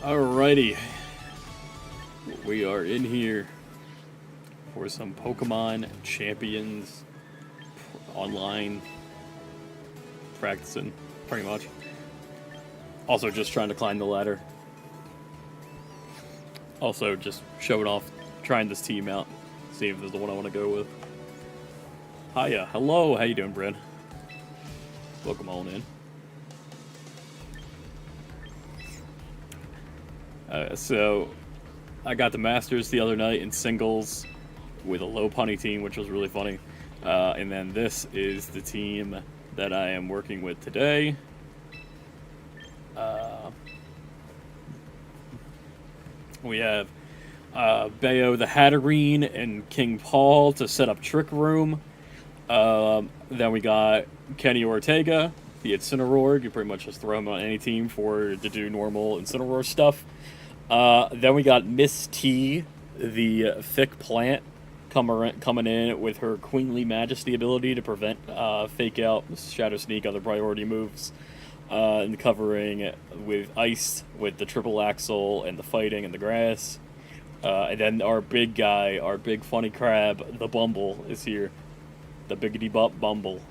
Alrighty, we are in here for some Pokemon Champions online practicing, pretty much. Also, just trying to climb the ladder. Also, just showing off, trying this team out, see if this is the one I want to go with. Hiya, hello, how you doing, Brad? Welcome on in. So, I got the Masters the other night in singles with a Lopunny team, which was really funny. And then this is the team that I am working with today. We have Bayo the Hatterene and King Paul to set up Trick Room. Then we got Kenny Ortega, the Incineroar. You pretty much just throw him on any team to do normal Incineroar stuff. Then we got Miss T, the thick plant, coming in with her Queenly Majesty ability to prevent Fake Out, Shadow Sneak, other priority moves. And covering with Ice, with the Triple Axle, and the Fighting, and the Grass. And then our big guy, our big funny crab, the Bumble, is here. The Biggity Bumble.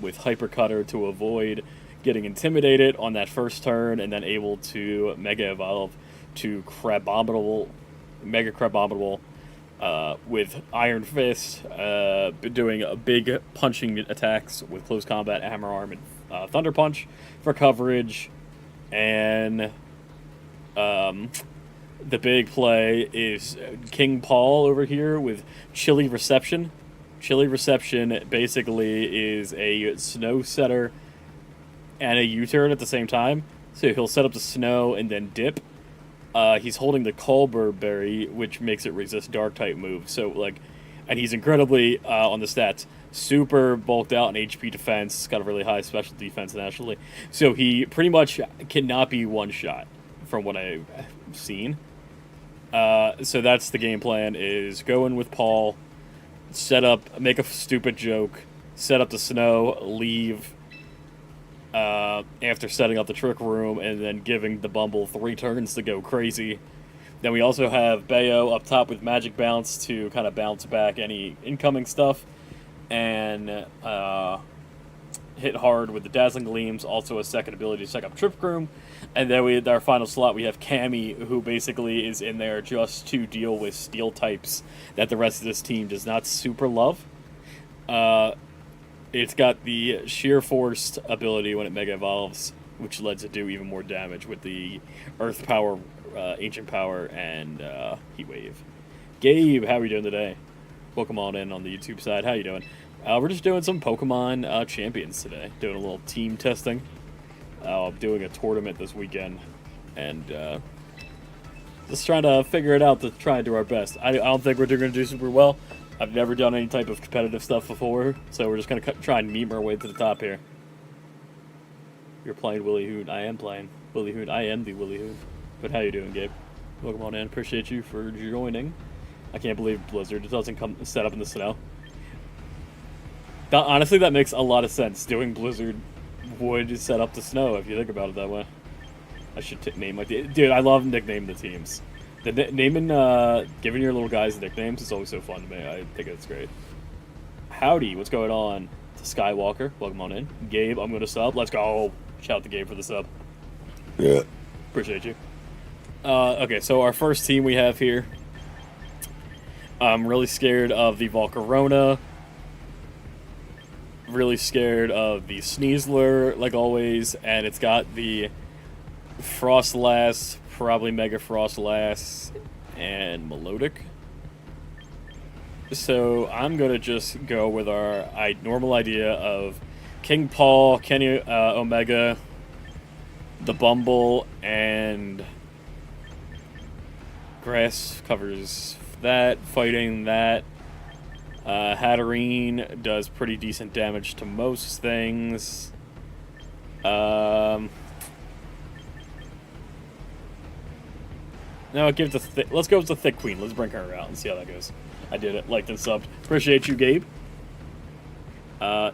With Hyper Cutter to avoid getting intimidated on that first turn, and then able to Mega Evolve to Mega Crabominable, with Iron Fist, doing big punching attacks with Close Combat, Hammer Arm, and Thunder Punch for coverage. And the big play is King Paul over here with Chilly Reception. Chilly Reception basically is a snow setter and a U-turn at the same time. So he'll set up the snow and then dip. He's holding the Colbur Berry, which makes it resist Dark-type moves. So, and he's incredibly, on the stats, super bulked out in HP defense, got a really high special defense naturally. So he pretty much cannot be one-shot, from what I've seen. So that's the game plan, is go in with Paul, set up, make a stupid joke, set up the snow, leave, after setting up the Trick Room, and then giving the Bumble 3 turns to go crazy. Then we also have Bayo up top with Magic Bounce to kind of bounce back any incoming stuff, and hit hard with the Dazzling Gleams, also a second ability to set up Trick Room. And then our final slot, we have Cammy, who basically is in there just to deal with Steel types that the rest of this team does not super love. It's got the Sheer Force ability when it Mega Evolves, which lets it do even more damage with the Earth Power, Ancient Power, and Heat Wave. Gabe, how are you doing today? Welcome on in on the YouTube side. How you doing? We're just doing some Pokemon Champions today. Doing a little team testing. Doing a tournament this weekend. And just trying to figure it out to try and do our best. I don't think we're going to do super well. I've never done any type of competitive stuff before, so we're just going to try and meme our way to the top here. You're playing Willy Hoot. I am playing Willy Hoot. I am the Willy Hoot. But how you doing, Gabe? Welcome on in. Appreciate you for joining. I can't believe Blizzard doesn't come set up in the snow. Honestly, that makes a lot of sense. Doing Blizzard would set up the snow if you think about it that way. I should name my team. Dude, I love nicknaming the teams. Giving your little guys nicknames is always so fun to me. I think it's great. Howdy, what's going on? To Skywalker, welcome on in. Gabe, I'm going to sub. Let's go. Shout out to Gabe for the sub. Yeah. Appreciate you. Okay, so our first team we have here. I'm really scared of the Volcarona. Really scared of the Sneasler, like always. And it's got the Frostlass, probably Mega Frostlass, and Melodic. So I'm going to just go with our normal idea of King Paul, Kenny Omega, the Bumble, and Grass covers that, Fighting that. Hatterene does pretty decent damage to most things. No, give it to let's go with the thick queen. Let's bring her out and see how that goes. I did it. Liked and subbed. Appreciate you, Gabe.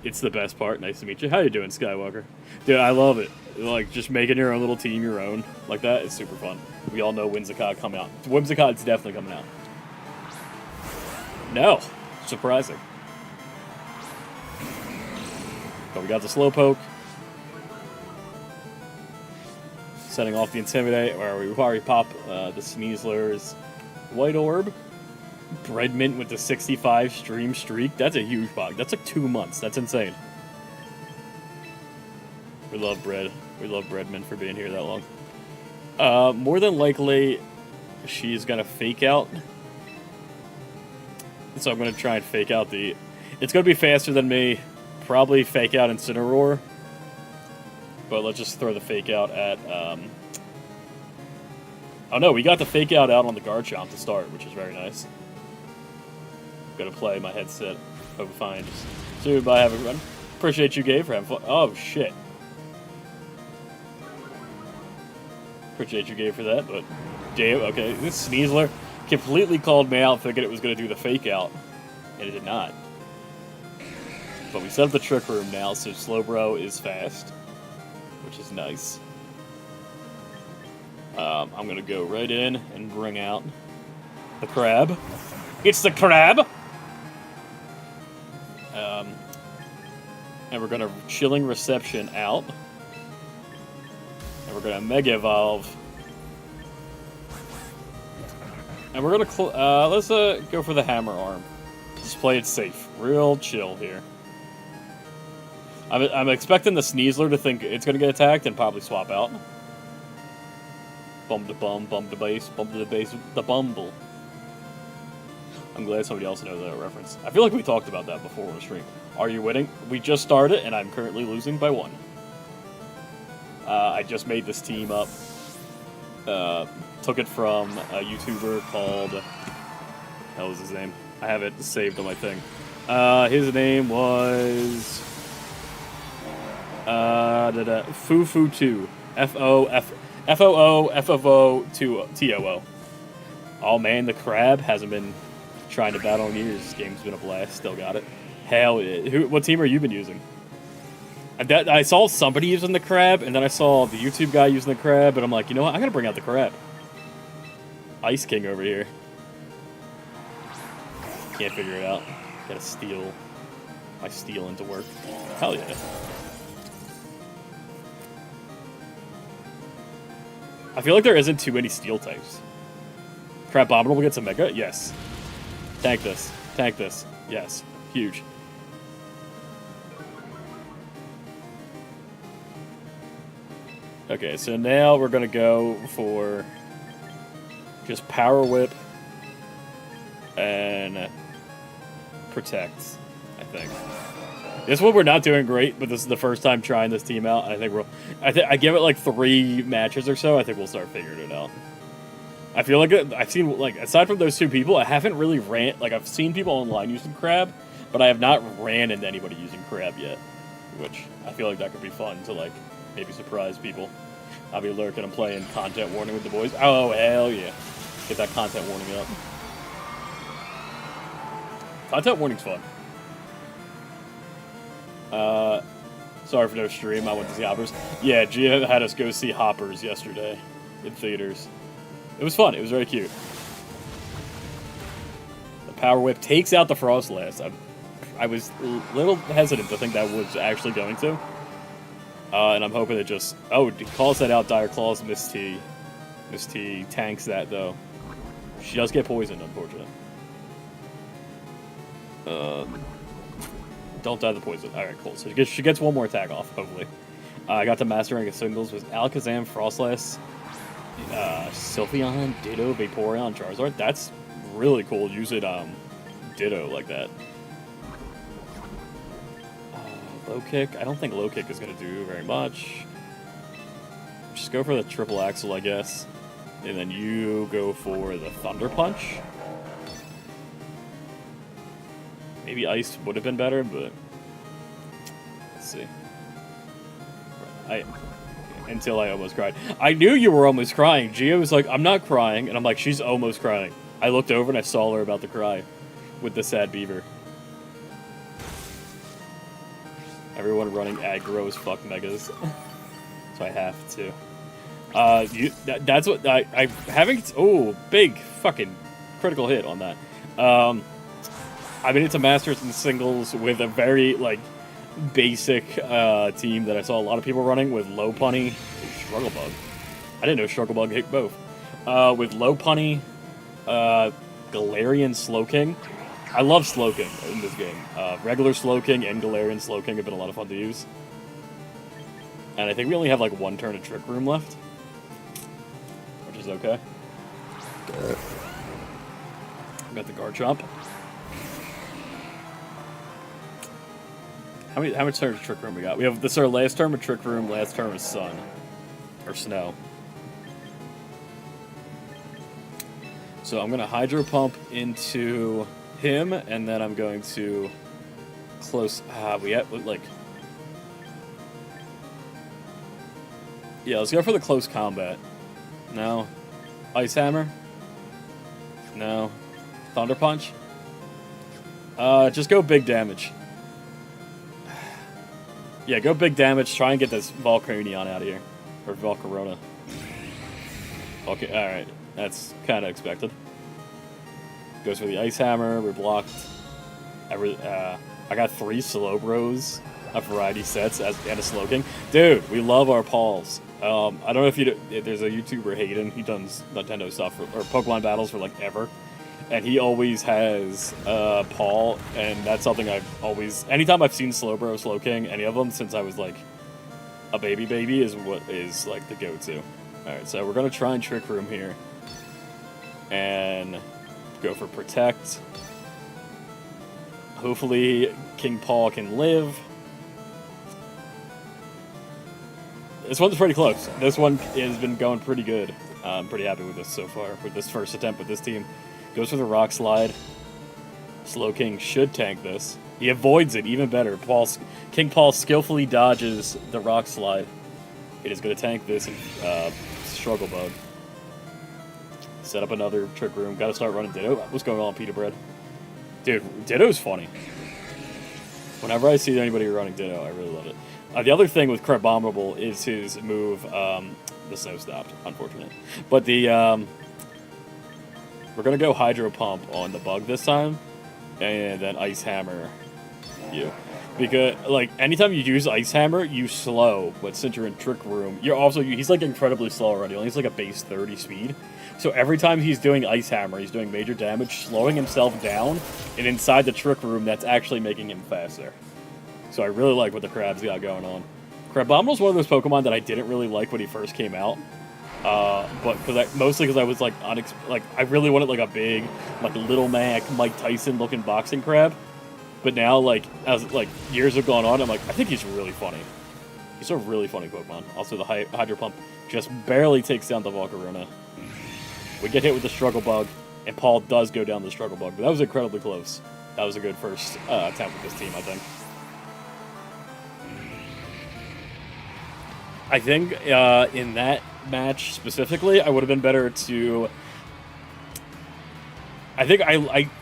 It's the best part. Nice to meet you. How you doing, Skywalker? Dude, I love it. Like, just making your own little team your own like that is super fun. We all know Whimsicott coming out. Whimsicott's definitely coming out. No. Surprising. But we got the Slowpoke. Setting off the Intimidate, where we already pop the Sneasler's White Orb. Breadmint with the 65 stream streak. That's a huge bug. That's like 2 months. That's insane. We love Bread. We love Breadmint for being here that long. More than likely, she's going to fake out. So I'm going to try and fake out the... It's going to be faster than me. Probably fake out Incineroar. But let's just throw the fake out at... Oh no, we got the fake out on the Garchomp to start, which is very nice. Gonna play my headset. Hope fine. So bye, everyone. Appreciate you, Gabe, for having fun. Oh shit. Appreciate you, Gabe, for that, but damn. Okay, this Sneasler completely called me out, thinking it was gonna do the fake out, and it did not. But we set up the Trick Room now, so Slowbro is fast, which is nice. I'm gonna go right in and bring out the Crab. It's the Crab. And we're going to Chilling Reception out. And we're going to Mega Evolve. And we're going to... let's go for the Hammer Arm. Just play it safe. Real chill here. I'm expecting the Sneasler to think it's going to get attacked and probably swap out. Bum to bum, bum to base, bum to the base, the bumble. I'm glad somebody else knows that reference. I feel like we talked about that before on the stream. Are you winning? We just started, and I'm currently losing by 1. I just made this team up. Took it from a YouTuber called... What was his name? I have it saved on my thing. His name was... Fufu2. F-O-O-F-O-O-T-O-O. Oh man, the Crab hasn't been trying to battle in years. This game's been a blast. Still got it. Hell yeah. What team are you been using? I saw somebody using the Crab, and then I saw the YouTube guy using the Crab, and I'm like, you know what? I gotta bring out the Crab. Ice King over here. Can't figure it out. Gotta steal my steel into work. Hell yeah. I feel like there isn't too many steel types. Crabominable gets a Mega? Yes. Tank this. Tank this. Yes. Huge. Okay, so now we're going to go for just Power Whip and Protect, I think. This one we're not doing great, but this is the first time trying this team out. I think I give it like 3 matches or so. I think we'll start figuring it out. I feel like I've seen, like, aside from those 2 people, I haven't really I've seen people online using Crab, but I have not ran into anybody using Crab yet, which I feel like that could be fun to, like, maybe surprise people. I'll be lurking and playing content warning with the boys. Oh, hell yeah. Get that content warning up. Content warning's fun. Sorry for no stream. I went to see Hoppers. Yeah, Gia had us go see Hoppers yesterday in theaters. It was fun. It was very cute. The Power Whip takes out the Frostlass. I was a little hesitant to think that was actually going to. And I'm hoping it just... Oh, it calls that out, Dire Claws, Miss T. Miss T tanks that, though. She does get poisoned, unfortunately. Don't die to the poison. Alright, cool. So she gets 1 more attack off, hopefully. I got the Master Rank of Singles with Alakazam, Frostlass, Sylveon, Ditto, Vaporeon, Charizard. That's really cool. Use it, Ditto like that. Low Kick. I don't think Low Kick is going to do very much. Just go for the Triple Axle, I guess. And then you go for the Thunder Punch. Maybe Ice would have been better, but... Let's see. until I almost cried. I knew you were almost crying. Gia was like, I'm not crying. And I'm like, she's almost crying. I looked over and I saw her about to cry with the sad beaver. Everyone running aggro as fuck megas. So I have to. That's what I haven't. Oh, big fucking critical hit on that. I mean, it's a Masters and singles with a very like basic team that I saw a lot of people running with Lopunny, Struggle Bug. I didn't know Struggle Bug hit both. With Lopunny, Galarian Slowking. I love Slowking in this game. Regular Slowking and Galarian Slowking have been a lot of fun to use. And I think we only have like one turn of Trick Room left, which is okay. Got the Garchomp. How much turns of Trick Room we got? We have this is our last term of Trick Room, last term of Sun. Or Snow. So I'm gonna Hydro Pump into him, and then I'm going to close we have like yeah, let's go for the close combat. No. Ice Hammer? No. Thunder Punch? Just go big damage. Yeah, go big damage. Try and get this Volcanion out of here. Or Volcarona. Okay, alright. That's kind of expected. Goes for the Ice Hammer. We're blocked. I got 3 Slowbros, a variety sets, and a Slowking. Dude, we love our Pauls. I don't know if there's a YouTuber, Hayden. He does Nintendo stuff or Pokemon battles for like ever. And he always has Paul, and that's something I've always... Anytime I've seen Slowbro, Slowking, any of them since I was like a baby is what is like the go-to. Alright, so we're going to try and Trick Room here. And go for Protect. Hopefully King Paul can live. This one's pretty close. This one has been going pretty good. I'm pretty happy with this so far, with this first attempt with this team. Goes for the Rock Slide. Slowking should tank this. He avoids it even better. King Paul skillfully dodges the Rock Slide. It is going to tank this and Struggle Bug. Set up another Trick Room. Got to start running Ditto. What's going on, Pita Bread? Dude, Ditto's funny. Whenever I see anybody running Ditto, I really love it. The other thing with Crabominable is his move, the Snow stopped, unfortunate. But the, we're going to go Hydro Pump on the Bug this time, and then Ice Hammer you. Because, like, anytime you use Ice Hammer, you slow, but since you're in Trick Room, he's, like, incredibly slow already. Only has, like, a base 30 speed. So every time he's doing Ice Hammer, he's doing major damage, slowing himself down, and inside the Trick Room, that's actually making him faster. So I really like what the Crab's got going on. Crabominal's one of those Pokemon that I didn't really like when he first came out. But mostly because I was, like, I really wanted, like, a big, like, Little Mac, Mike Tyson-looking boxing crab. But now, like, as like years have gone on, I'm like, I think he's really funny. He's a really funny Pokemon. Also, the Hydro Pump just barely takes down the Volcarona. We get hit with the Struggle Bug, and Paul does go down the Struggle Bug, but that was incredibly close. That was a good first attempt with this team, I think. I think in that match specifically, I would have been better to... I think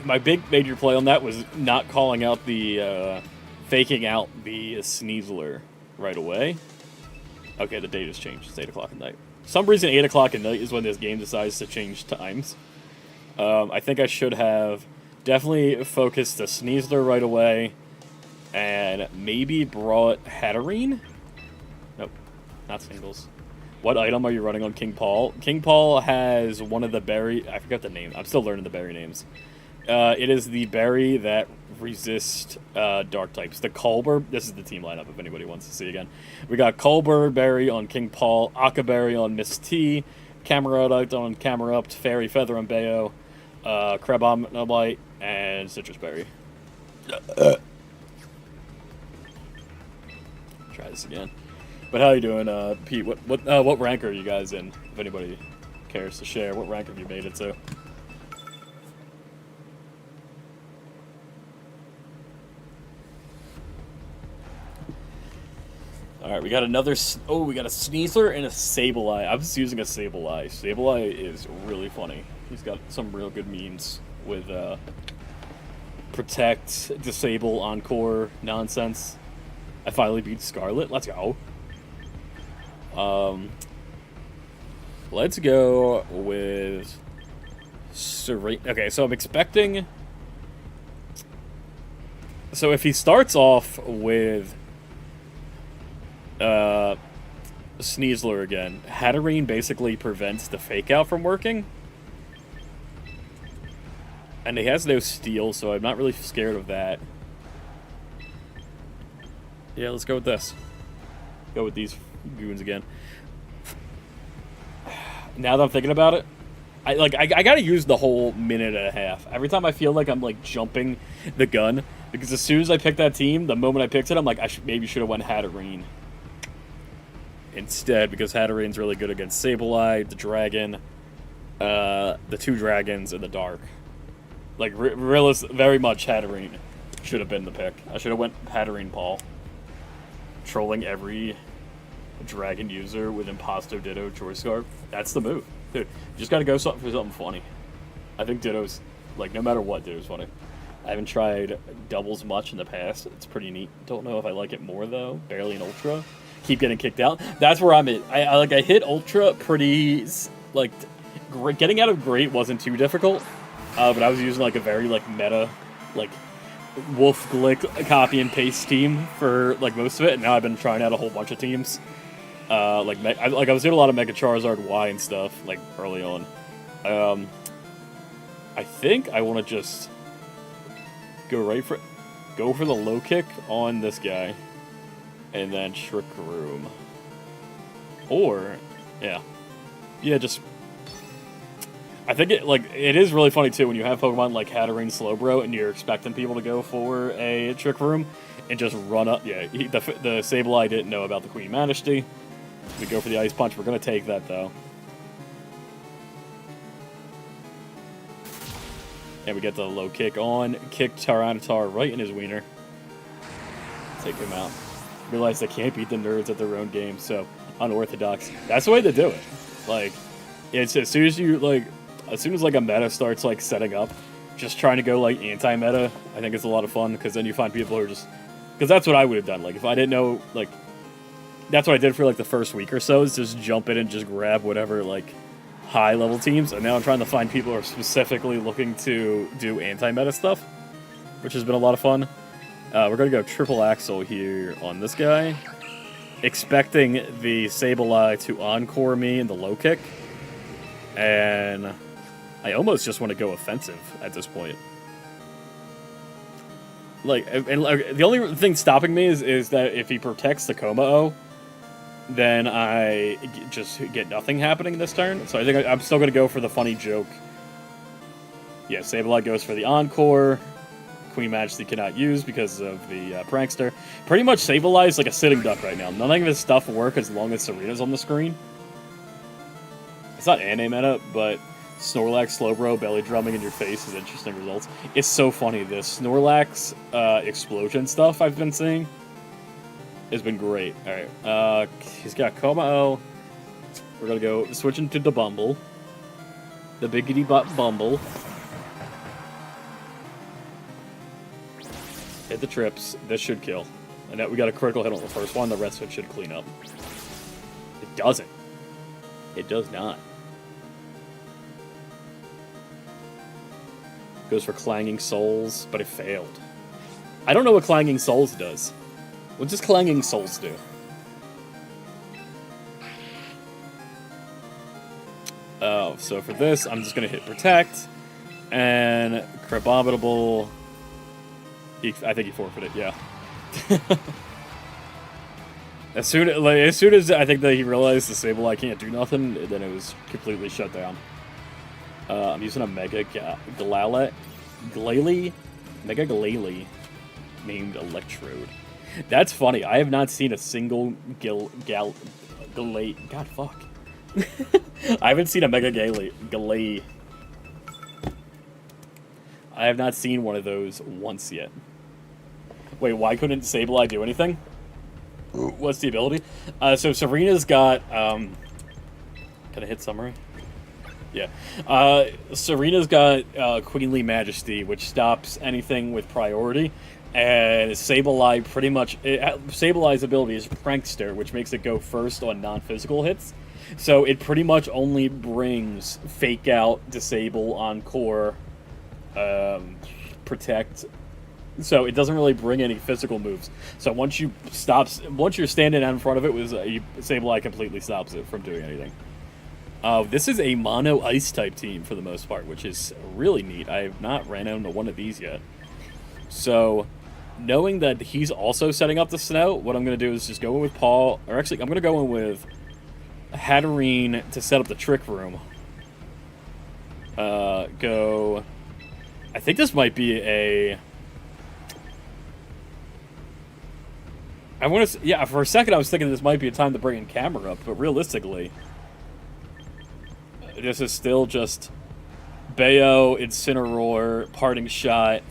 my big major play on that was not calling out the, faking out the Sneasler right away. Okay, the date has changed. It's 8 o'clock at night. For some reason, 8 o'clock at night is when this game decides to change times. I think I should have definitely focused the Sneasler right away, and maybe brought Hatterene? Nope, not singles. What item are you running on King Paul? King Paul has one of the berry... I forgot the name. I'm still learning the berry names. It is the berry that resists dark types. The Colbur... This is the team lineup if anybody wants to see again. We got Colbur Berry on King Paul, Akka Berry on Miss T, Camerupt on Camerupt, Fairy Feather on Bayo, Crabominable, and Citrus Berry. Try this again. But how you doing, Pete? What rank are you guys in? If anybody cares to share, what rank have you made it to? Alright, we got another... Oh, we got a Sneasler and a Sableye. I was using a Sableye. Sableye is really funny. He's got some real good memes with Protect, Disable, Encore nonsense. I finally beat Scarlet. Let's go. Let's go with... Okay, so I'm expecting... So if he starts off with... Sneasler again, Hatterene basically prevents the fake out from working. And he has no steal, so I'm not really scared of that. Yeah, let's go with this. Go with these goons again. Now that I'm thinking about it, I gotta use the whole minute and a half. Every time I feel like I'm like jumping the gun, because as soon as I pick that team, the moment I picked it, I'm like, maybe should have went Hatterene instead, because Hatterene's really good against Sableye, the dragon, the two dragons, and the dark. Like, very much Hatterene should have been the pick. I should have went Hatterene Paul. Trolling every dragon user with Imposto, Ditto, Joy Scarf. That's the move. Dude, you just gotta go for something funny. I think Ditto's, like, no matter what, Ditto's funny. I haven't tried doubles much in the past. It's pretty neat. Don't know if I like it more, though. Barely in Ultra. Keep getting kicked out. That's where I'm at. I hit Ultra pretty, like, getting out of Great wasn't too difficult. But I was using, like, a very, like, meta, like, Wolf Glick copy and paste team for, like, most of it. And now I've been trying out a whole bunch of teams. I was doing a lot of Mega Charizard Y and stuff, like, early on. I think I want to just go for the low kick on this guy. And then Trick Room. Or, yeah, just... I think it is really funny, too, when you have Pokemon like Hatterene Slowbro and you're expecting people to go for a Trick Room and just run up. Yeah, the Sableye didn't know about the Queen Majesty. We go for the Ice Punch. We're going to take that, though. And we get the low kick on. Kick Tyranitar right in his wiener. Take him out. Realize they can't beat the nerds at their own game, so unorthodox. That's the way to do it. Like, it's as soon as like a meta starts like setting up, just trying to go like anti-meta, I think it's a lot of fun, because then you find people who are just... Because that's what I would have done. Like, if I didn't know, like... That's what I did for like the first week or so, is just jump in and just grab whatever like high-level teams, and now I'm trying to find people who are specifically looking to do anti-meta stuff, which has been a lot of fun. We're going to go Triple Axle here on this guy, expecting the Sableye to Encore me in the low kick, and I almost just want to go offensive at this point. Like, the only thing stopping me is that if he protects the Kommo-o, then I just get nothing happening this turn. So I think I'm still going to go for the funny joke. Yeah, Sableye goes for the Encore. Queen Majesty cannot use because of the Prankster. Pretty much Sableye is like a sitting duck right now. None of his stuff will work as long as Serena's on the screen. It's not anti-meta, but Snorlax, Slowbro, belly drumming in your face is interesting results. It's so funny. The Snorlax explosion stuff I've been seeing has been great. Alright, he's got Kommo-o. We're gonna go switching to the Bumble. The biggity butt Bumble. Hit the trips. This should kill. And now we got a critical hit on the first one. The rest of it should clean up. It doesn't. It does not. Goes for Clanging Souls, but it failed. I don't know what Clanging Souls does. What does Clanging Souls do? Oh, so for this, I'm just going to hit Protect. And Crabominable... I think he forfeited, yeah. As soon as I think that he realized the Sableye can't do nothing, then it was completely shut down. I'm using a Mega Glalie named Electrode. That's funny. I have not seen a single God, fuck. I haven't seen a Mega Glalie. I have not seen one of those once yet. Wait, why couldn't Sableye do anything? What's the ability? So Serena's got. Can I hit summary? Yeah. Serena's got Queenly Majesty, which stops anything with priority. And Sableye pretty much. Sabeleye's ability is Prankster, which makes it go first on non physical hits. So it pretty much only brings Fake Out, Disable, Encore, Protect. So it doesn't really bring any physical moves. So once you're standing out in front of it, Sableye completely stops it from doing anything. This is a mono ice type team for the most part, which is really neat. I have not ran into one of these yet. So, knowing that he's also setting up the snow, what I'm going to do is just go in with Paul, or actually, I'm going to go in with Hatterene to set up the Trick Room. I think this might be a... yeah, for a second I was thinking this might be a time to bring in Camera up, but realistically, this is still just Bayo, Incineroar, Parting Shot,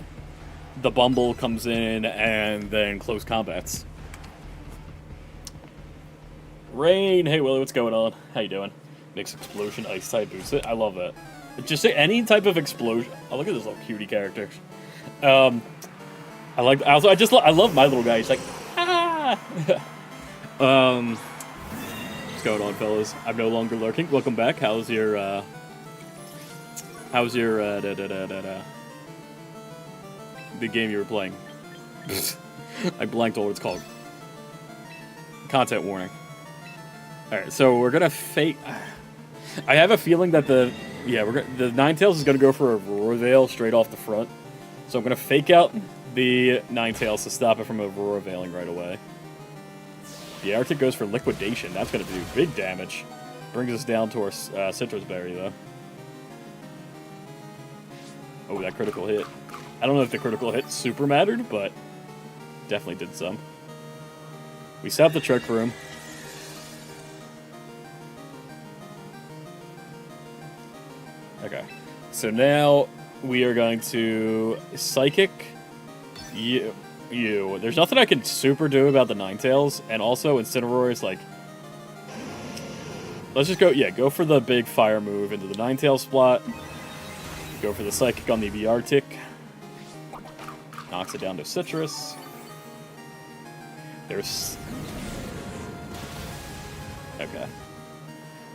the Bumble comes in, and then close combats. Rain, hey Willie, what's going on? How you doing? Mix Explosion, Ice type boost it. I love that. Just any type of explosion. Oh, look at this little cutie character. I love my little guy. He's like, ah. What's going on, fellas? I'm no longer lurking. Welcome back. How's your the game you were playing? I blanked on what it's called. Content warning. All right, so we're gonna fake. I have a feeling that the Ninetales is gonna go for a Aurora Veil straight off the front. So I'm gonna fake out the Ninetales to stop it from Aurora Veiling right away. The Arctic goes for Liquidation. That's going to do big damage. Brings us down to our Citrus Berry, though. Oh, that critical hit. I don't know if the critical hit super mattered, but definitely did some. We set up the Trick Room. Okay. So now we are going to Psychic you. There's nothing I can super do about the Ninetales, and also Incineroar is like... Let's just go for the big fire move into the Ninetales slot. Go for the Psychic on the Beartic. Knocks it down to Citrus. Okay.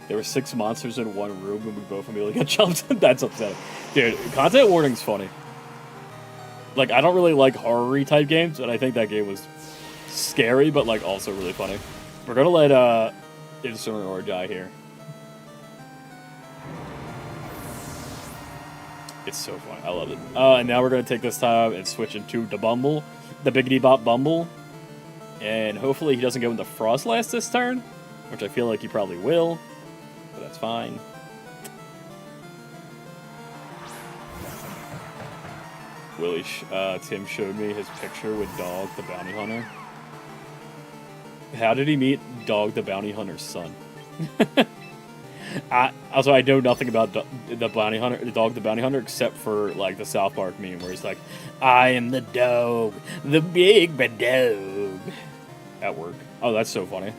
There were 6 monsters in one room and we both immediately got jumped. That's upsetting. Dude, Content Warning's funny. Like, I don't really like horror-y type games, and I think that game was scary, but, like, also really funny. We're gonna let, Incineroar die here. It's so funny. I love it. And now we're gonna take this time and switch into the Bumble. The Biggity Bop Bumble. And hopefully he doesn't go into Frostlass this turn, which I feel like he probably will, but that's fine. Willie, Tim showed me his picture with Dog the Bounty Hunter. How did he meet Dog the Bounty Hunter's son? I know nothing about the Bounty Hunter, the Dog the Bounty Hunter, except for like the South Park meme where he's like, "I am the dog, the big bad dog." At work. Oh, that's so funny.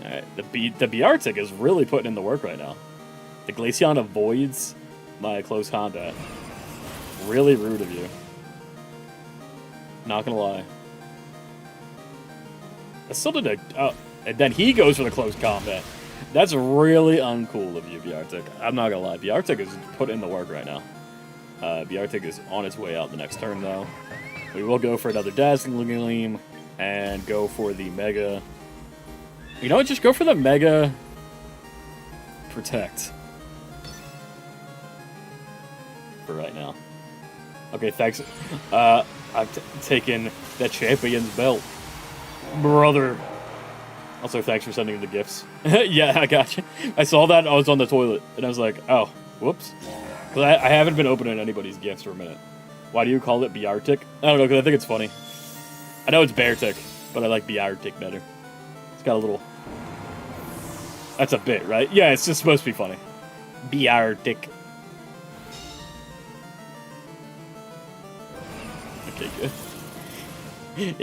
All right, the Beartic is really putting in the work right now. The Glaceon avoids my close combat. Really rude of you. Not gonna lie. I still did and then he goes for the close combat. That's really uncool of you, Beartic. I'm not gonna lie. Beartic is putting in the work right now. Beartic is on its way out the next turn, though. We will go for another Dazzling Gleam and go for the Mega. You know what? Just go for the Mega Protect. For right now. Okay, thanks. I've taken the champion's belt. Brother. Also, thanks for sending the gifts. Yeah, I got you. I saw that, I was on the toilet, and I was like, oh, whoops. Because I haven't been opening anybody's gifts for a minute. Why do you call it Beartic? I don't know, because I think it's funny. I know it's Beartic, but I like Beartic better. It's got a little... That's a bit, right? Yeah, it's just supposed to be funny. Beartic. Okay,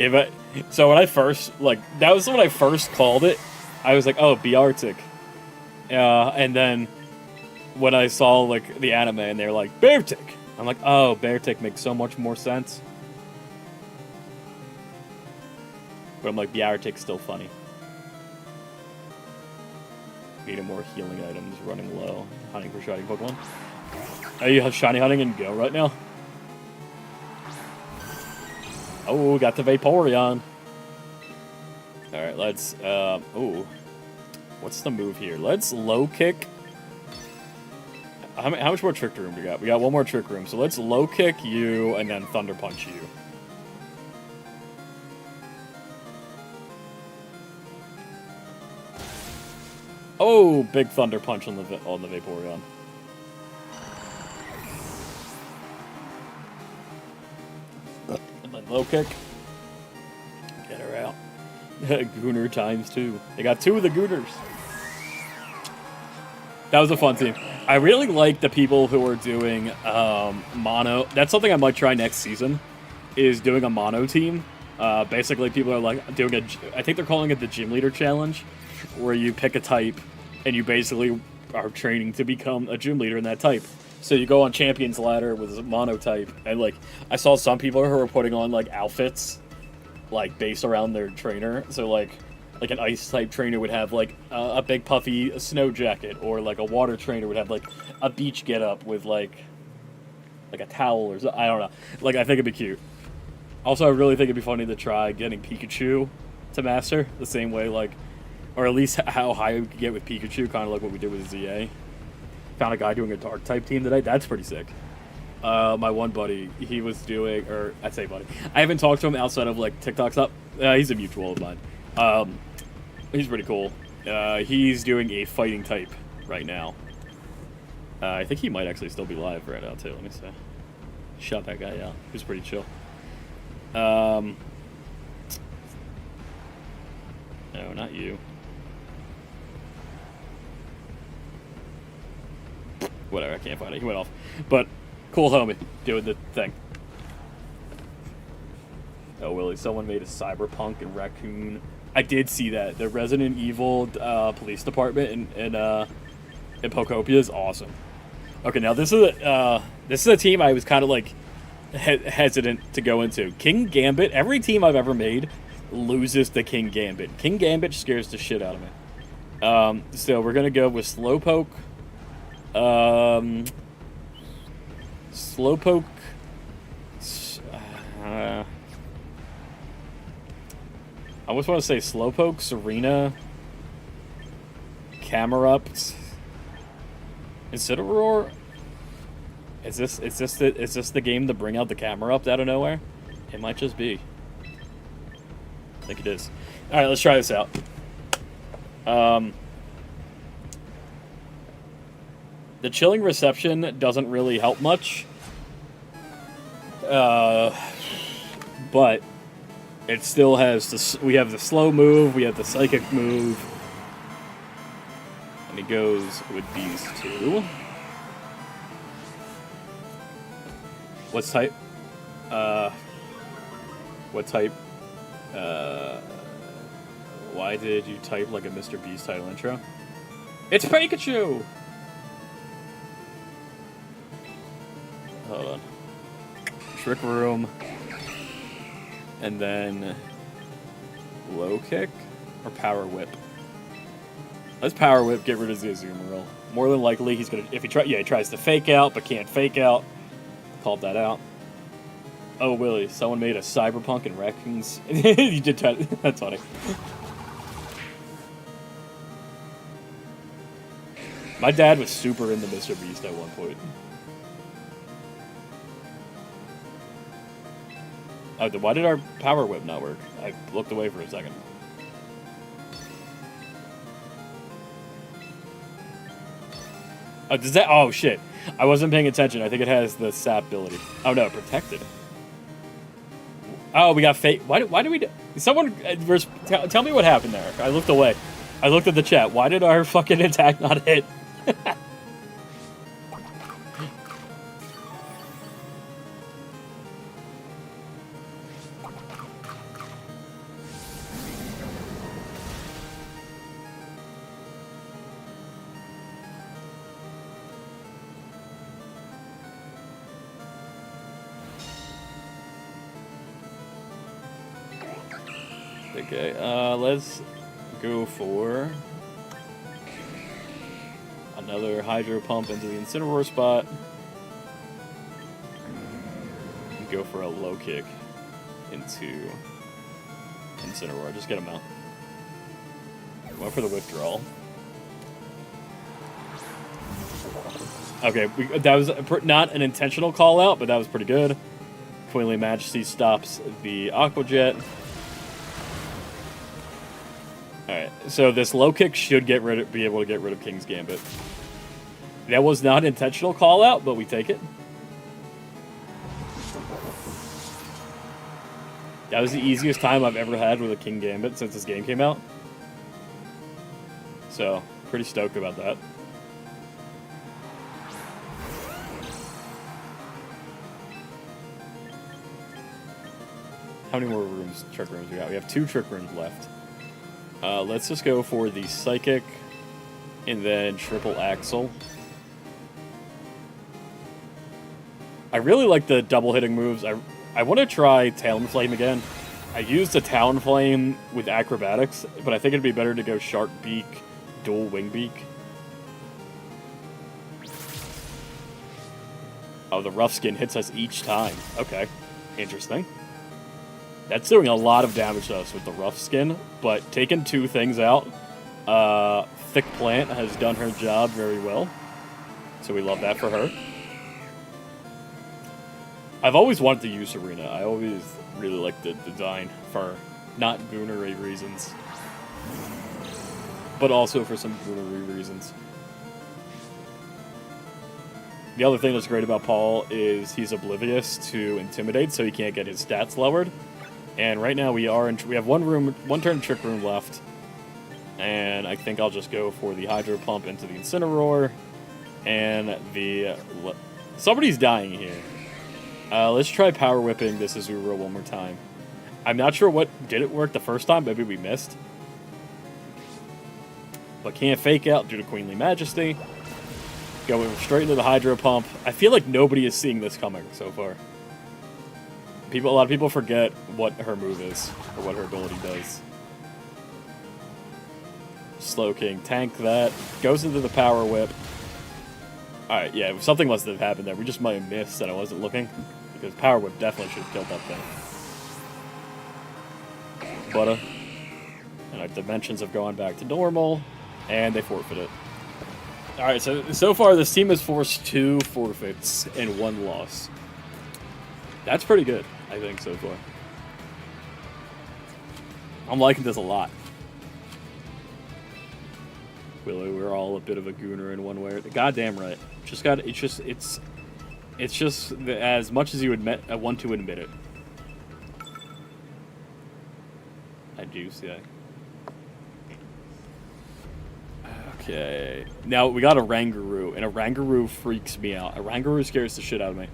good. So when I first, like, that was when I first called it. I was like, oh, Beartic. And then when I saw, like, the anime and they're like, Beartic. I'm like, oh, Beartic makes so much more sense. But I'm like, Beartic's still funny. Needing more healing items, running low, hunting for shiny Pokemon. Are you shiny hunting in Go right now? Oh, got the Vaporeon. Alright, let's, oh. What's the move here? Let's low kick. How much more Trick Room we got? We got one more Trick Room, so let's low kick you and then Thunder Punch you. Oh, big Thunder Punch on the Vaporeon. And then low kick. Get her out. Gooner times 2. They got 2 of the Gooners. That was a fun team. I really like the people who are doing mono. That's something I might try next season, is doing a mono team. Basically, people are like doing I think they're calling it the Gym Leader Challenge, where you pick a type and you basically are training to become a gym leader in that type. So you go on Champions Ladder with a mono type, and like I saw some people who were putting on like outfits like based around their trainer. So like an ice type trainer would have like a big puffy snow jacket, or like a water trainer would have like a beach getup with like a towel or something. I don't know. Like, I think it'd be cute. Also, I really think it'd be funny to try getting Pikachu to master the same way, like, or at least how high we could get with Pikachu, kind of like what we did with ZA. Found a guy doing a dark type team today. That's pretty sick. My one buddy, he was doing, or I'd say buddy, I haven't talked to him outside of like TikTok's up. He's a mutual of mine. He's pretty cool. He's doing a fighting type right now. I think he might actually still be live right now too. Let me see. Shot that guy out. He was pretty chill. No, not you. Whatever, I can't find it. He went off. But cool homie doing the thing. Oh, Willie, someone made a Cyberpunk and Raccoon. I did see that. The Resident Evil police department in Pokopia is awesome. Okay, now this is a team I was kind of like hesitant to go into. King Gambit. Every team I've ever made loses to King Gambit. King Gambit scares the shit out of me. So we're gonna go with Slowpoke. Slowpoke. I almost want to say Slowpoke, Serena, Camerupt, Incineroar. Is this the game to bring out the Camerupt out of nowhere? It might just be. I think it is. All right, let's try this out. The chilling reception doesn't really help much, but it still has we have the slow move, we have the psychic move, and it goes with these two. What's type? What type? Why did you type like a Mr. Beast title intro? It's Pikachu! Hold on. Trick Room. And then low kick or power whip. Let's power whip, get rid of Azumarill. More than likely he's gonna he tries to fake out but can't fake out. Called that out. Oh Willie, someone made a Cyberpunk and Raccoons. You did try that's funny. My dad was super into Mr. Beast at one point. Oh, why did our power whip not work? I looked away for a second. Oh, does that? Oh shit! I wasn't paying attention. I think it has the sap ability. Oh no, protected. Oh, we got fake. Why do we? Someone, tell me what happened there. I looked away. I looked at the chat. Why did our fucking attack not hit? Okay, let's go for another Hydro Pump into the Incineroar spot. And go for a low kick into Incineroar. Just get him out. Went for the withdrawal. Okay, that was not an intentional call out, but that was pretty good. Queenly Majesty stops the Aqua Jet. Alright, so this low kick should be able to get rid of King's Gambit. That was not an intentional call out, but we take it. That was the easiest time I've ever had with a King Gambit since this game came out. So, pretty stoked about that. How many more rooms, trick rooms we got? We have 2 trick rooms left. Let's just go for the Psychic and then triple Axle. I really like the double hitting moves. I want to try Talonflame again. I used the Talonflame with Acrobatics, but I think it'd be better to go Shark Beak, Dual Wing Beak. Oh, the Rough Skin hits us each time. Okay, interesting. That's doing a lot of damage to us with the Rough Skin, but taking 2 things out, Thick Plant has done her job very well, so we love that for her. I've always wanted to use Serena. I always really liked the design for not Goonery reasons, but also for some Goonery reasons. The other thing that's great about Paul is he's oblivious to Intimidate, so he can't get his stats lowered. And right now we have one turn trick room left, and I think I'll just go for the Hydro Pump into the Incineroar, and somebody's dying here. Let's try Power Whipping this Azura one more time. I'm not sure what did it work the first time. Maybe we missed, but can't fake out due to Queenly Majesty. Going straight into the Hydro Pump. I feel like nobody is seeing this coming so far. A lot of people forget what her move is, or what her ability does. Slowking, tank that, goes into the Power Whip. Alright, yeah, something must have happened there. We just might have missed that I wasn't looking, because Power Whip definitely should have killed that thing. But, and our dimensions have gone back to normal, and they forfeit it. Alright, so far this team has forced 2 forfeits and 1 loss. That's pretty good, I think, so far. I'm liking this a lot. Willow, we're all a bit of a gooner in one way. Goddamn right. It's just as much as you want to admit it. I do say. Okay. Now we got a Rangaroo, and a Rangaroo freaks me out. A Rangaroo scares the shit out of me.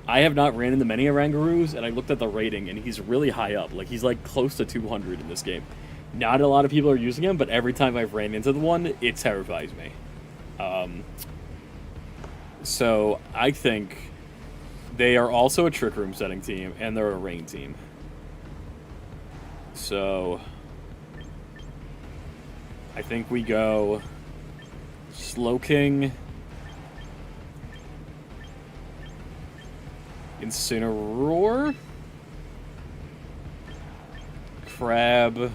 I have not ran into many Rangaroos, and I looked at the rating, and he's really high up. Like, he's like close to 200 in this game. Not a lot of people are using him, but every time I've ran into the one, it terrifies me. So I think they are also a Trick Room setting team, and they're a rain team. So I think we go Slowking, Incineroar, Crab,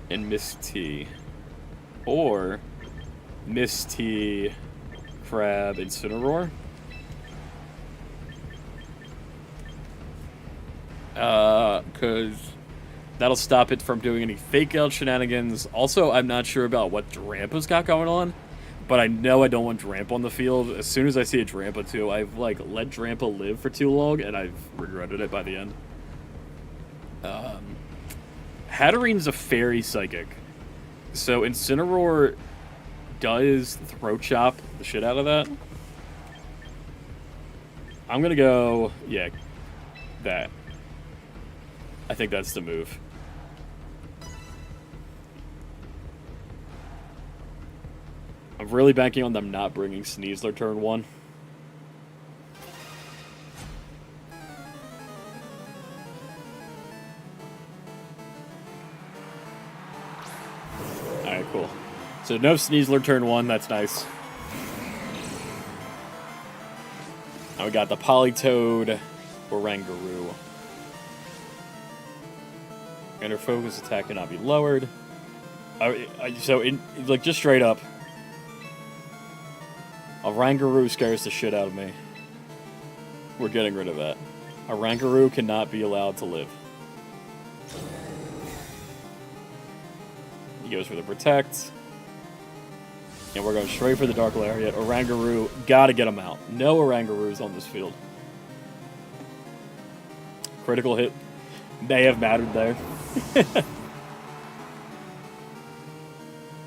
and Misty. Or Misty, Crab, Incineroar. Because that'll stop it from doing any fake out shenanigans. Also, I'm not sure about what Drampa's got going on, but I know I don't want Drampa on the field. As soon as I see a Drampa too, I've like let Drampa live for too long, and I've regretted it by the end. Hatterene's a fairy psychic, so Incineroar does throat chop the shit out of that. I'm gonna go, yeah, that. I think that's the move. I'm really banking on them not bringing Sneasler turn 1. So no Sneasler turn 1, that's nice. Now we got the Politoed Oranguru. And her focus attack cannot be lowered. Like, just straight up, Oranguru scares the shit out of me. We're getting rid of that. Oranguru cannot be allowed to live. He goes for the Protect. And we're going straight for the Dark Lariat. Oranguru, gotta get him out. No Orangurus on this field. Critical hit may have mattered there.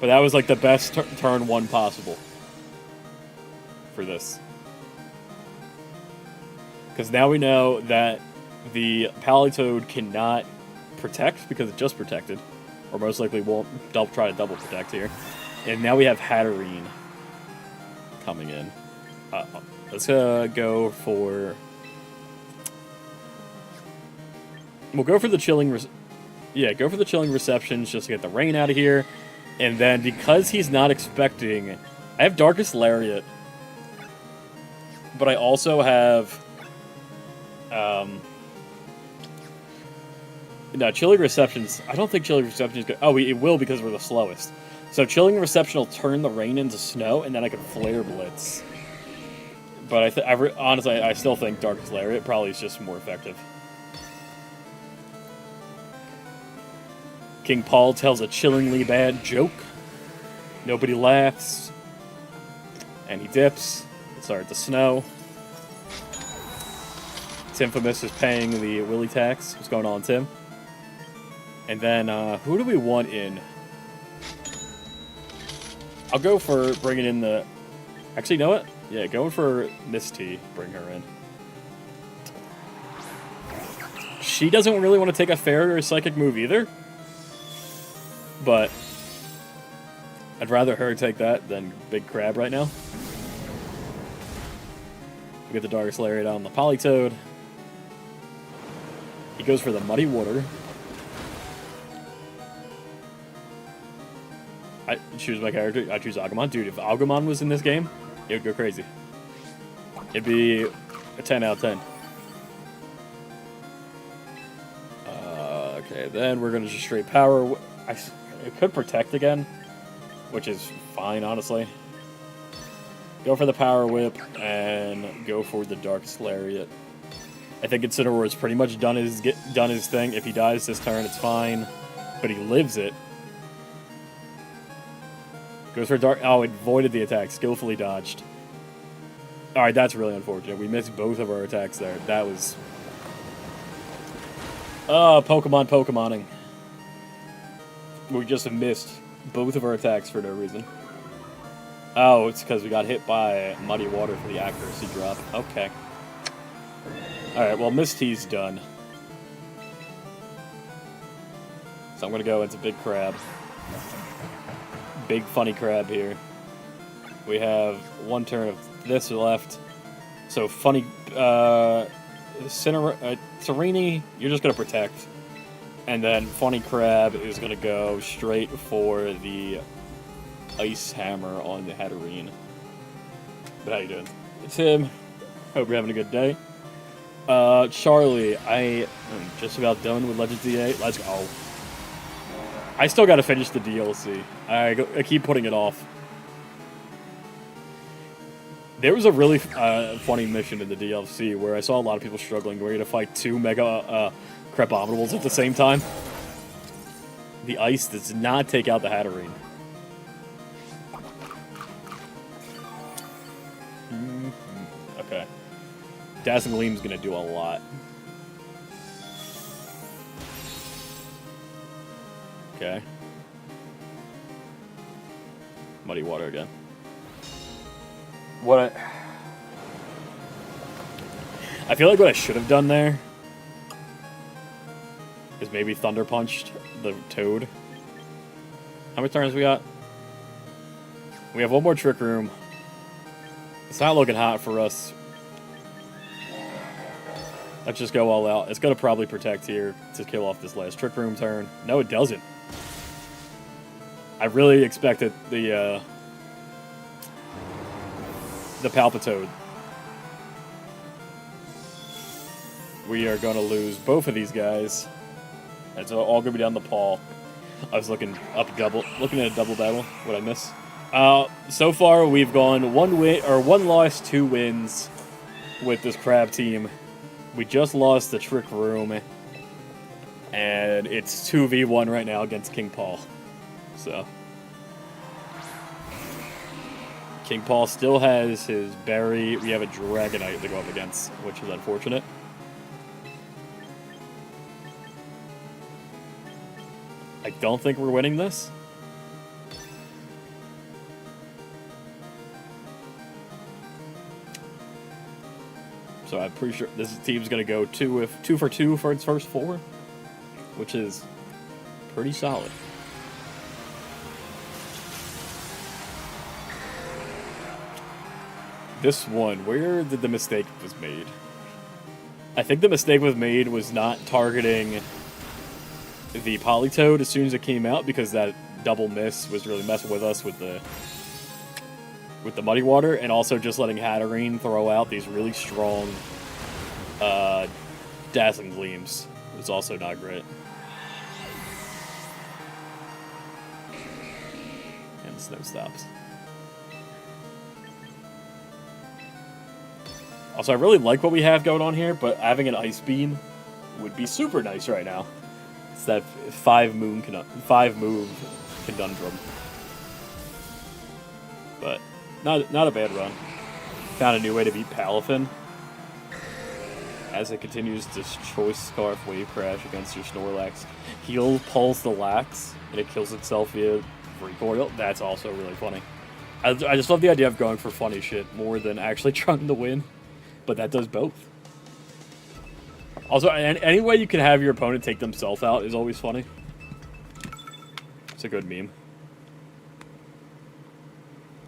But that was like the best turn 1 possible for this. Because now we know that the Politoed cannot protect because it just protected. Or most likely won't try to double protect here. And now we have Hatterene coming in. Let's go for... We'll go for the Chilling... go for the Chilling Receptions just to get the rain out of here. And then, because he's not expecting... I have Darkest Lariat. But I also have... No, Chilling Receptions... I don't think Chilling Reception is good. Oh, it will because we're the slowest. So Chilling Reception will turn the rain into snow, and then I can Flare Blitz. But honestly, I still think Darkest Lariat probably is just more effective. King Paul tells a chillingly bad joke. Nobody laughs. And he dips. It started to snow. Timfamous is paying the Willy tax. What's going on, Tim? And then, who do we want in? I'll go for bringing in the... Actually, you know what? Yeah, going for Misty. Bring her in. She doesn't really want to take a Fairy or a Psychic move either. But I'd rather her take that than Big Crab right now. We get the Darkest Lariat on the Politoed. He goes for the Muddy Water. I choose my character. I choose Agumon. Dude, if Agumon was in this game, it would go crazy. It'd be a 10 out of 10. Okay, then we're going to just straight power. It could protect again, which is fine, honestly. Go for the Power Whip and go for the Darkest Lariat. I think Incineroar's pretty much done his thing. If he dies this turn, it's fine, but he lives it. Goes for Dark... Oh, it voided the attack. Skillfully dodged. Alright, that's really unfortunate. We missed both of our attacks there. That was... Pokemoning. We just missed both of our attacks for no reason. Oh, it's because we got hit by Muddy Water for the accuracy drop. Okay. Alright, well, Misty's done. So I'm going to go into Big Crab. Big funny crab here. We have one turn of this left. So funny... Sereni, you're just going to protect. And then Funny Crab is going to go straight for the Ice Hammer on the Hatterene. But how you doing? It's him. Hope you're having a good day. Charlie, I am just about done with Legends D8. Let's go. I still got to finish the DLC. I keep putting it off. There was a really funny mission in the DLC where I saw a lot of people struggling where you had to fight 2 Mega Crabominals at the same time. The ice does not take out the Hatterene. Okay. Dazzling Gleam's gonna do a lot. Okay. Muddy Water again. I feel like what I should have done there is maybe Thunder Punched the Toad. How many turns we got? We have one more Trick Room. It's not looking hot for us. Let's just go all out. It's going to probably protect here to kill off this last Trick Room turn. No, it doesn't. I really expected the Palpitoad. We are going to lose both of these guys. It's all going to be down the Paul. I was looking at a double battle. What I miss? So far we've gone one loss, 2 wins with this crab team. We just lost the Trick Room, and it's 2v1 right now against King Paul. So King Paul still has his berry. We have a Dragonite to go up against, which is unfortunate. I don't think we're winning this. So I'm pretty sure this team's going to go 2 for 2 for its first 4, which is pretty solid. This one, where did the mistake was made? I think the mistake was made was not targeting the Politoed as soon as it came out, because that double miss was really messing with us with the Muddy Water, and also just letting Hatterene throw out these really strong Dazzling Gleams was also not great. And Snow stops. Also, I really like what we have going on here, but having an Ice Beam would be super nice right now. It's that 5 move conundrum. But not a bad run. Found a new way to beat Palafin. As it continues this Choice Scarf Wave Crash against your Snorlax. Heal pulls the Lax, and it kills itself via recoil. That's also really funny. I just love the idea of going for funny shit more than actually trying to win. But that does both. Also, any way you can have your opponent take themselves out is always funny. It's a good meme.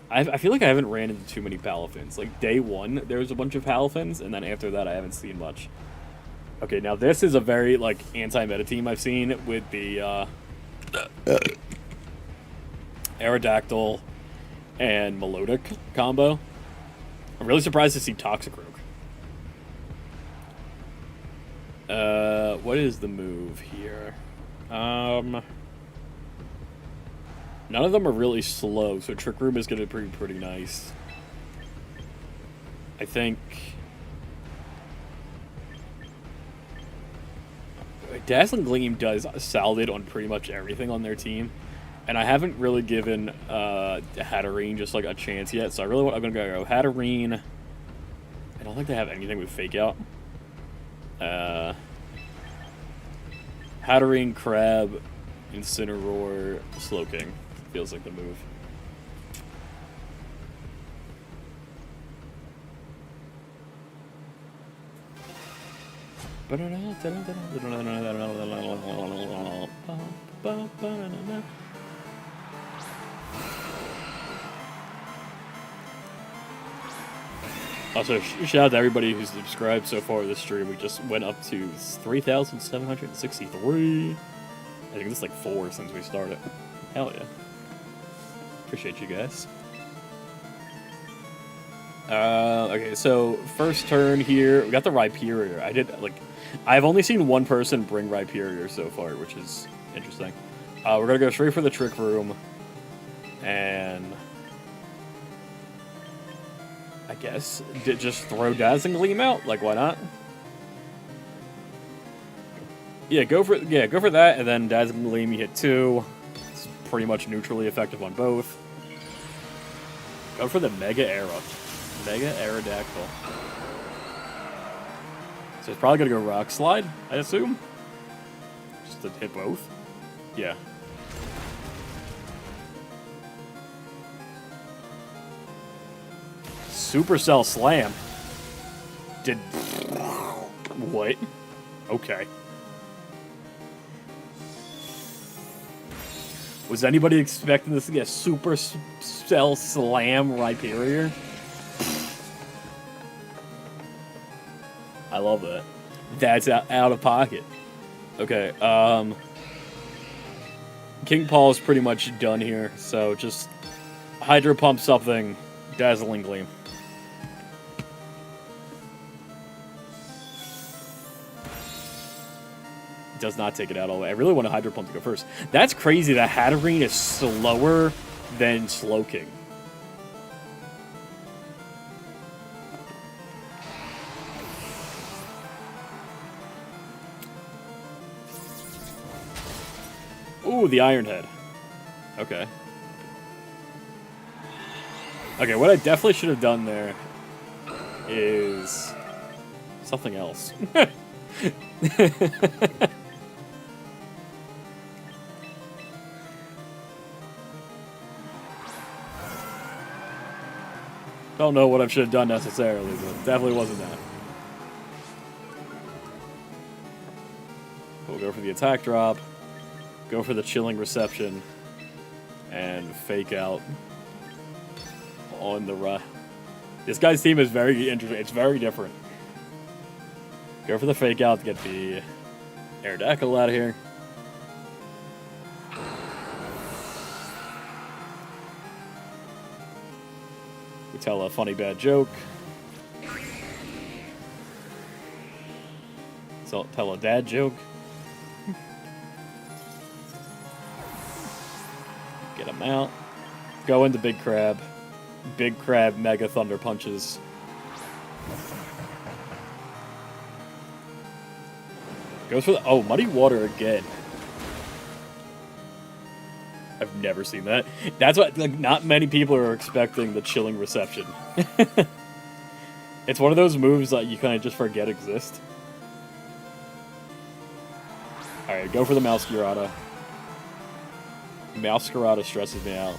I feel like I haven't ran into too many Palafins. Like, day 1, there was a bunch of Palafins, and then after that, I haven't seen much. Okay, now this is a very, like, anti-meta team I've seen with the, Aerodactyl and Melodic combo. I'm really surprised to see Toxicroak. What is the move here? None of them are really slow, so Trick Room is going to be pretty nice. I think Dazzling Gleam does solid on pretty much everything on their team, and I haven't really given Hatterene just like a chance yet. So I'm going to go Hatterene. I don't think they have anything with Fake Out. Hatterene, Crab, Incineroar, Slowking. Feels like the move. Also, shout out to everybody who's subscribed so far this stream. We just went up to 3,763. I think it's like 4 since we started. Hell yeah. Appreciate you guys. Okay, so first turn here, we got the Rhyperior. I've only seen one person bring Rhyperior so far, which is interesting. We're gonna go straight for the Trick Room, and I guess just throw Dazzling Gleam out. Like, why not? Yeah, go for that, and then Dazzling Gleam, you hit 2. It's pretty much neutrally effective on both. Go for the Mega Aerodactyl. So it's probably gonna go Rock Slide, I assume. Just to hit both. Yeah. Supercell Slam. What? Okay. Was anybody expecting this to get Supercell Slam Rhyperior? I love that. That's out of pocket. Okay, King Paul is pretty much done here, so just Hydro Pump something Dazzling Gleam. Does not take it out all the way. I really want a Hydro Pump to go first. That's crazy that Hatterene is slower than Slowking. Ooh, the Iron Head. Okay. Okay, what I definitely should have done there is something else. Don't know what I should have done necessarily, but definitely wasn't that. We'll go for the attack drop, go for the Chilling Reception, and fake out on the run. This guy's team is very interesting. It's very different. Go for the fake out to get the Aerodactyl out of here. We tell a funny bad joke. So tell a dad joke. Get him out. Go into Big Crab. Big Crab Mega Thunder Punches. Goes for the... Oh, Muddy Water again. I've never seen that. That's what... Like, not many people are expecting the Chilling Reception. It's one of those moves that you kind of just forget exist. Alright, go for the Masquerada. Masquerada stresses me out.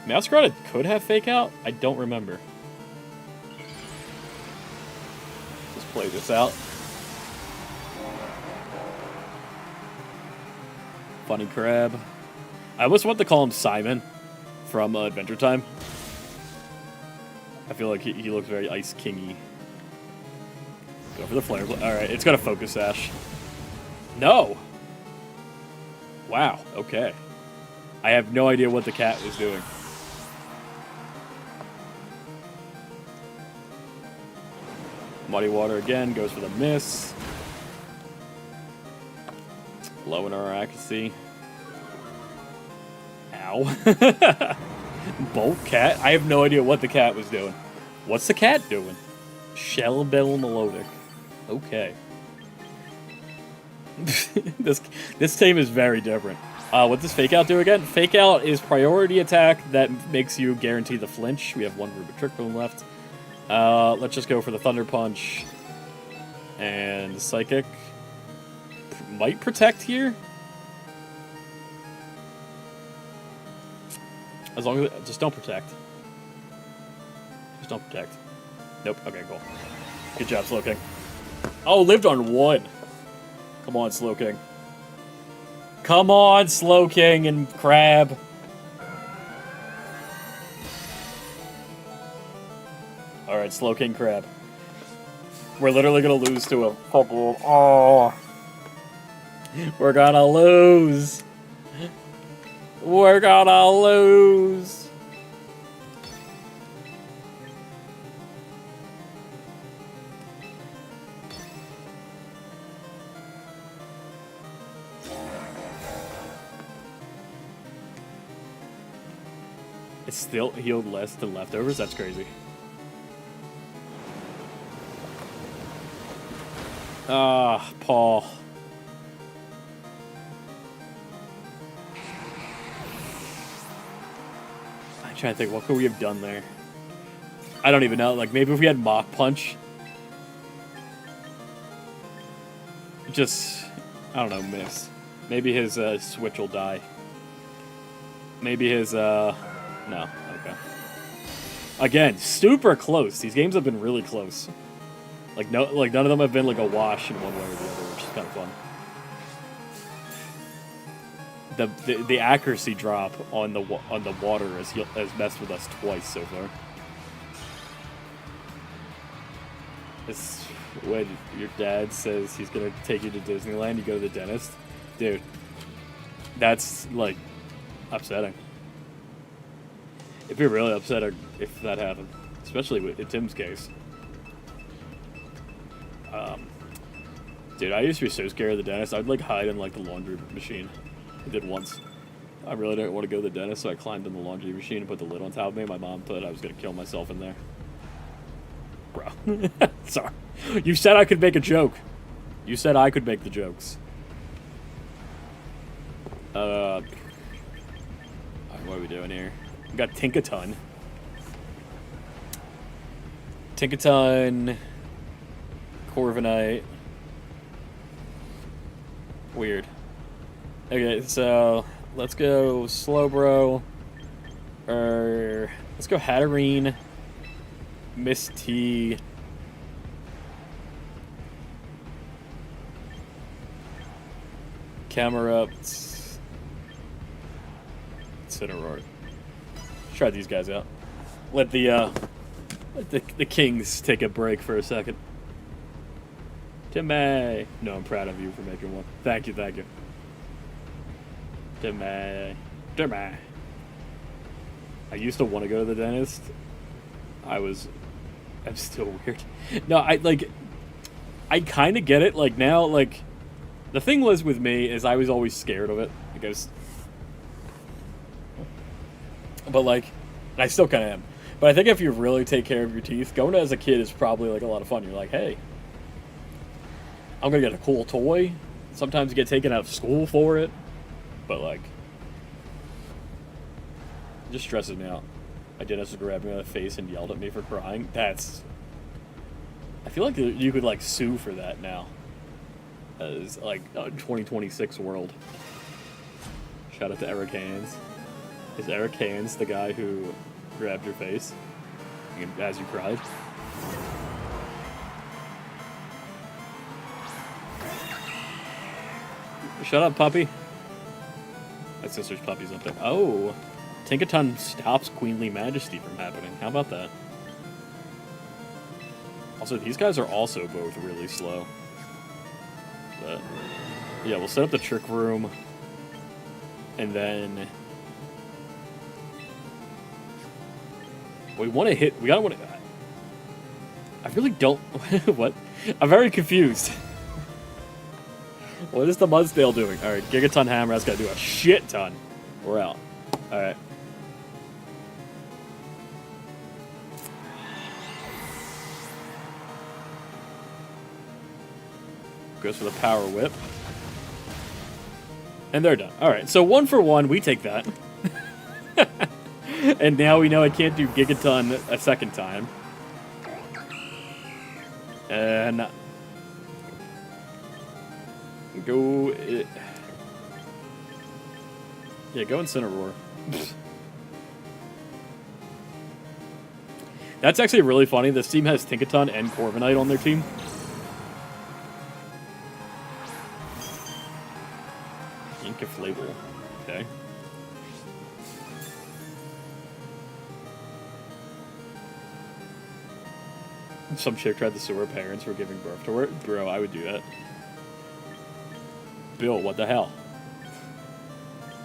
Masquerada could have fake out? I don't remember. Just play this out. Funny Crab. I almost want to call him Simon from Adventure Time. I feel like he looks very Ice King-y. Go for the Flare. Alright, it's got a Focus Sash. No! Wow, okay. I have no idea what the cat was doing. Muddy Water again, goes for the miss. Low in our accuracy. Ow. Bolt Cat? I have no idea what the cat was doing. What's the cat doing? Shell Bell Melodic. Okay. This team is very different. What does Fake Out do again? Fake Out is priority attack that makes you guarantee the flinch. We have one Rubic Trick Bone left. Let's just go for the Thunder Punch. And Psychic. Might protect here. As long as... Just don't protect. Just don't protect. Nope. Okay, cool. Good job, Slowking. Oh, lived on one. Come on, Slowking. Come on, Slowking and Crab. Alright, Slowking Crab. We're literally gonna lose to a couple. Oh. We're gonna lose. We're gonna lose. It's still healed less than leftovers? That's crazy. Ah, Paul. I'm trying to think, what could we have done there? I don't even know. Like, maybe if we had Mach Punch. Just, I don't know, miss. Maybe his switch will die. Maybe his, no, okay. Again, super close. These games have been really close. Like, none of them have been like a wash in one way or the other, which is kind of fun. The accuracy drop on the water has messed with us twice so far. It's when your dad says he's gonna take you to Disneyland, you go to the dentist. Dude, that's, like, upsetting. It'd be really upsetting if that happened. Especially in Tim's case. Dude, I used to be so scared of the dentist. I'd, like, hide in, like, the laundry machine. I did once. I really didn't want to go to the dentist, so I climbed in the laundry machine and put the lid on top of me. My mom thought I was going to kill myself in there. Bro. Sorry. You said I could make a joke. You said I could make the jokes. What are we doing here? We got Tinkaton. Tinkaton. Corviknight. Weird. Okay, so let's go Slowbro. Let's go Hatterene. Misty. Camerupt. Incineroar. Try these guys out. Let the kings take a break for a second. Timmy. No, I'm proud of you for making one. Thank you, thank you. Timmy. Timmy. I used to want to go to the dentist. I'm still weird. No, I kind of get it. Like, now, like, the thing was with me is I was always scared of it. Because, but, like, I still kind of am. But I think if you really take care of your teeth, going as a kid is probably, like, a lot of fun. You're like, hey, I'm going to get a cool toy. Sometimes you get taken out of school for it. But, like, it just stresses me out. My dentist grabbed me on the face and yelled at me for crying. That's... I feel like you could, like, sue for that now. As, like, a 2026 world. Shout out to Eric Haynes. Is Eric Haynes the guy who grabbed your face as you cried? Shut up, puppy. My sister's puppy's up there. Oh, Tinkaton stops Queenly Majesty from happening. How about that? Also, these guys are also both really slow. But, yeah, we'll set up the Trick Room. And then... we want to hit... we gotta want to... I really don't... what? I'm very confused. What is the Mudsdale doing? Alright, Gigaton Hammer's gotta do a shit ton. We're out. Alright. Goes for the Power Whip. And they're done. Alright, so 1 for 1, we take that. And now we know I can't do Gigaton a second time. And... go... yeah, go Incineroar. That's actually really funny. This team has Tinkaton and Corviknight on their team. Inkiflable. Okay. Some chick tried to sue her parents for giving birth to her. Bro, I would do that. Bill, what the hell?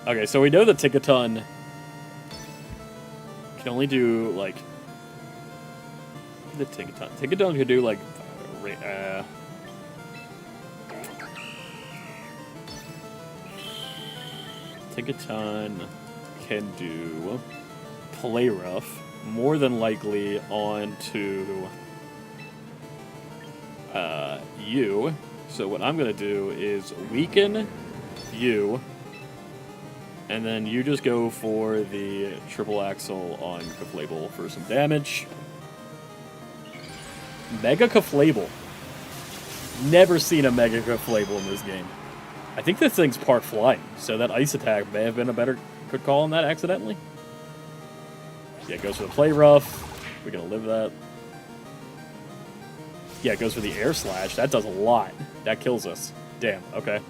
Okay, so we know that Tinkaton can only do, like... the Tinkaton. Tinkaton can do, like... Tinkaton can do Play Rough, more than likely onto you. So what I'm going to do is weaken you, and then you just go for the triple axle on Caflable for some damage. Mega Caflable. Never seen a Mega Caflable in this game. I think this thing's part flying, so that ice attack may have been a better good call on that accidentally. Yeah, it goes for the Play Rough. We're going to live that. Yeah, it goes for the Air Slash. That does a lot. That kills us. Damn, okay.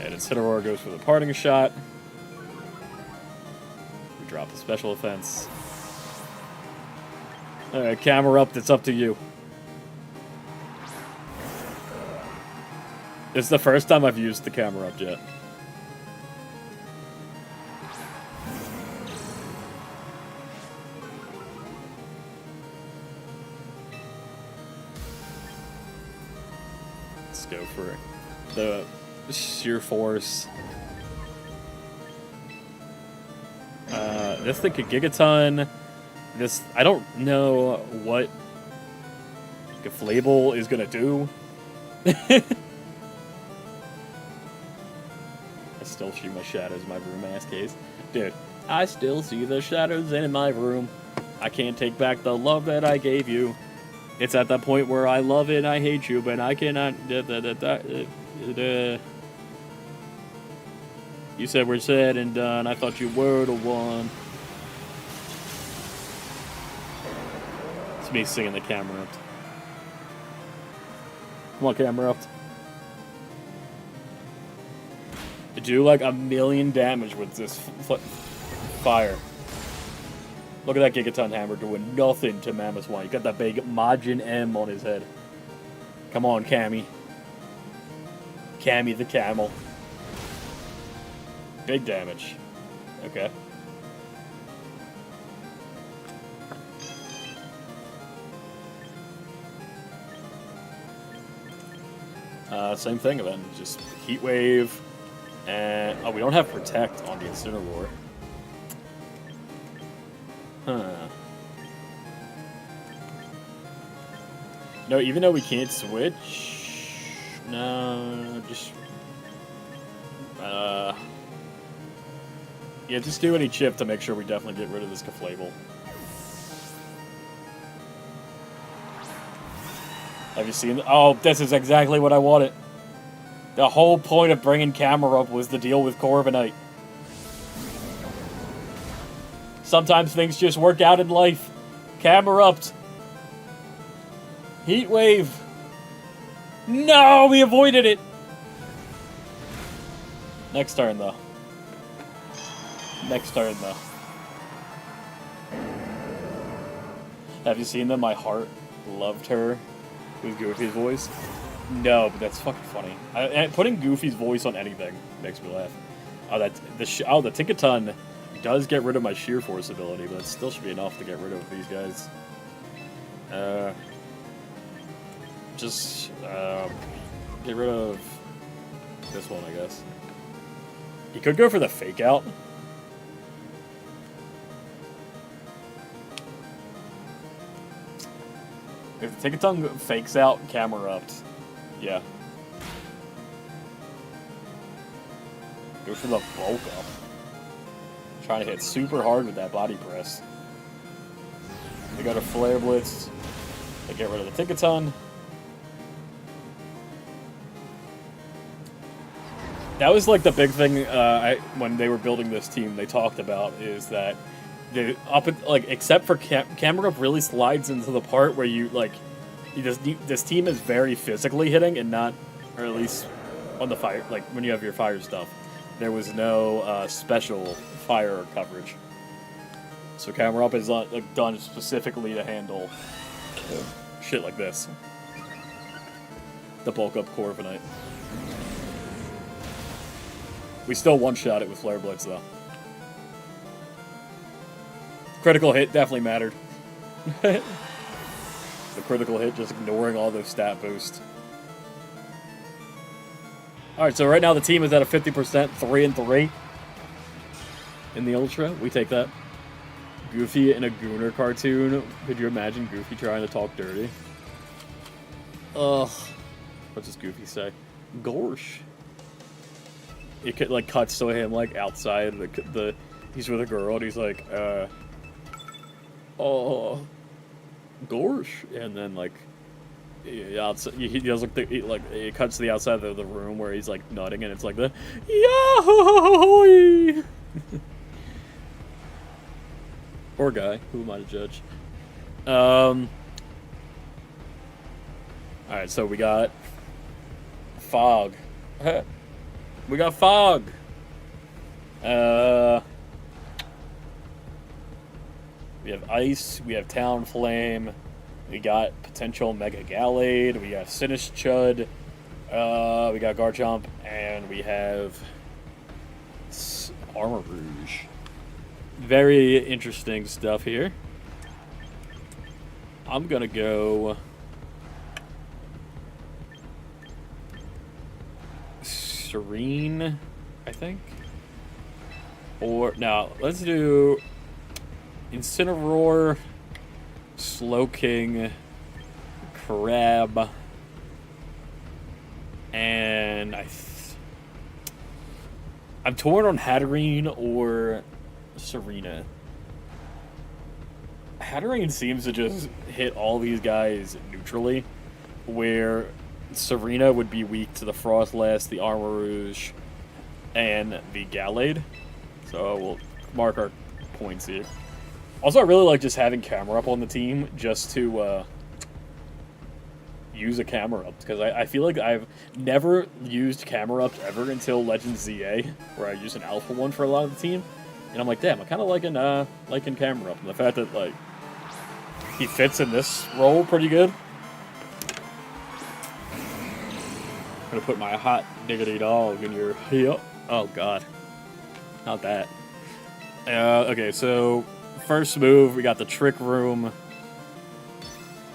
And Incineroar goes for the Parting Shot. Wow, the special offense. Alright, camera up, it's up to you. It's the first time I've used the camera up yet. Let's go for it. The sheer force. This thing could Gigaton. This, I don't know what Gaflable is gonna do. I still see my shadows in my room, ass case. Dude, I still see the shadows in my room. I can't take back the love that I gave you. It's at that point where I love it and I hate you, but I cannot... You said we're said and done. I thought you were the one. It's me singing the camera up. Come on, camera up. Do like 1,000,000 damage with this fire. Look at that Gigaton Hammer doing nothing to Mamoswine. You got that big Majin M on his head. Come on, Cammy. Cammy the camel. Big damage. Okay. Same thing then. Just Heat Wave. And oh, we don't have Protect on the Incineroar. Huh. No, even though we can't switch. No, just. Yeah, just do any chip to make sure we definitely get rid of this Gaflable. Have you seen? Oh, this is exactly what I wanted. The whole point of bringing Camera up was to deal with Corviknight. Sometimes things just work out in life. Camera upped. Heat Wave. No, we avoided it. Next turn, though. Next turn, though. Have you seen them? My heart loved her with Goofy's voice. No, but that's fucking funny. Putting Goofy's voice on anything makes me laugh. Oh, the Tinkaton does get rid of my Sheer Force ability, but it still should be enough to get rid of these guys. Get rid of this one, I guess. You could go for the Fake Out. If the Tinkaton fakes out, Camera upped. Yeah. Go for the bulk up. Trying to hit super hard with that body press. They go to Flare Blitz. They get rid of the Tinkaton. That was like the big thing when they were building this team. They talked about is that except for Camera Up really slides into the part where you like. This team is very physically hitting and not, or at least on the fire, like when you have your fire stuff, there was no special fire coverage. So Camera Up is done specifically to handle shit like this. The bulk up Corviknight. We still one-shot it with Flare Blitz though. Critical hit definitely mattered. The critical hit, just ignoring all those stat boosts. Alright, so right now the team is at a 50%, 3-3. In the Ultra, we take that. Goofy in a Gooner cartoon. Could you imagine Goofy trying to talk dirty? Ugh. What does Goofy say? Gorsh. It could, like, cuts to him, like, outside he's with a girl, and he's like, oh... Gorsh, and then like, he does it cuts to the outside of the room where he's like nutting, and it's like the Yahoo! Poor guy. Who am I to judge? All right, so we got Fog. We got Fog. We have Ice. We have Talonflame. We got potential Mega Gallade. We got Sinistchud. We got Garchomp. And we have Armor Rouge. Very interesting stuff here. I'm gonna go Serene, I think. Or no, let's do Incineroar, Slowking, Crab, and I'm torn on Hatterene or Serena. Hatterene seems to just hit all these guys neutrally, where Serena would be weak to the Frostlass, the Armor Rouge, and the Gallade. So we'll mark our points here. Also, I really like just having Camerupt on the team just to use a Camerupt, because I feel like I've never used Camerupt ever until Legends ZA, where I use an alpha one for a lot of the team. And I'm like, damn, I kind of liking Camerupt, and the fact that like he fits in this role pretty good. I'm gonna put my hot diggity dog in your heel. Oh god, not that. Okay, so first move, we got the Trick Room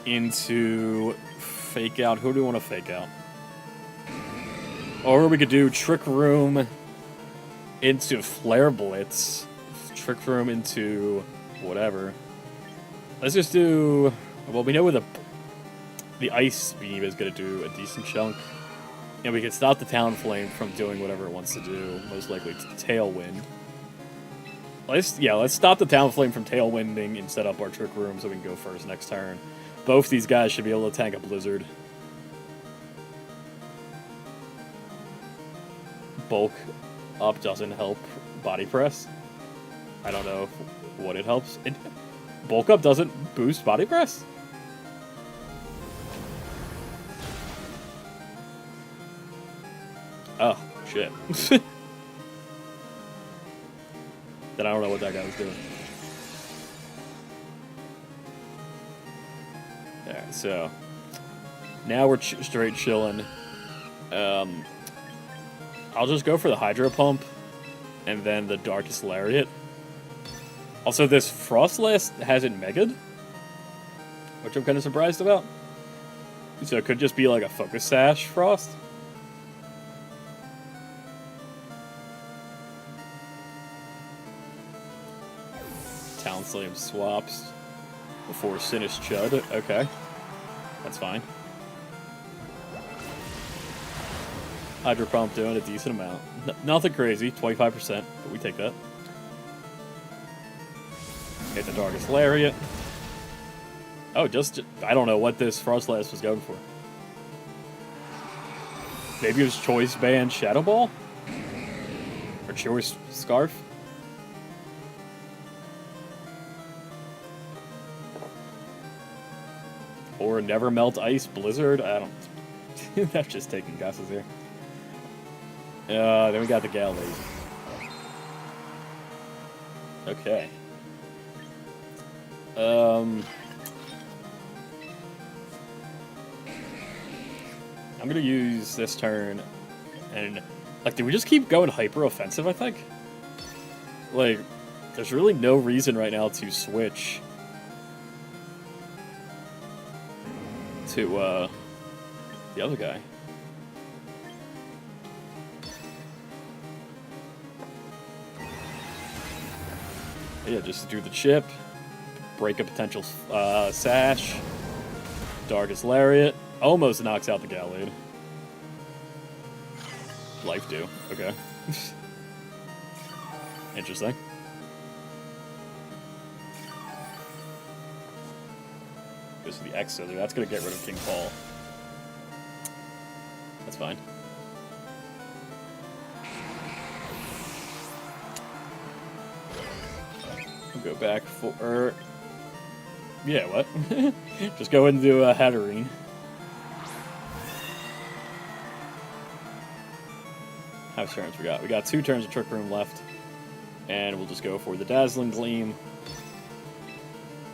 into Fake Out. Who do we want to Fake Out? Or we could do Trick Room into Flare Blitz. Trick Room into whatever. Let's just do... Well, we know where the Ice Beam is going to do a decent chunk. And we can stop the Talonflame from doing whatever it wants to do. Most likely Tailwind. Let's stop the Talonflame from Tailwinding and set up our Trick Room so we can go first next turn. Both these guys should be able to tank a Blizzard. Bulk Up doesn't help Body Press. I don't know what it helps. Bulk Up doesn't boost Body Press? Oh, shit. Then I don't know what that guy was doing. Alright, so now we're straight chilling. I'll just go for the Hydro Pump and then the Darkest Lariat. Also, this Frostlass hasn't Mega'd, which I'm kind of surprised about. So it could just be like a Focus Sash Frost. Talonflame swaps before Sinistchud. Okay, that's fine. Hydro Pump doing a decent amount. Nothing crazy, 25%, but we take that. Hit the Darkest Lariat. Oh, just I don't know what this Frostlass was going for. Maybe it was Choice Band Shadow Ball? Or Choice Scarf? Or Never Melt Ice Blizzard? I don't... I'm just taking guesses here. Then we got the Gallade. Okay. I'm gonna use this turn, and like, did we just keep going hyper offensive? I think. Like, there's really no reason right now to switch to the other guy. Yeah, just do the chip, break a potential Sash, Darkest Lariat, almost knocks out the Gallade. Life do, okay. Interesting. Goes to the X Scissor, that's gonna get rid of King Paul. That's fine. Go back for... Yeah, what? Just go into Hatterene. How many turns we got? We got 2 turns of Trick Room left. And we'll just go for the Dazzling Gleam.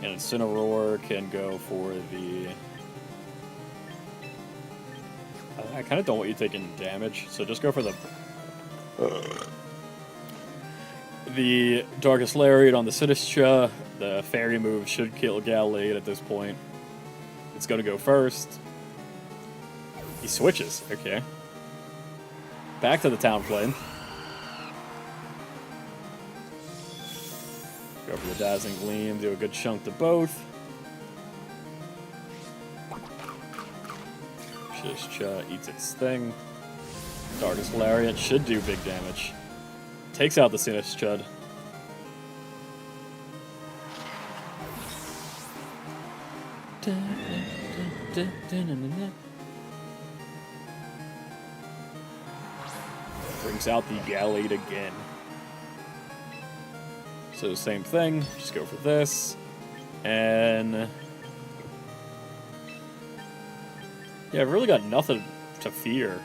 And Incineroar can go for the... I kind of don't want you taking damage, so just go for the Darkest Lariat on the Sinistcha. The Fairy move should kill Gallade at this point. It's going to go first. He switches, okay. Back to the Talonflame. Go for the Dazzling Gleam, do a good chunk to both. Sinistcha eats its thing. Darkest Lariat should do big damage. Takes out the Sinistcha. Brings out the Gallade again. So same thing, just go for this. And... yeah, I've really got nothing to fear.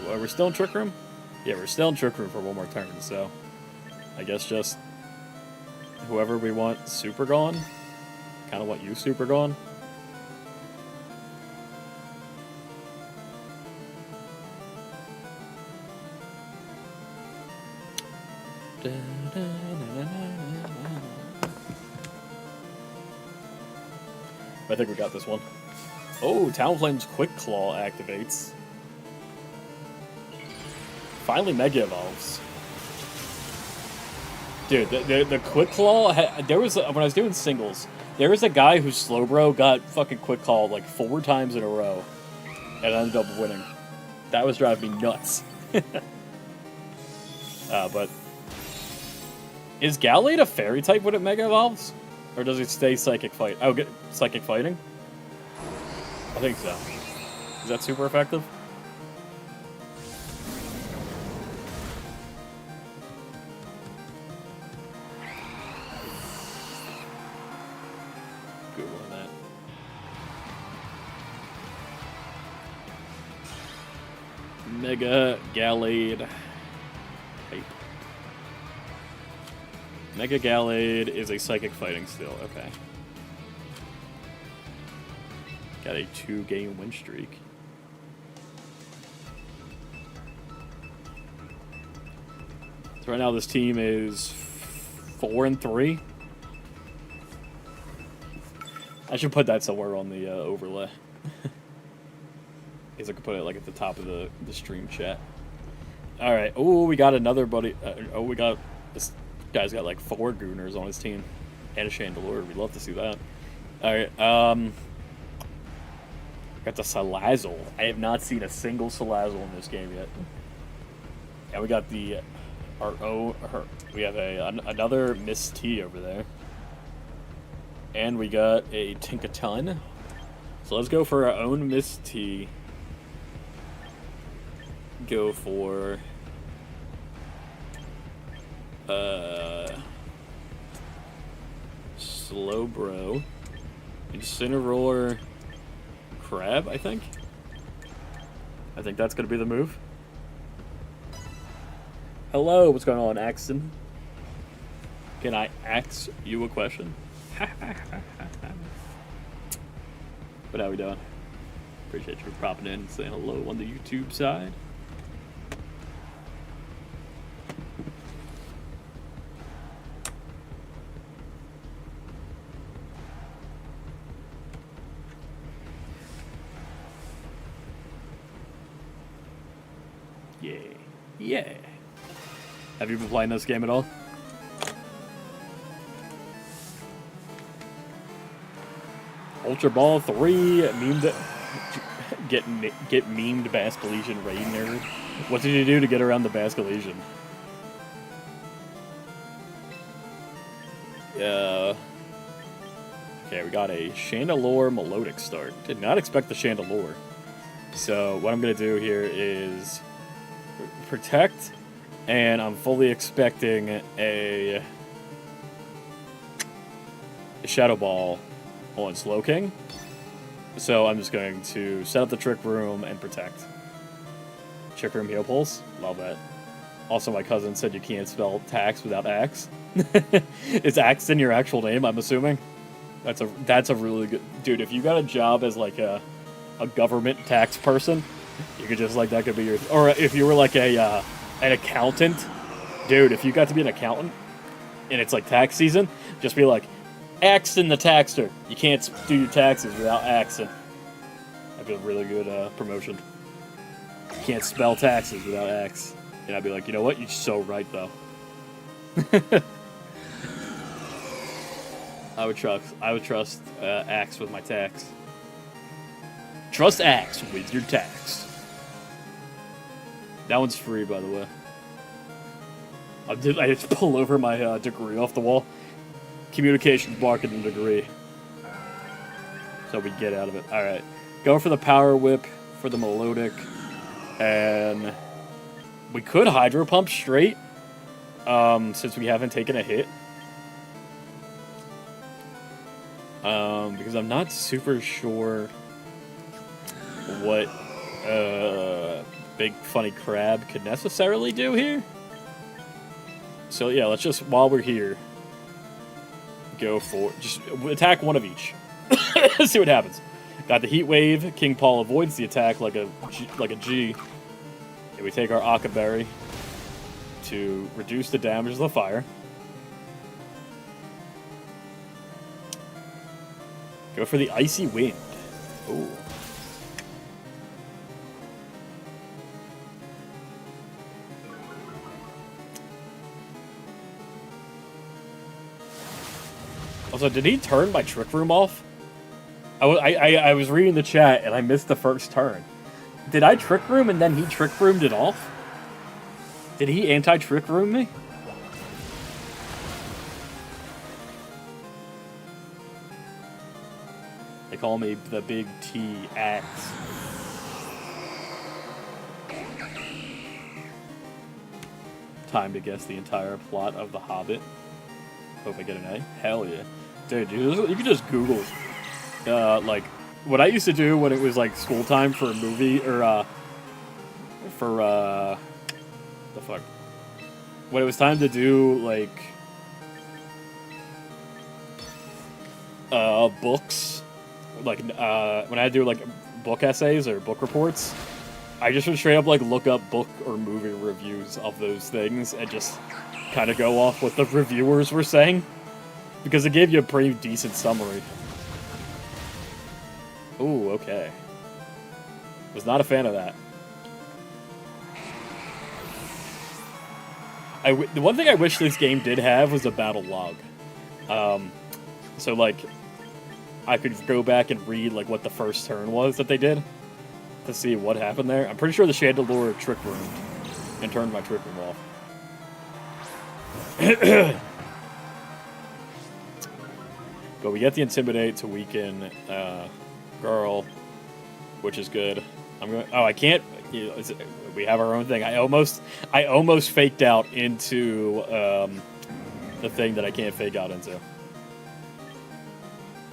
Are we still in Trick Room? Yeah, we're still in Trick Room for one more turn, so... I guess just... whoever we want super gone. Kinda want you super gone. I think we got this one. Oh, Talonflame's Quick Claw activates. Finally Mega Evolves. Dude, the Quick Claw, there was, when I was doing singles, there was a guy whose Slowbro got fucking Quick Claw like 4 times in a row. And ended up winning. That was driving me nuts. But... is Gallade a Fairy type when it Mega Evolves? Or does it stay Psychic Fight? Oh, get Psychic Fighting? I think so. Is that super effective? Good on that. Mega Gallade. Mega Gallade is a Psychic Fighting still, okay. Got a 2-game win streak. So right now this team is 4-3. I should put that somewhere on the overlay. Guess I could put it like at the top of the stream chat. Alright, oh, we got another buddy. We got this. Guy's got like 4 Gooners on his team. And a Chandelure. We'd love to see that. Alright, got the Salazzle. I have not seen a single Salazzle in this game yet. And we got the... we have another Miss T over there. And we got a Tinkaton. So let's go for our own Miss T. Go for... Slowbro, Incineroar, Crab, I think that's gonna be the move. Hello, what's going on, Axton? Can I ask you a question? But how we doing? Appreciate you popping in and saying hello on the YouTube side. Yeah. Have you been playing this game at all? Ultra Ball 3 memed get memed Basculesian raid nerd. What did you do to get around the Basculesian? Okay, we got a Chandelure Melodic start. Did not expect the Chandelure. So what I'm gonna do here is Protect, and I'm fully expecting a Shadow Ball on Slowking. So I'm just going to set up the Trick Room and Protect. Trick Room Heal Pulse, love that. Also, my cousin said you can't spell tax without axe. Is Axton your actual name, I'm assuming? That's a really good dude. If you got a job as like a government tax person, you could just like that could be your, or if you were like a an accountant, dude. If you got to be an accountant and it's like tax season, just be like, axe in the taxer. You can't do your taxes without axing. That'd be a really good promotion. You can't spell taxes without axe. And I'd be like, you know what? You're so right though. I would trust Axe with my tax. Trust Axe with your tax. That one's free, by the way. I just pull over my degree off the wall. Communications marketing degree. So we get out of it. All right, go for the power whip for the melodic, and we could hydro pump straight, since we haven't taken a hit. Because I'm not super sure what Big Funny Crab could necessarily do here. So yeah, let's just, while we're here, go for, just attack one of each. See what happens. Got the Heat Wave. King Paul avoids the attack like a G. And we take our Akka Berry to reduce the damage of the fire. Go for the Icy Wind. Ooh. Also, did he turn my Trick Room off? I was reading the chat and I missed the first turn. Did I Trick Room and then he Trick Roomed it off? Did he anti-Trick Room me? They call me the Big T Axe. Time to guess the entire plot of The Hobbit. Hope I get an A. Hell yeah. Dude, you can just Google, like, what I used to do when it was, like, school time for a movie, or, the fuck? When it was time to do, like, books, like, when I had to do, like, book essays or book reports, I just would straight up, like, look up book or movie reviews of those things and just kind of go off what the reviewers were saying, because it gave you a pretty decent summary. Ooh, okay. Was not a fan of that. The one thing I wish this game did have was a battle log. So, like, I could go back and read, like, what the first turn was that they did to see what happened there. I'm pretty sure the Chandelure Trick Roomed and turned my Trick Room off. But we get the Intimidate to weaken Girl, which is good. I can't. You know, we have our own thing. I almost faked out into the thing that I can't fake out into.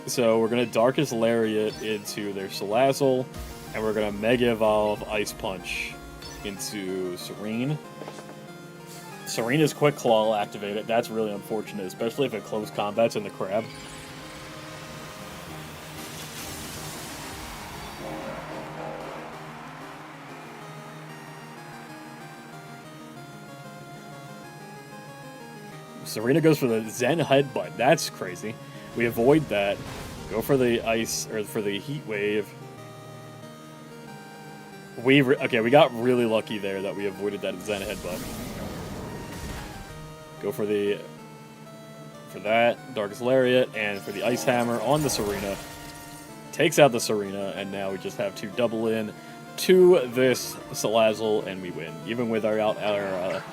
So we're gonna Darkest Lariat into their Salazzle, and we're gonna Mega Evolve Ice Punch into Serene. Serena's Quick Claw will activate it. That's really unfortunate, especially if it close combat's in the crab. Serena goes for the Zen Headbutt. That's crazy. We avoid that. Go for the Ice, or for the Heat Wave. Okay, we got really lucky there that we avoided that Zen Headbutt. Go for that, Darkest Lariat, and for the Ice Hammer on the Serena. Takes out the Serena, and now we just have to double in to this Salazzle, and we win. Even with our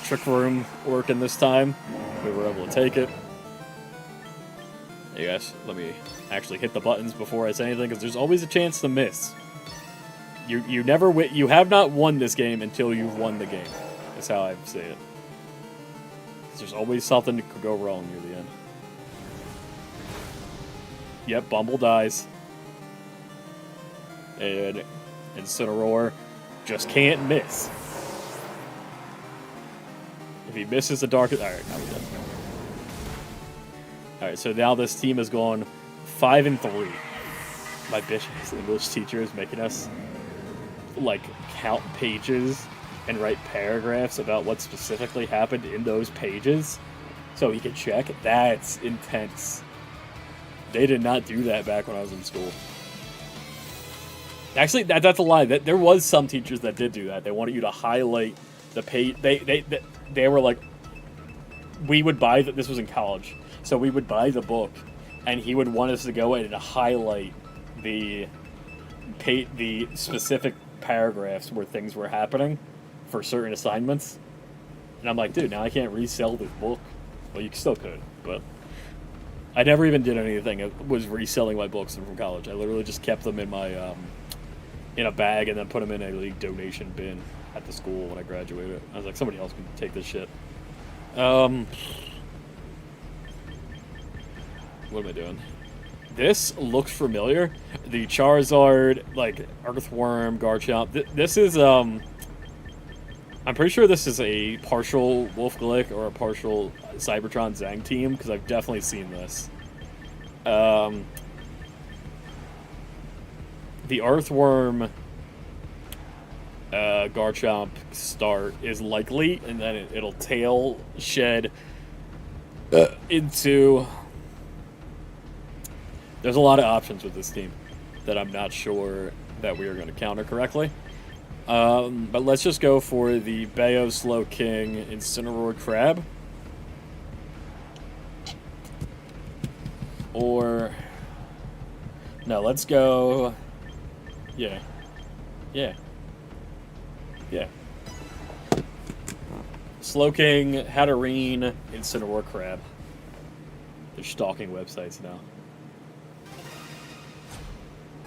Trick Room working this time, we were able to take it. Hey guys, let me actually hit the buttons before I say anything, because there's always a chance to miss. You never win. You have not won this game until you've won the game. That's how I say it. There's always something that could go wrong near the end. Yep, Bumble dies. And Incineroar just can't miss. If he misses the Darkest... Alright, now we're done. All right, so now this team has gone 5-3. My bitch ass English teacher is making us like count pages and write paragraphs about what specifically happened in those pages so he can check. That's intense. They did not do that back when I was in school. Actually, that's a lie. There was some teachers that did do that. They wanted you to highlight the page. They were like, we would buy this was in college, so we would buy the book, and he would want us to go in and highlight the specific paragraphs where things were happening for certain assignments. And I'm like, dude, now I can't resell this book. Well, you still could, but I never even did anything. It was reselling my books from college. I literally just kept them in my in a bag and then put them in a league donation bin at the school when I graduated. I was like, somebody else can take this shit. What am I doing? This looks familiar. The Charizard, like Earthworm, Garchomp. This is I'm pretty sure this is a partial Wolf-Glick or a partial Cybertron Zang team because I've definitely seen this. The Earthworm Garchomp start is likely, and then it'll tail shed into. There's a lot of options with this team that I'm not sure that we are going to counter correctly. But let's just go for the Bayo Slowking Incineroar Crab. Or... No, let's go... Yeah. Slowking, Hatterene, Incineroar Crab. They're stalking websites now.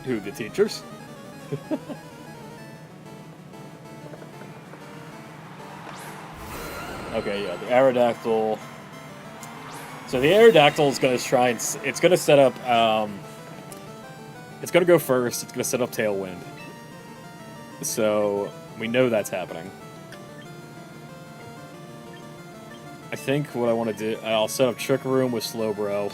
Who, the teachers? Okay, yeah, the Aerodactyl. So the Aerodactyl is going to try and... It's going to set up... it's going to go first. It's going to set up Tailwind. So we know that's happening. I think what I want to do... I'll set up Trick Room with Slowbro.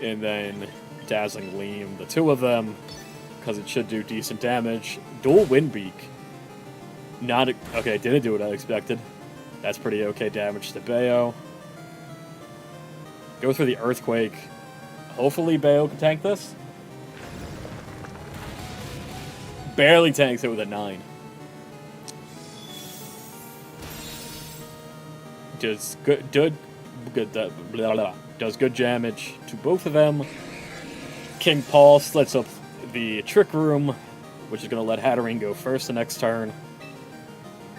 And then Dazzling Gleam. The two of them, because it should do decent damage. Dual Windbeak. Not... Okay, didn't do what I expected. That's pretty okay damage to Bayo. Go through the Earthquake. Hopefully Bayo can tank this. Barely tanks it with a 9. Does good does good damage to both of them. King Paul slits up the Trick Room, which is going to let Hatterene go first the next turn.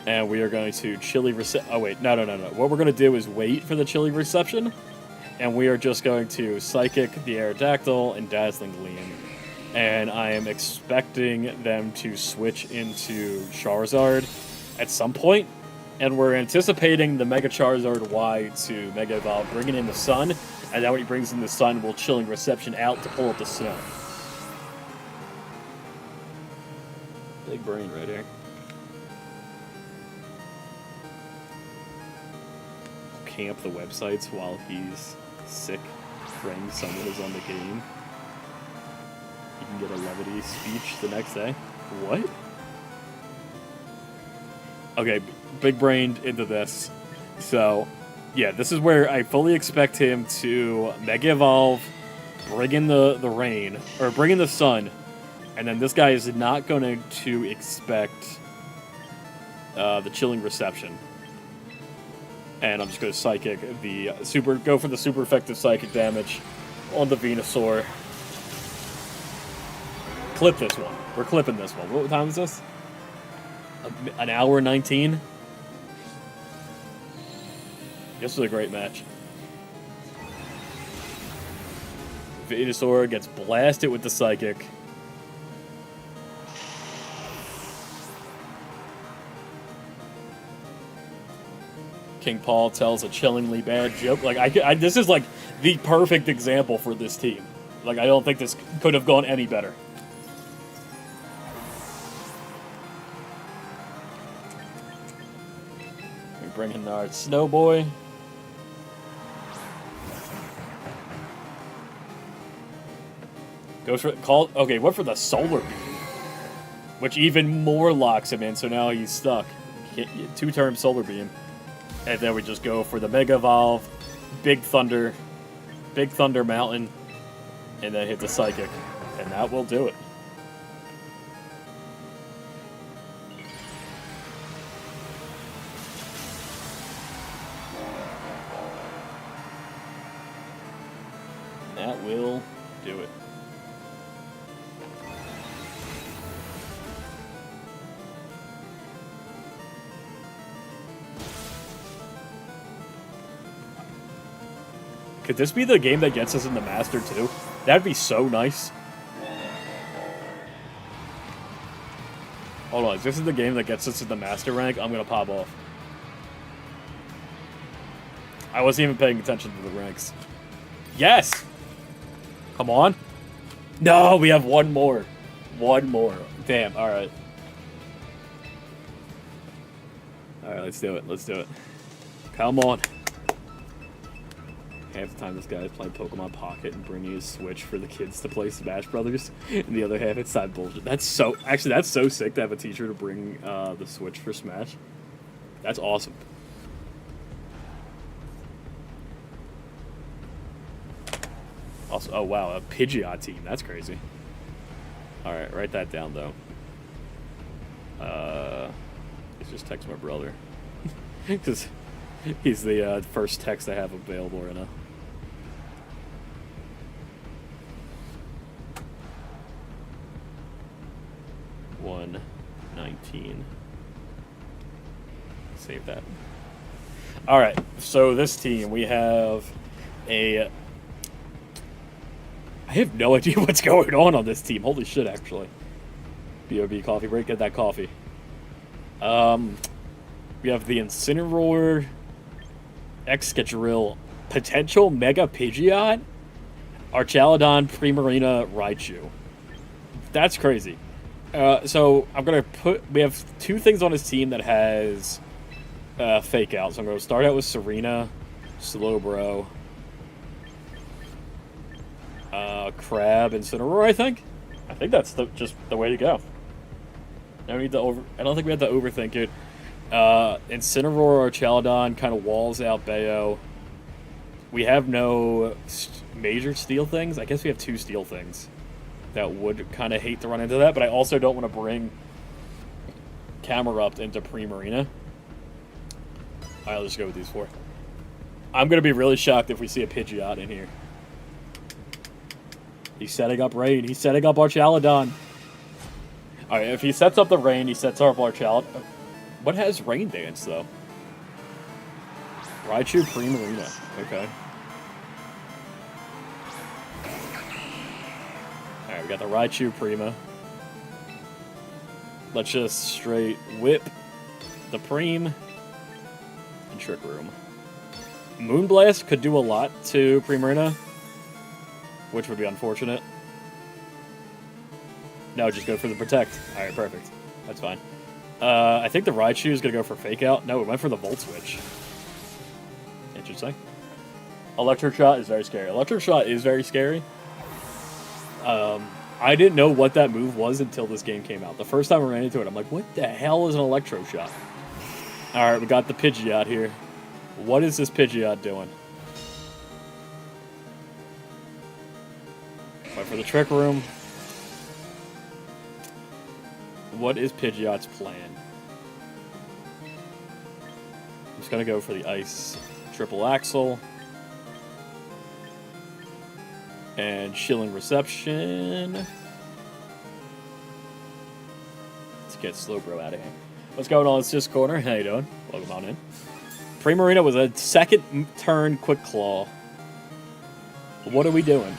And we are going to Chilly Reception. Oh, wait. No. What we're going to do is wait for the Chilly Reception. And we are just going to Psychic the Aerodactyl and Dazzling Gleam. And I am expecting them to switch into Charizard at some point. And we're anticipating the Mega Charizard Y to Mega Evolve, bringing in the Sun. And then when he brings in the Sun, we'll Chilling Reception out to pull up the Snow. Big brain right here. Camp the websites while he's sick, praying someone is on the game. You can get a levity speech the next day. What? Okay, big brained into this. So, yeah, this is where I fully expect him to Mega Evolve, bring in the rain, or bring in the sun, and then this guy is not going to expect the Chilling Reception. And I'm just going to Psychic go for the super effective Psychic damage on the Venusaur. Clip this one. We're clipping this one. What time is this? An hour 19? This was a great match. Venusaur gets blasted with the Psychic. King Paul tells a chillingly bad joke. Like this is like the perfect example for this team. Like I don't think this could have gone any better. We bring in our Snowboy. Goes for call. Okay, went for the solar beam, which even more locks him in. So now he's stuck. 2-turn solar beam, and then we just go for the Mega Evolve, Big Thunder Mountain, and then hit the Psychic, and that will do it. That will do it. Could this be the game that gets us in the Master too? That'd be so nice. Hold on, if this is the game that gets us in the Master rank, I'm gonna pop off. I wasn't even paying attention to the ranks. Yes! Come on. No, we have one more. One more. Damn, alright. Alright, let's do it. Let's do it. Come on. Half the time this guy is playing Pokemon Pocket and bringing his Switch for the kids to play Smash Brothers, and the other half it's that bullshit. That's so sick to have a teacher to bring the Switch for Smash. That's awesome. Also, oh wow, a Pidgeot team. That's crazy. All right, write that down though. Let's just text my brother because he's the first text I have available right now. $119. Save that. All right, so this team we have a. I have no idea what's going on this team. Holy shit, actually. B.O.B. coffee break. Get that coffee. We have the Incineroar, Excadrill, potential Mega Pidgeot, Archaludon, Primarina, Raichu. That's crazy. So I'm going to put... We have 2 things on his team that has Fake Out. So I'm going to start out with Serena, Slowbro, Crab, and Incineroar, I think. I think that's just the way to go. I don't think we have to overthink it. Incineroar, Archaludon kind of walls out Bayo. We have no major steel things. I guess we have 2 steel things that would kind of hate to run into that, but I also don't want to bring Camerupt into Primarina. Alright, let's go with these 4. I'm going to be really shocked if we see a Pidgeot in here. He's setting up Rain. He's setting up Archaludon. Alright, if he sets up the Rain, he sets up Archaludon. What has Rain Dance, though? Raichu, Primarina. Okay. Alright, we got the Raichu Prima. Let's just straight whip the Preem and Trick Room. Moonblast could do a lot to Primarina, which would be unfortunate. No, just go for the Protect. Alright, perfect. That's fine. I think the Raichu is going to go for Fake Out. No, it went for the Volt Switch. Interesting. Electric Shot is very scary. Electric Shot is very scary. I didn't know what that move was until this game came out. The first time I ran into it, I'm like, what the hell is an Electro Shot? Alright, we got the Pidgeot here. What is this Pidgeot doing? Wait for the Trick Room. What is Pidgeot's plan? I'm just going to go for the Ice Triple Axle. And Shilling Reception. Let's get Slowbro out of here. What's going on? It's just Corner. How you doing? Welcome on in. Primarina was a second turn Quick Claw. What are we doing?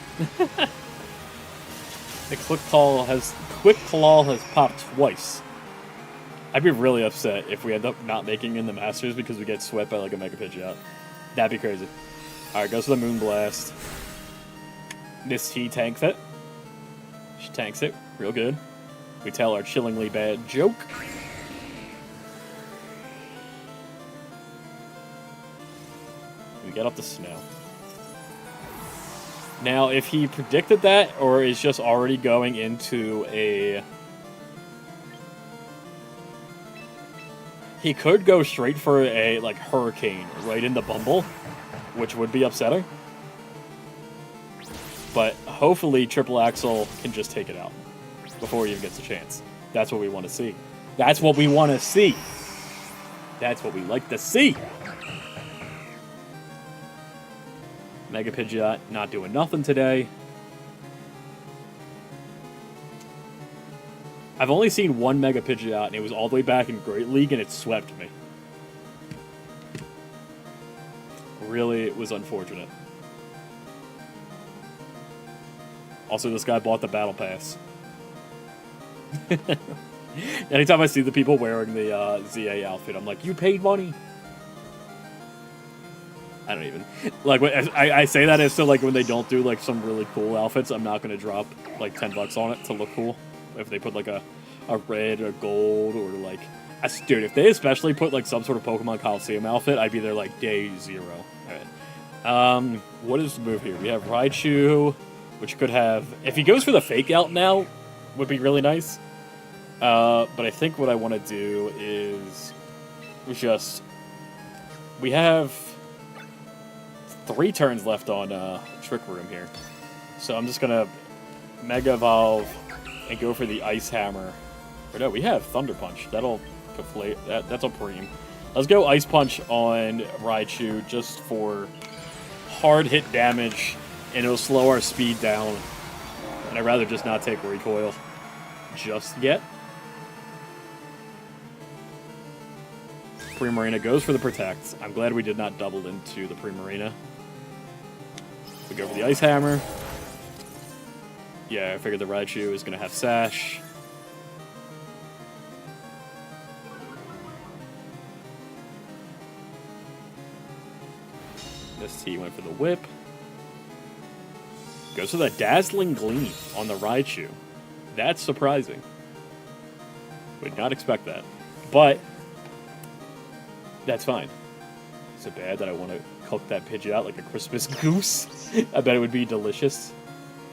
The Quick Claw has popped twice. I'd be really upset if we end up not making in the Masters because we get swept by like a Mega Pidgeot. That'd be crazy. Alright, goes to the Moonblast. Miss T tanks it. She tanks it real good. We tell our chillingly bad joke. We get up the snow. Now, if he predicted that, or is just already going into a... He could go straight for a, like, Hurricane right in the Bumble, which would be upsetting. But hopefully Triple Axel can just take it out before he even gets a chance. That's what we want to see. That's what we want to see. That's what we like to see. Mega Pidgeot not doing nothing today. I've only seen one Mega Pidgeot, and it was all the way back in Great League, and it swept me. Really, it was unfortunate. Also, this guy bought the Battle Pass. Anytime I see the people wearing the ZA outfit, I'm like, you paid money. I don't even... Like, I say that as to, like, when they don't do, like, some really cool outfits, I'm not going to drop, like, $10 on it to look cool. If they put, like, a red or gold or, like... Dude, if they especially put, like, some sort of Pokemon Coliseum outfit, I'd be there, like, day 0. Alright. What is the move here? We have Raichu, which could have... If he goes for the Fake Out now, would be really nice. But I think what I want to do is... just... We have... 3 turns left on Trick Room here. So I'm just going to Mega Evolve and go for the Ice Hammer. Or no, we have Thunder Punch. That'll conflate. That's a preem. Let's go Ice Punch on Raichu just for hard hit damage, and it'll slow our speed down. And I'd rather just not take Recoil just yet. Primarina goes for the Protect. I'm glad we did not double into the Primarina. We go for the Ice Hammer. Yeah, I figured the Raichu is going to have Sash. This T went for the Whip. Goes for the Dazzling Gleam on the Raichu. That's surprising. Would not expect that. But that's fine. Is it bad that I want to cook that Pidgeot out like a Christmas goose? I bet it would be delicious.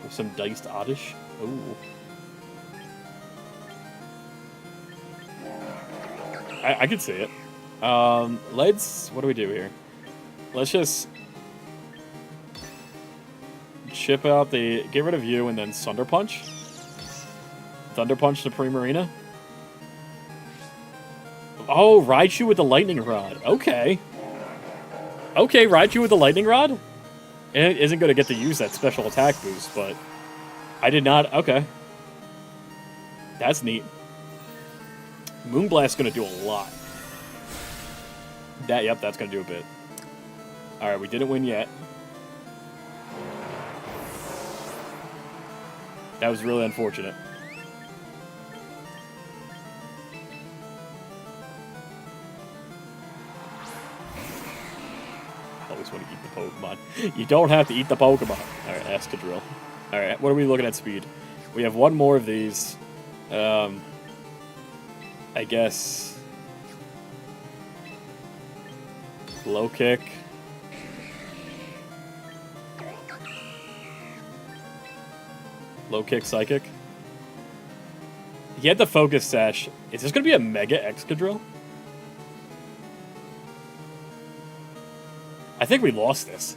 With some diced Oddish. Ooh. I could see it. What do we do here? Let's just chip out the... Get rid of you and then Thunder Punch. Thunder Punch to Primarina. Oh, Raichu with the Lightning Rod. Okay. Okay, Raichu with the Lightning Rod? It isn't going to get to use that special attack boost, but I did not... Okay. That's neat. Moonblast's going to do a lot. Yep, that's going to do a bit. Alright, we didn't win yet. That was really unfortunate. I always want to eat the Pokemon. You don't have to eat the Pokemon. Alright, Escadrille. Alright, what are we looking at speed? We have one more of these. I guess... Low Kick. Low Kick Psychic. He had the Focus Sash. Is this going to be a Mega Excadrill? I think we lost this.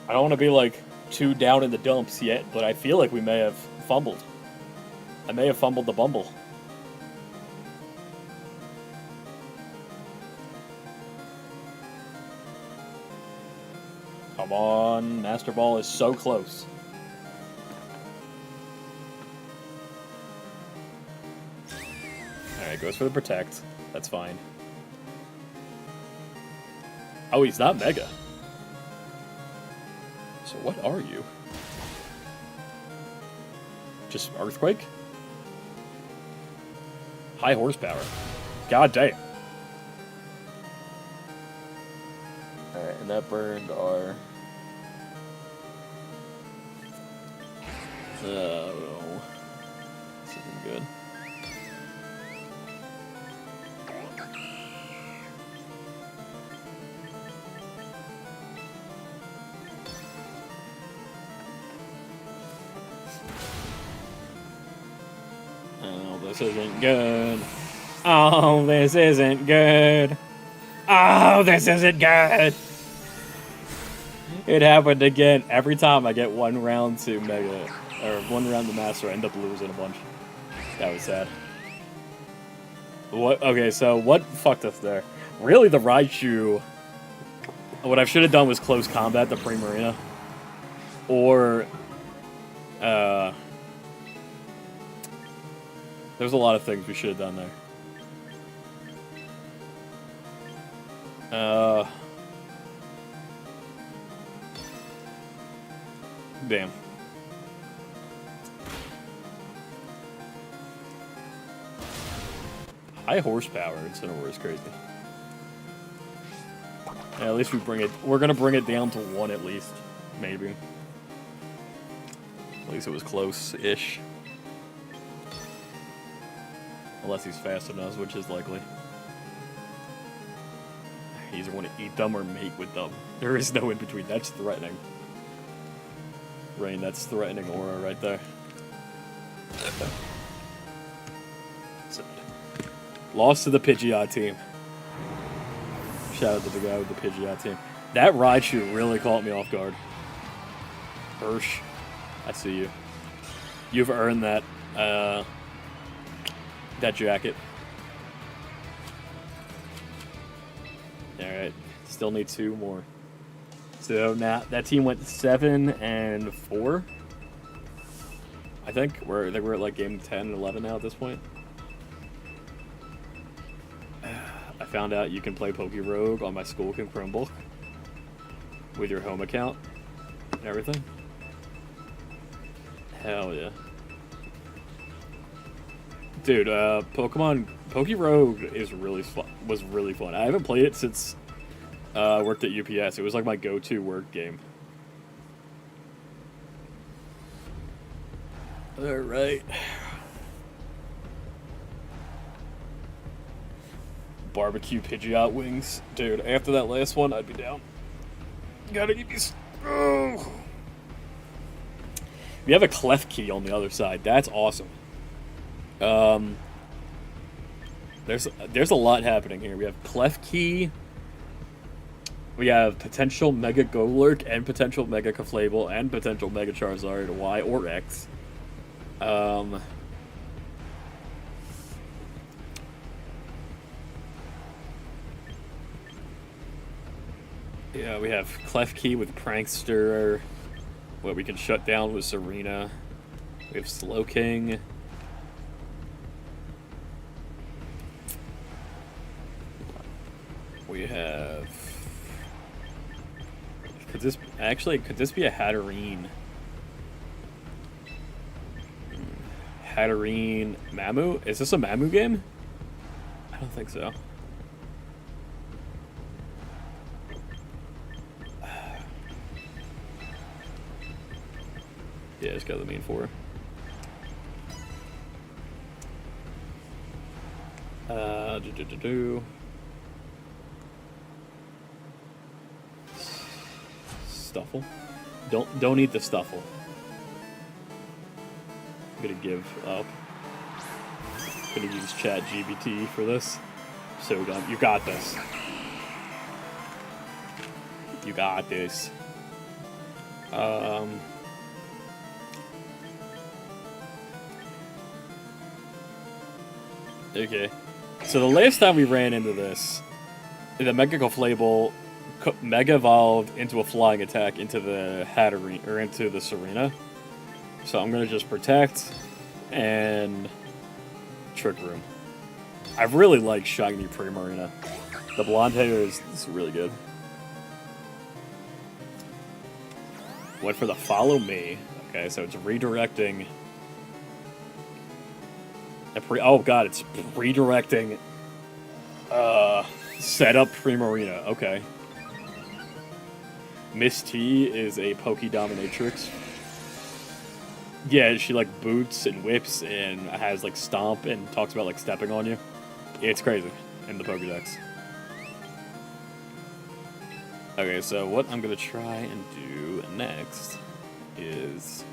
I don't want to be, like, too down in the dumps yet, but I feel like we may have fumbled. I may have fumbled the Bumble. Come on, Master Ball is so close. Alright, goes for the Protect. That's fine. Oh, he's not Mega. So what are you? Just Earthquake? High horsepower. God damn. Alright, and that burned our... Oh, this isn't good. Oh, this isn't good. Oh, this isn't good. Oh, this isn't good. It happened again. Every time I get one round to Mega, or one round to Master, I end up losing a bunch. That was sad. What? Okay, so what fucked us there? Really, the Raichu. What I should have done was close combat the Primarina. Or, there's a lot of things we should have done there. Damn. High horsepower Incineroar is crazy. Yeah, at least we bring it. We're gonna bring it down to 1 at least, maybe. At least it was close-ish. Unless he's faster than us, which is likely. He either want to eat them or mate with them. There is no in between. That's threatening. Rain, that's threatening aura right there. Sad. Lost to the Pidgeot team. Shout out to the guy with the Pidgeot team. That Raichu really caught me off guard. Hirsch, I see you. You've earned that, that jacket. Alright, still need 2 more. So now that team went 7-4. I think we're at like game 10 and 11 now at this point. I found out you can play Pokerogue on my school Chromebook with your home account and everything. Hell yeah. Dude, Pokerogue is really fun. Was really fun. I haven't played it since I worked at UPS. It was like my go-to work game. All right. Barbecue Pidgeot wings, dude. After that last one, I'd be down. Gotta get these. Oh. We have a Klefki on the other side. That's awesome. There's a lot happening here. We have Klefki. We have potential Mega Golurk and potential Mega Clefable and potential Mega Charizard Y or X. Yeah, we have Klefki with Prankster. What we can shut down with Serena. We have Slowking. We have... Could this be a Hatterene? Hatterene Mamu? Is this a Mamu game? I don't think so. Yeah, it's got the main 4. Stuffle? Don't eat the Stuffle. I'm gonna give up. I'm gonna use ChatGPT for this. So you got this. You got this. Okay. So the last time we ran into this, the Mega Clefable Mega evolved into a flying attack into the Hatterene, or into the Serena. So I'm gonna just protect and Trick Room. I really like Shiny Primarina. The blonde hair is really good. Went for the Follow Me. Okay, so it's redirecting. Oh god, it's redirecting. Set up Primarina. Okay. Miss T is a Poke Dominatrix. Yeah, she like boots and whips and has like stomp and talks about like stepping on you. It's crazy in the Pokedex. Okay, so what I'm gonna try and do next is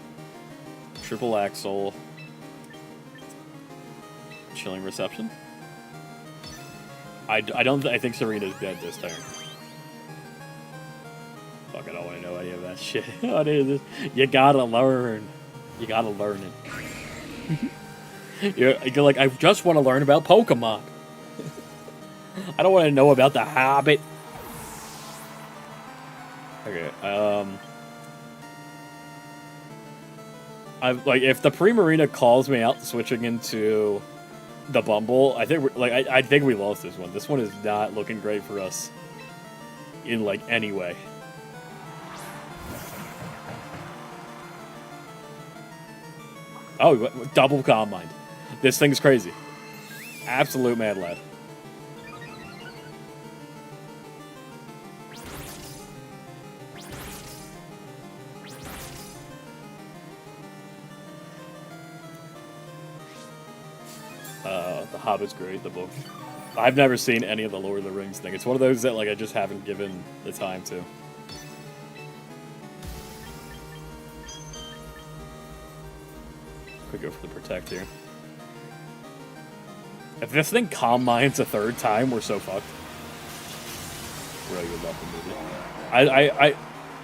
Triple Axel. Chilling Reception. I think Serena's dead this turn. Fuck, I don't want to know any of that shit. What is this? You gotta learn. You gotta learn it. You're like, I just want to learn about Pokemon. I don't want to know about the Hobbit. Okay, if the Primarina calls me out switching into the Bumble, I think I think we lost this one. This one is not looking great for us in like any way. Oh, double Calm Mind. This thing's crazy. Absolute mad lad. The Hobbit's great, the book. I've never seen any of the Lord of the Rings thing. It's one of those that like I just haven't given the time to. Could go for the Protect here. If this thing Calm Minds a third time, we're so fucked. Really would love the movie. I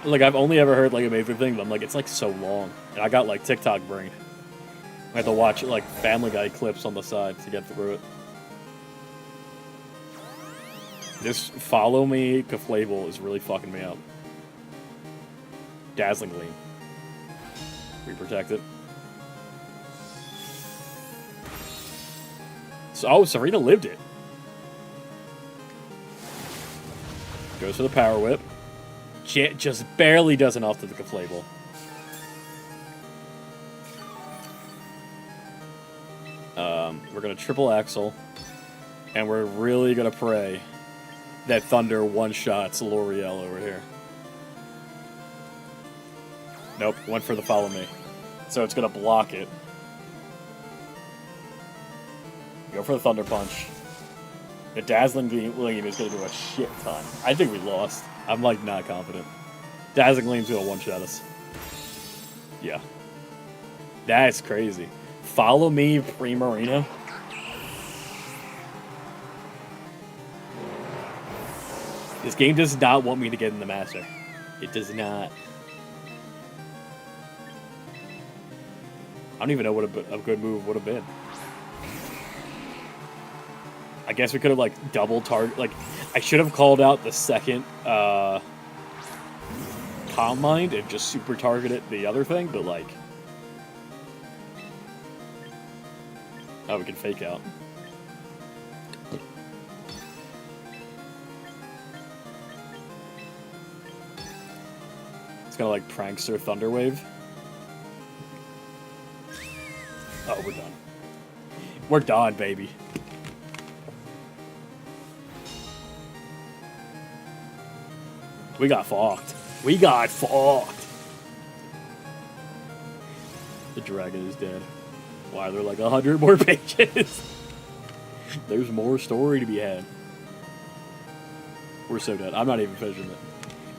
like I've only ever heard like amazing thing, but I'm like it's like so long, and I got like TikTok brain. I have to watch like Family Guy clips on the side to get through it. This Follow Me Clefable is really fucking me up. Dazzling Gleam. Reprotect it. So, Serena lived it. Goes for the Power Whip. Just barely does enough to the Clefable. We're going to triple Axel. And we're really going to pray that Thunder one-shots L'Oreal over here. Nope, went for the Follow Me. So it's going to block it. Go for the Thunder Punch. The Dazzling Gleam is going to do a shit ton. I think we lost. I'm like not confident. Dazzling Gleam's going to one-shot us. Yeah. That's crazy. Follow Me Primarina. This game does not want me to get in the Master. It does not. I don't even know what a good move would have been. I guess we could have, like, double target... Like, I should have called out the second, Calm Mind and just super targeted the other thing, but, like... Oh, we can Fake Out. It's gonna, like, Prankster Thunder Wave. Oh, we're done. We're done, baby. We got fucked. We got fucked. The dragon is dead. Why, there are like 100 more pages. There's more story to be had. We're so dead. I'm not even finishing it.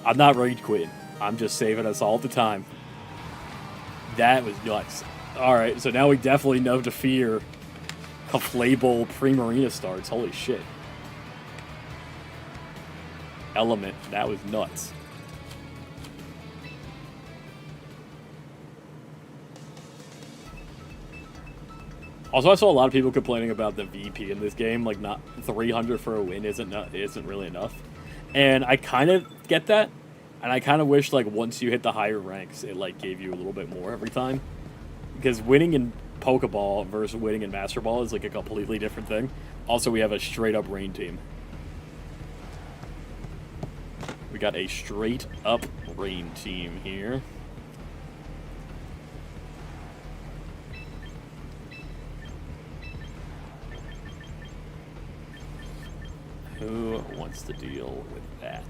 I'm not rage quitting. I'm just saving us all the time. That was nuts. Alright, so now we definitely know to fear Clefable Primarina starts. Holy shit. Element. That was nuts. Also, I saw a lot of people complaining about the VP in this game. Like, not 300 for a win isn't really enough. And I kind of get that. And I kind of wish, like, once you hit the higher ranks, it, like, gave you a little bit more every time. Because winning in Pokeball versus winning in Master Ball is, like, a completely different thing. Also, we have a straight-up rain team. We got a straight-up rain team here. Who wants to deal with that?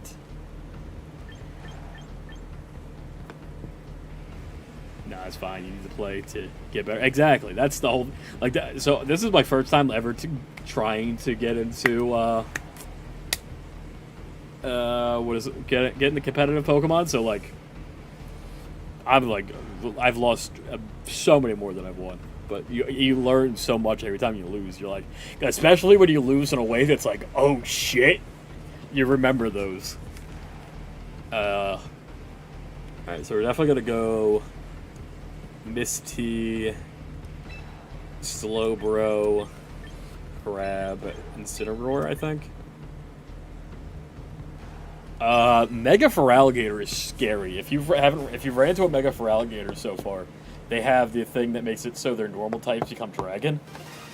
No, it's fine. You need to play to get better. Exactly. That's the whole... Like that. So this is my first time ever trying to get into... what is it? Get into competitive Pokemon. So, like... I've lost so many more than I've won. but you learn so much every time you lose. You're like, especially when you lose in a way that's like, oh shit, you remember those. All right, so we're definitely gonna go Misty, Slowbro, Crab, Incineroar, I think. Mega Feraligatr is scary. If you've ran into a Mega Feraligatr so far, they have the thing that makes it so their normal types become dragon.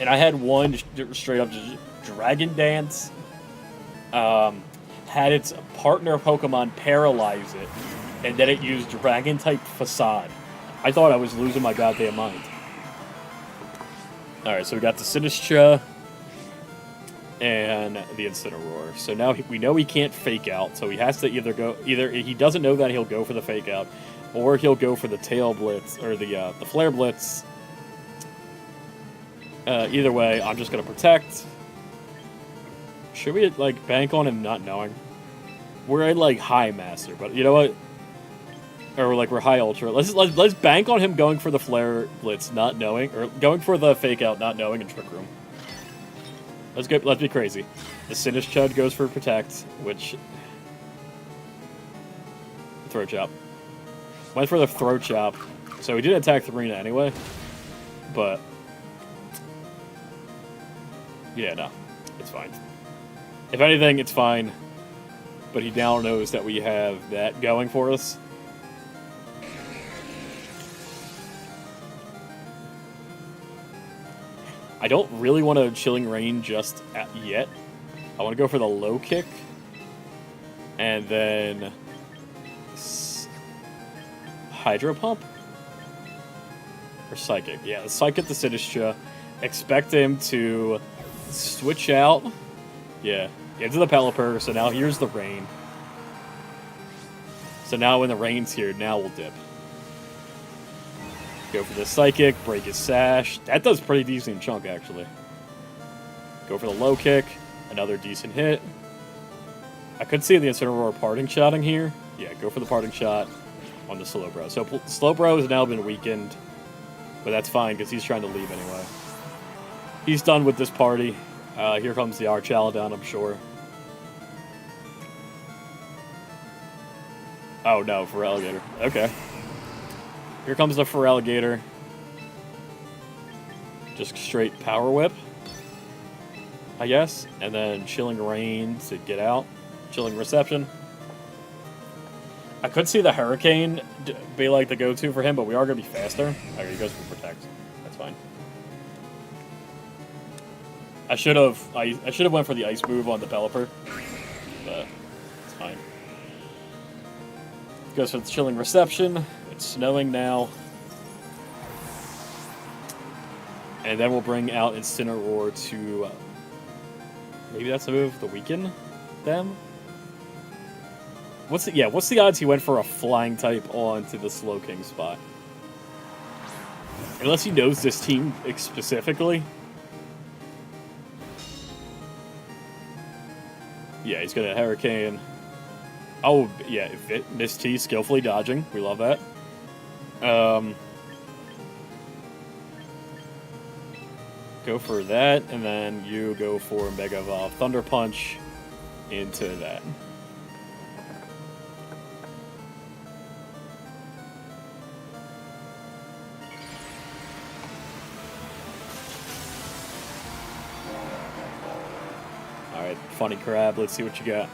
And I had one straight up just Dragon Dance. Had its partner Pokemon paralyze it, and then it used Dragon type Facade. I thought I was losing my goddamn mind. Alright, so we got the Sinistcha and the Incineroar. So now we know he can't Fake Out, so he has to either he doesn't know that he'll go for the Fake Out, or he'll go for the Tail Blitz, or the Flare Blitz. Either way, I'm just going to Protect. Should we, like, bank on him not knowing? We're at, like, High Master, but you know what? Or, like, we're High Ultra. Let's bank on him going for the Flare Blitz not knowing, or going for the Fake Out not knowing, and Trick Room. Let's be crazy. The Sinistcha goes for Protect, which... Throat Chop. Went for the Throat Chop. So he did attack Thorina anyway. But... yeah, no. It's fine. If anything, it's fine. But he now knows that we have that going for us. I don't really want a Chilling Reign just yet. I want to go for the Low Kick. And then... Hydro Pump? Or Psychic? Yeah, Psychic the Sinistcha. Expect him to switch out. Yeah, into the Pelipper, so now here's the Rain. So now when the Rain's here, now we'll dip. Go for the Psychic, break his Sash. That does pretty decent chunk, actually. Go for the Low Kick, another decent hit. I could see the Incineroar Parting Shotting here. Yeah, go for the Parting Shot on the Slowbro. So Slowbro has now been weakened, but that's fine, because he's trying to leave anyway. He's done with this party. Here comes the Archaludon, I'm sure. Oh no, Feraligatr. Okay. Here comes the Feraligatr. Just straight Power Whip, I guess. And then Chilling Reign to get out. Chilling Reception. I could see the Hurricane be like the go-to for him, but we are going to be faster. Okay, he goes for Protect. That's fine. I should have went for the Ice move on the Pelipper, but it's fine. Goes for the Chilling Reception. It's snowing now. And then we'll bring out Incineroar to... maybe that's the move, the Weaken them? What's the odds he went for a Flying type onto the Slowking spot? Unless he knows this team specifically. Yeah, he's got a Hurricane. Oh, yeah, Misty skillfully dodging. We love that. Go for that, and then you go for Mega Evolve Thunder Punch into that. Alright, Funny Crab, let's see what you got.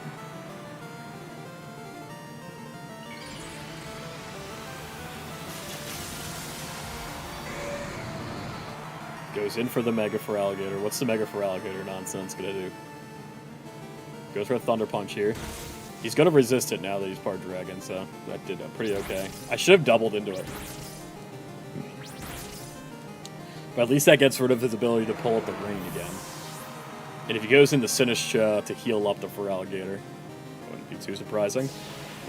Goes in for the Mega Feraligatr. What's the Mega Feraligatr nonsense gonna do? Goes for a Thunder Punch here. He's gonna resist it now that he's part Dragon, so that did pretty okay. I should have doubled into it. But at least that gets rid of his ability to pull up the Rain again. And if he goes into Sinistcha to heal up the Feraligatr, wouldn't be too surprising.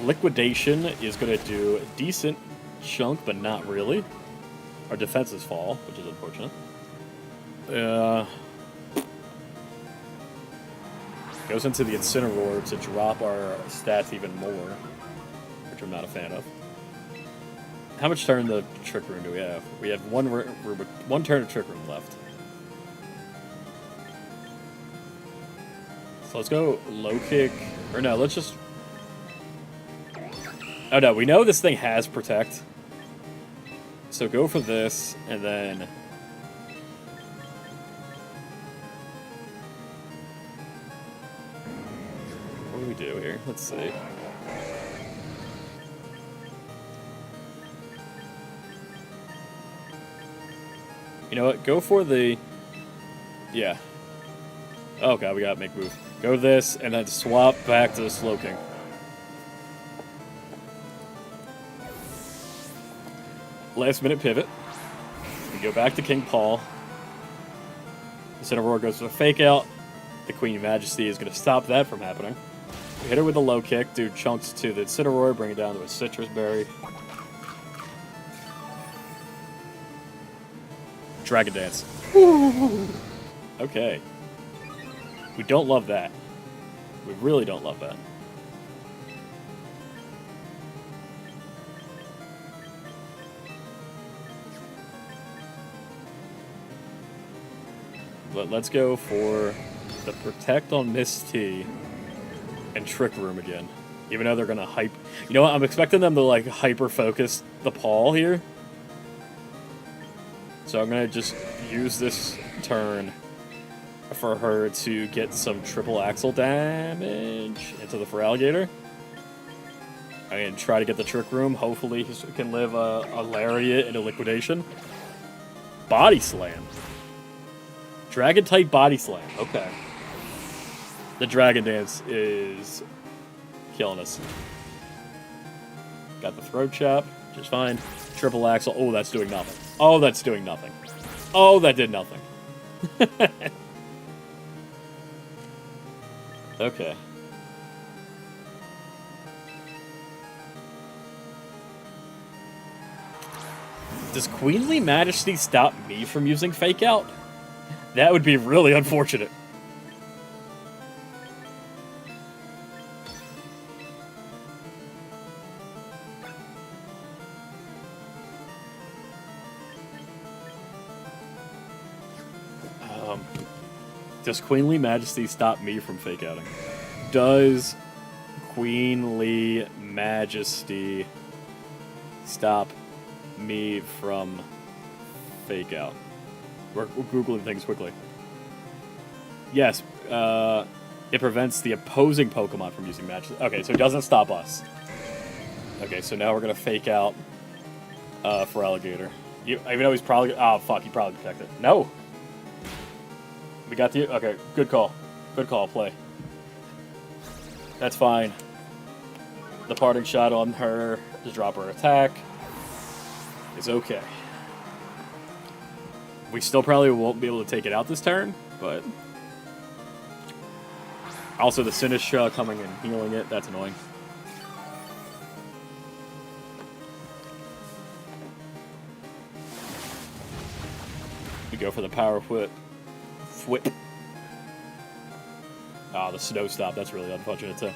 Liquidation is gonna do a decent chunk, but not really. Our defenses fall, which is unfortunate. Goes into the Incineroar to drop our stats even more, which I'm not a fan of. How much turn the Trick Room do we have? We have one turn of Trick Room left. So let's go low kick. Or no, let's just... Oh no, we know this thing has Protect. So go for this, and then... What do we do here? Let's see. You know what? Go for the... Yeah. Oh god, we gotta make move. Go this, and then swap back to the Slowking. Last minute pivot. We go back to King Paul. The Incineroar goes for the Fake Out. The Queen Majesty is going to stop that from happening. We hit her with a low kick, do chunks to the Incineroar, bring it down to a Citrus Berry. Dragon Dance. Okay. We don't love that. We really don't love that. But let's go for the Protect on Misty and Trick Room again. Even though they're going to hype... You know what? I'm expecting them to, like, hyper-focus the Paul here. So I'm going to just use this turn for her to get some triple axle damage into the Feraligatr. And try to get the Trick Room. Hopefully he can live a Lariat and a Liquidation. Body Slam. Dragon-type Body Slam. Okay. The Dragon Dance is killing us. Got the Throat Chop, which is fine. Triple Axle. Oh, that's doing nothing. Oh, that's doing nothing. Oh, that did nothing. Okay. Does Queenly Majesty stop me from using Fake Out? That would be really unfortunate. Does Queenly Majesty stop me from Fake Outing? Does Queenly Majesty stop me from Fake Out? We're Googling things quickly. Yes, it prevents the opposing Pokemon from using Majesty. Okay, so it doesn't stop us. Okay, so now we're going to Fake Out Feraligatr. Even though he's probably... Oh, fuck, he probably protected. No! We got the... Okay, good call. Good call, play. That's fine. The Parting Shot on her to drop her attack is okay. We still probably won't be able to take it out this turn, but... Also, the Sinistcha coming and healing it, that's annoying. We go for the Power Whip. Ah, the Snow Stop, that's really unfortunate too.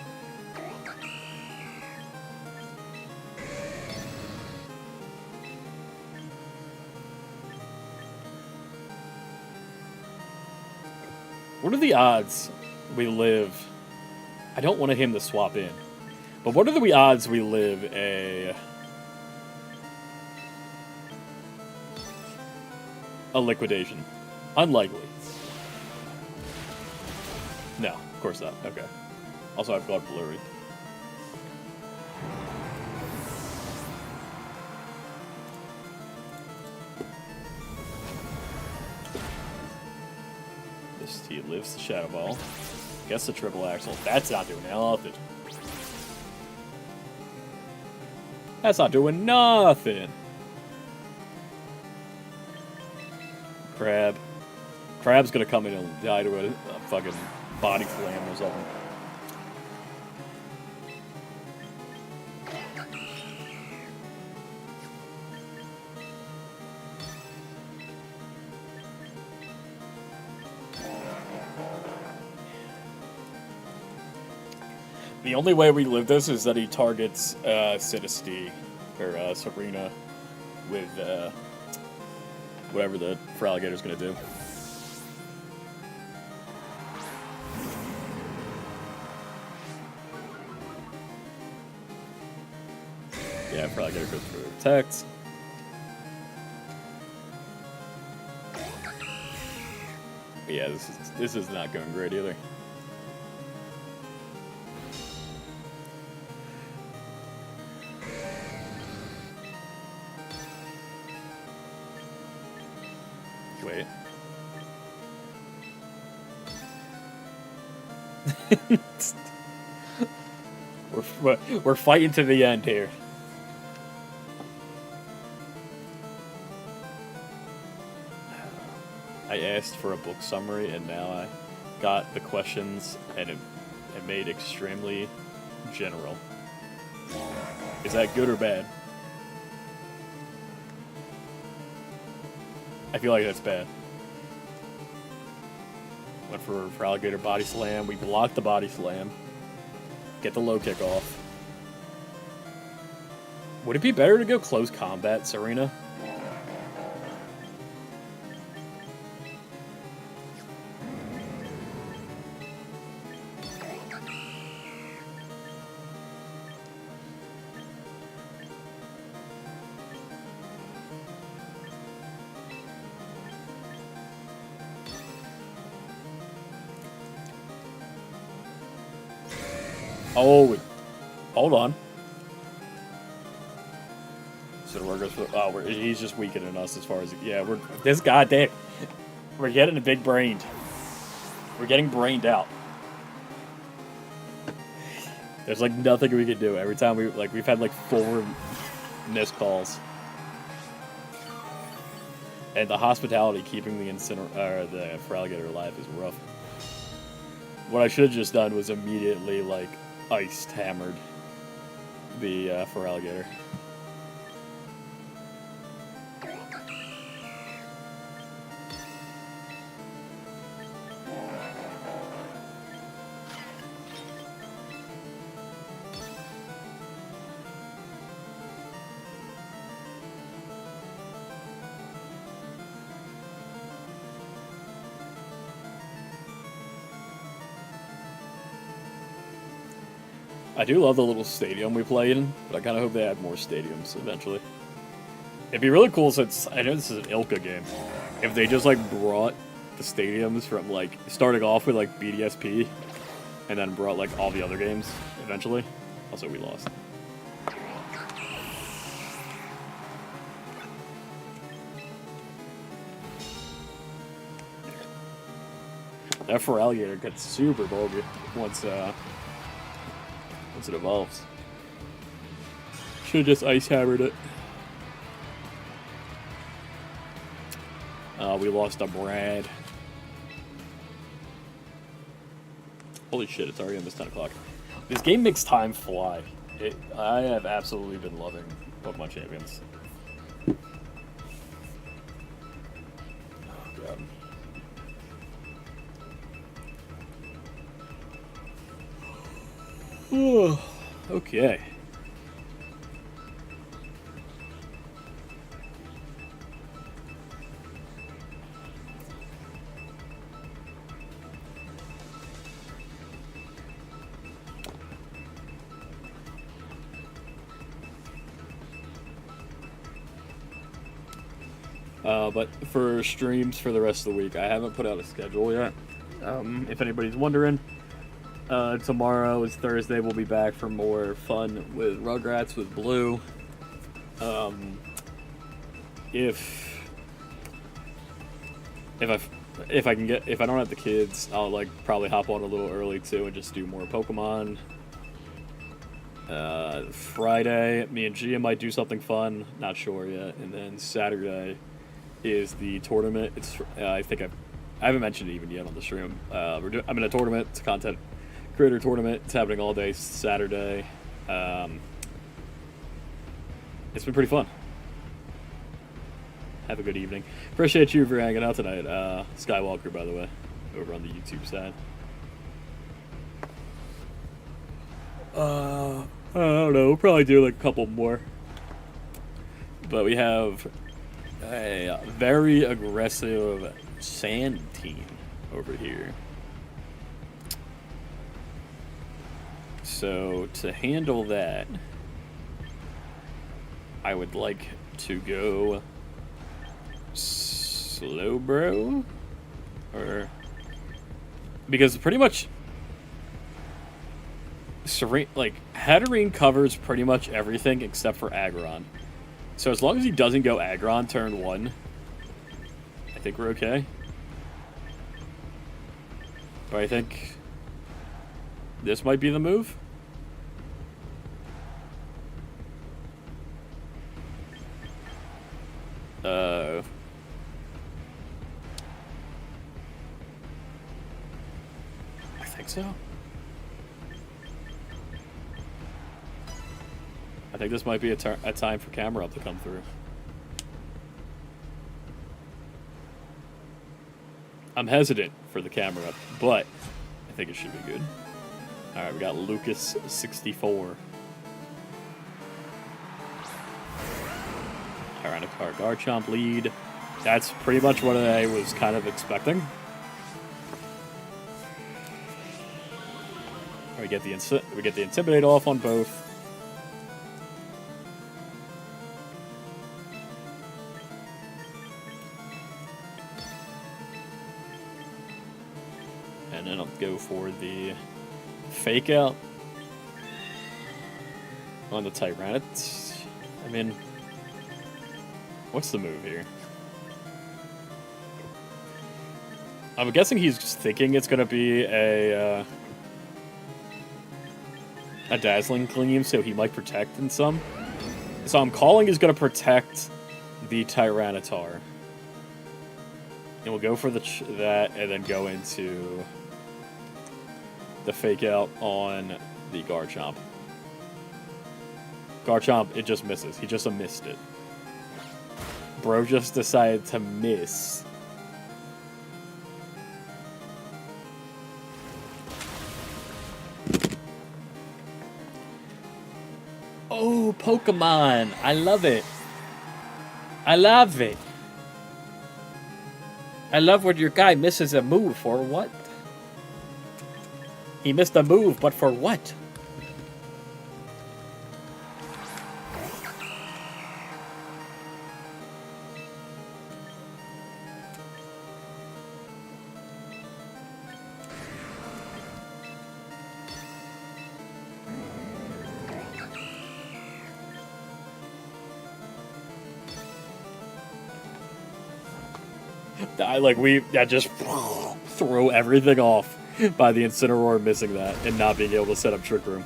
What are the odds we live... I don't want him to swap in. But what are the odds we live a Liquidation? Unlikely. No, of course not. Okay. Also, I've got Blurry. This T lives the Shadow Ball. Gets the Triple Axle. That's not doing nothing. That's not doing nothing. Crab. Crab's gonna come in and die to a fucking body slam or something. The only way we live this is that he targets Sinistea or Serena with whatever the Feraligator's gonna do. Yeah, Feraligator goes for protect. Yeah, this is not going great either. Wait. we're fighting to the end here. I asked for a book summary, and now I got the questions, and it made extremely general. Is that good or bad? I feel like that's bad. Went for alligator body slam. We blocked the body slam. Get the low kick off. Would it be better to go close combat, Serena? Oh, hold on. So we're goes for, he's just weakening us as far as we're this goddamn. We're getting a big brained. We're getting brained out. There's like nothing we can do. Every time we've had like 4 missed calls. And the hospitality keeping the the Feraligator alive is rough. What I should have just done was immediately like iced hammered the Feraligator. I do love the little stadium we play in, but I kind of hope they add more stadiums eventually. It'd be really cool since I know this is an Ilka game. If they just like brought the stadiums from like starting off with like BDSP, and then brought like all the other games eventually. Also, we lost. That Feraligator gets super bulky once it evolves. Should've just ice hammered it. We lost a Brad. Holy shit, it's already almost 10 o'clock. This game makes time fly. I have absolutely been loving Pokemon Champions. Oh, God. Okay. But for streams for the rest of the week, I haven't put out a schedule yet. If anybody's wondering, tomorrow is Thursday. We'll be back for more fun with Rugrats with Blue. If I don't have the kids, I'll like probably hop on a little early too and just do more Pokemon. Friday, me and Gia might do something fun. Not sure yet. And then Saturday is the tournament. It's I haven't mentioned it even yet on the stream. I'm in a tournament. It's a content creator tournament. It's happening all day Saturday. It's been pretty fun. Have a good evening. Appreciate you for hanging out tonight. Skywalker, by the way, over on the YouTube side. I don't know. We'll probably do like a couple more. But we have a very aggressive sand team over here. So to handle that, I would like to go Slowbro, or because pretty much like Hatterene covers pretty much everything except for Aggron. So as long as he doesn't go Aggron turn 1, I think we're okay. But I think this might be the move. I think so. I think this might be a time for Camerupt to come through. I'm hesitant for the Camerupt, but I think it should be good. Alright, we got Lucas 64. Tyranitar Garchomp lead. That's pretty much what I was kind of expecting. We get the Intimidate off on both. And then I'll go for the Fake Out on the Tyranitar. I mean, what's the move here? I'm guessing he's thinking it's going to be a Dazzling Gleam, so he might protect in some. So I'm calling is going to protect the Tyranitar. And we'll go for that and then go into the Fake Out on the Garchomp. Garchomp, it just misses. He just missed it. Bro just decided to miss. Oh, Pokemon! I love it. I love it. I love when your guy misses a move for what? He missed a move, but for what? I just throw everything off by the Incineroar missing that and not being able to set up Trick Room.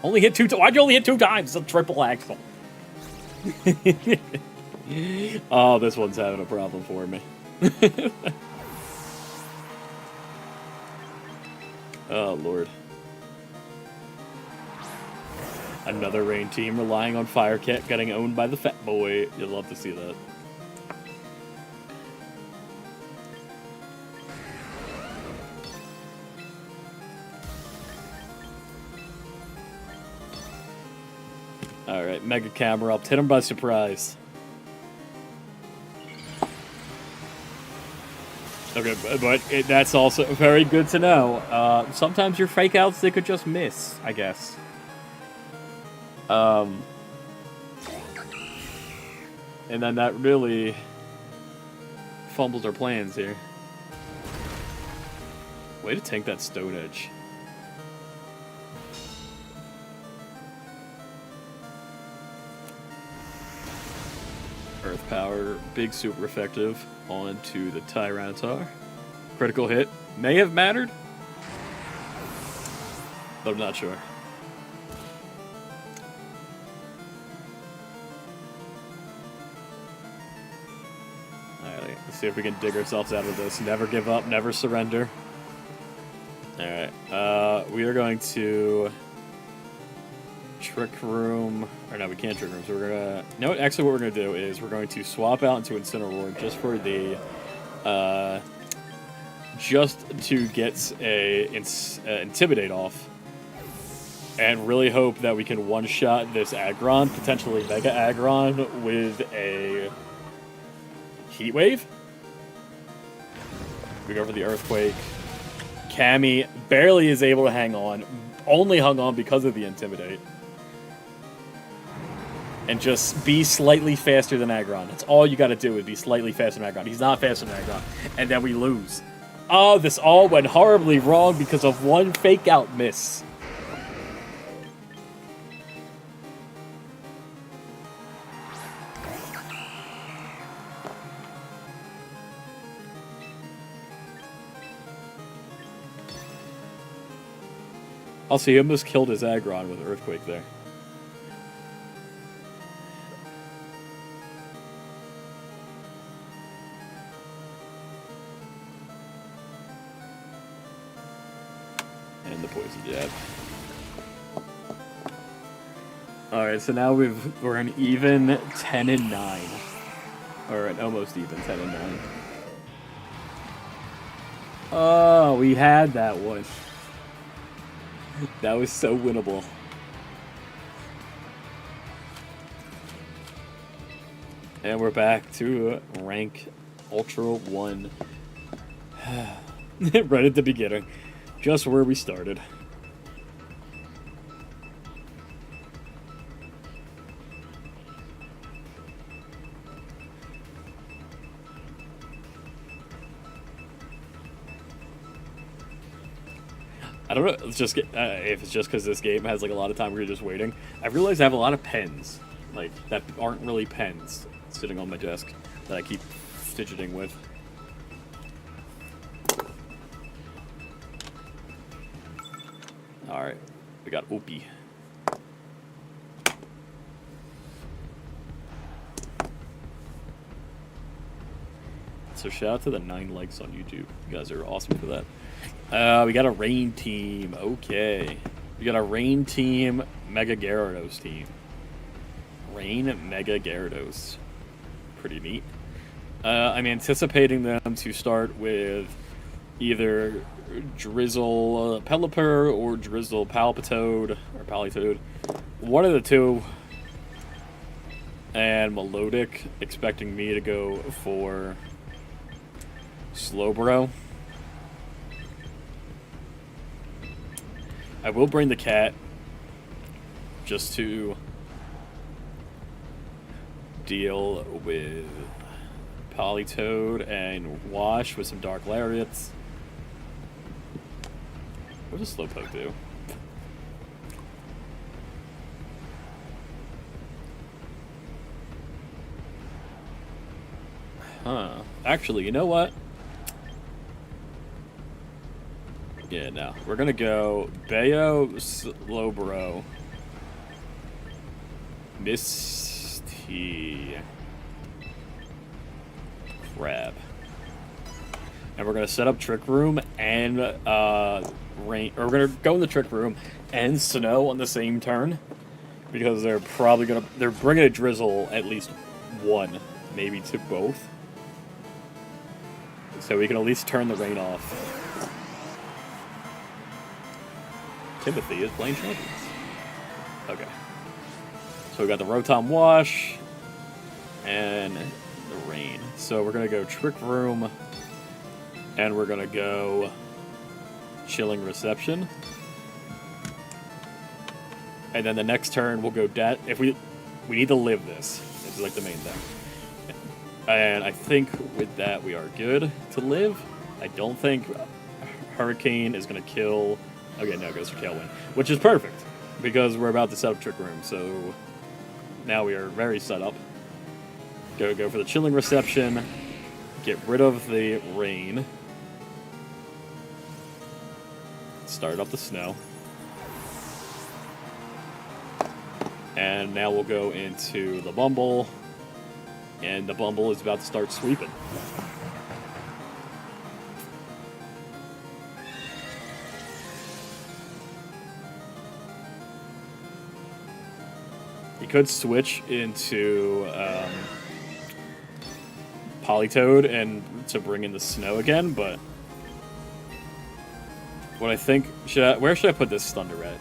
Only hit 2 times. Why'd you only hit 2 times? It's a triple axle. Oh, this one's having a problem for me. Oh, Lord. Another Rain team relying on Fire Cat getting owned by the Fat Boy. You'll love to see that. Alright, Mega Camerupt. Hit him by surprise. Okay, but that's also very good to know. Sometimes your fake outs, they could just miss, I guess. And then that really fumbles our plans here. Way to tank that Stone Edge. Earth Power, big super effective onto the Tyranitar. Critical hit may have mattered, but I'm not sure. Alright, let's see if we can dig ourselves out of this. Never give up, never surrender. Alright, we are going to Trick Room. Or no, we can't Trick Room. So we're gonna. No, actually, what we're gonna do is we're going to swap out into Incineroar just for the. Just to get a Intimidate off. And really hope that we can one-shot this Aggron, potentially Mega Aggron, with a Heat Wave. We go for the Earthquake. Cammy barely is able to hang on. Only hung on because of the Intimidate. And just be slightly faster than Aggron. That's all you gotta do is be slightly faster than Aggron. He's not faster than Aggron. And then we lose. Oh, this all went horribly wrong because of one fake-out miss. Also, he almost killed his Aggron with Earthquake there. And the Poison Jab. Alright, so now we're an even 10 and 9. Or an almost even 10 and 9. Oh, we had that one. That was so winnable. And we're back to rank Ultra 1. Right at the beginning. Just where we started. I don't know. It's just if it's just because this game has like a lot of time where you're just waiting. I realize I have a lot of pens, like that aren't really pens, sitting on my desk that I keep fidgeting with. All right, we got Opie. So shout out to the 9 likes on YouTube. You guys are awesome for that. We got a Rain team. Okay. We got a Rain team, Mega Gyarados team. Rain Mega Gyarados. Pretty neat. I'm anticipating them to start with either Drizzle Pelipper or Drizzle Palpitoad or Palitoad. One of the two. And Melodic, expecting me to go for Slowbro. I will bring the cat just to deal with Politoed and Wash with some Dark Lariats. What does Slowpoke do? Huh. Actually, you know what? Yeah, no. We're gonna go Bayo, Slowbro, Misty, Crab. And we're gonna set up Trick Room and Rain. Or we're gonna go in the Trick Room and Snow on the same turn. Because they're probably gonna. They're bringing a Drizzle at least one, maybe to both. So we can at least turn the Rain off. Timothy is playing champions. Okay. So we got the Rotom Wash and the Rain. So we're gonna go Trick Room and we're gonna go Chilling Reception. And then the next turn we'll go if we need to live this. This is like the main thing. And I think with that we are good to live. I don't think Hurricane is gonna kill. Okay, now it goes for Tailwind, which is perfect, because we're about to set up Trick Room, so now we are very set up. Go for the Chilling Reception, get rid of the Rain, start up the Snow, and now we'll go into the Bumble, and the Bumble is about to start sweeping. could switch into Politoed and to bring in the snow again, but what I think where should I put this Thunder at?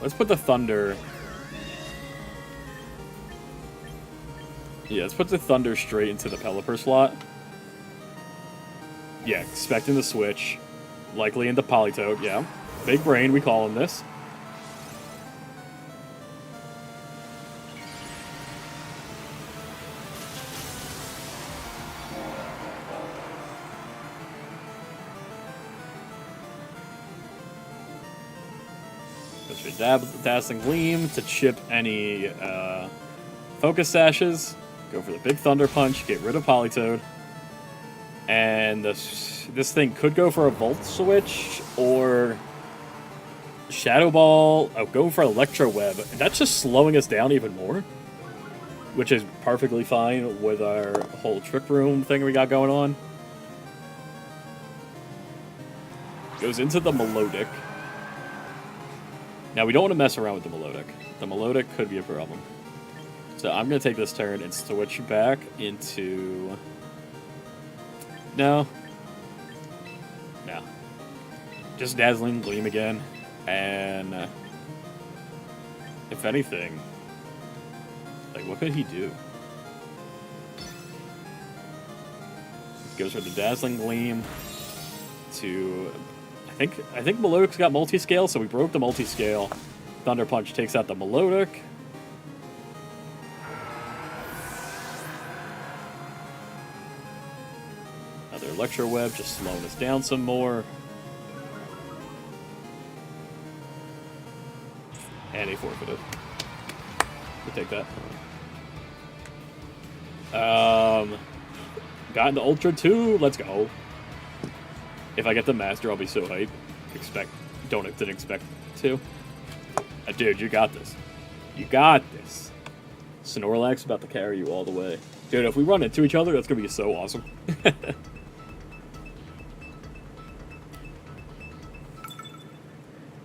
Let's put the Thunder. Yeah, let's put the Thunder straight into the Pelipper slot. Yeah, expecting the switch. Likely into Politoed, yeah. Big brain, we call him this. Goes for Dazzling Gleam to chip any Focus Sashes. Go for the big Thunder Punch, get rid of Politoed. And this thing could go for a Volt Switch or Shadow Ball. Oh, go for Electro Web. That's just slowing us down even more, which is perfectly fine with our whole Trick Room thing we got going on. Goes into the Melodic. Now, we don't want to mess around with the Melodic. The Melodic could be a problem. So I'm going to take this turn and switch back into... No. Just Dazzling Gleam again. And... if anything... like, what could he do? Goes for the Dazzling Gleam to... I think Melodic's got multi-scale, so we broke the multi-scale. Thunder Punch takes out the Melodic. Another Electro Web, just slowing us down some more. And a forfeited. We'll take that. Got into Ultra 2, let's go. If I get the Master, I'll be so hyped. Didn't expect to. Dude, you got this. You got this. Snorlax about to carry you all the way. Dude, if we run into each other, that's gonna be so awesome.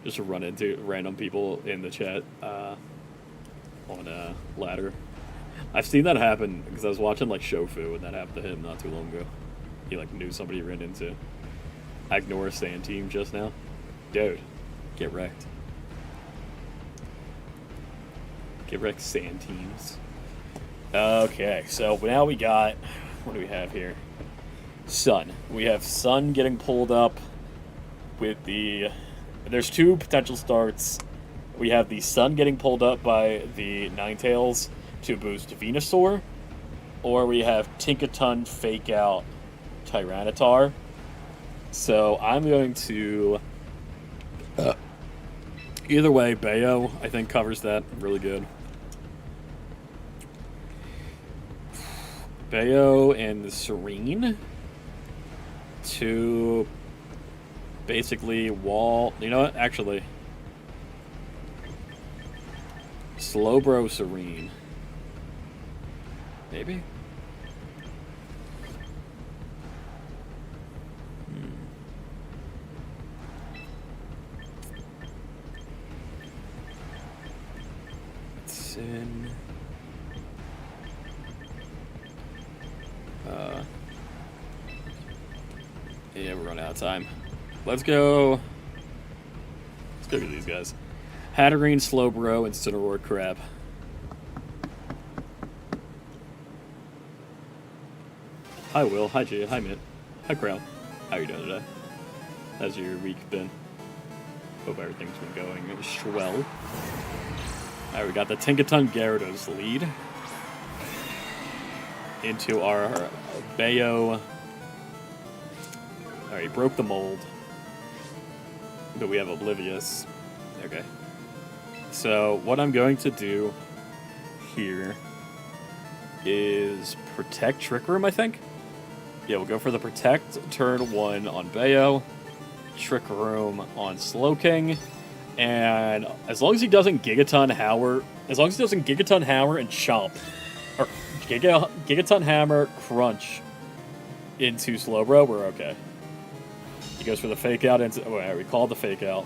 Just to run into random people in the chat on a ladder. I've seen that happen because I was watching like Shofu and that happened to him not too long ago. He like knew somebody he ran into. Ignore Sand Team just now. Dude, get wrecked. Get wrecked, Sand Teams. Okay, so now we got... what do we have here? Sun. We have Sun getting pulled up with the... there's two potential starts. We have the Sun getting pulled up by the Ninetales to boost Venusaur. Or we have Tinkaton fake out Tyranitar. So I'm going to... either way, Bayo, I think, covers that really good. Bayo and Serene to basically wall... you know what? Actually, Slowbro Serene. Maybe? In yeah, we're running out of time. Let's go get these guys. Hatterene, Slowbro, and Cineroar Crab. Hi Will, hi Jade, hi Mitt, hi Crown. How are you doing today? How's your week been? Hope everything's been going swell. Alright, we got the Tinkaton Gyarados lead into our Bayo. Alright, he broke the mold. But we have Oblivious. Okay. So, what I'm going to do here is protect Trick Room, I think? Yeah, we'll go for the Protect turn 1 on Bayo, Trick Room on Slowking. And as long as he doesn't Gigaton Hammer, and Chomp, or Gigaton Hammer Crunch into Slowbro, we're okay. He goes for the fake out into... oh, yeah, we called the fake out.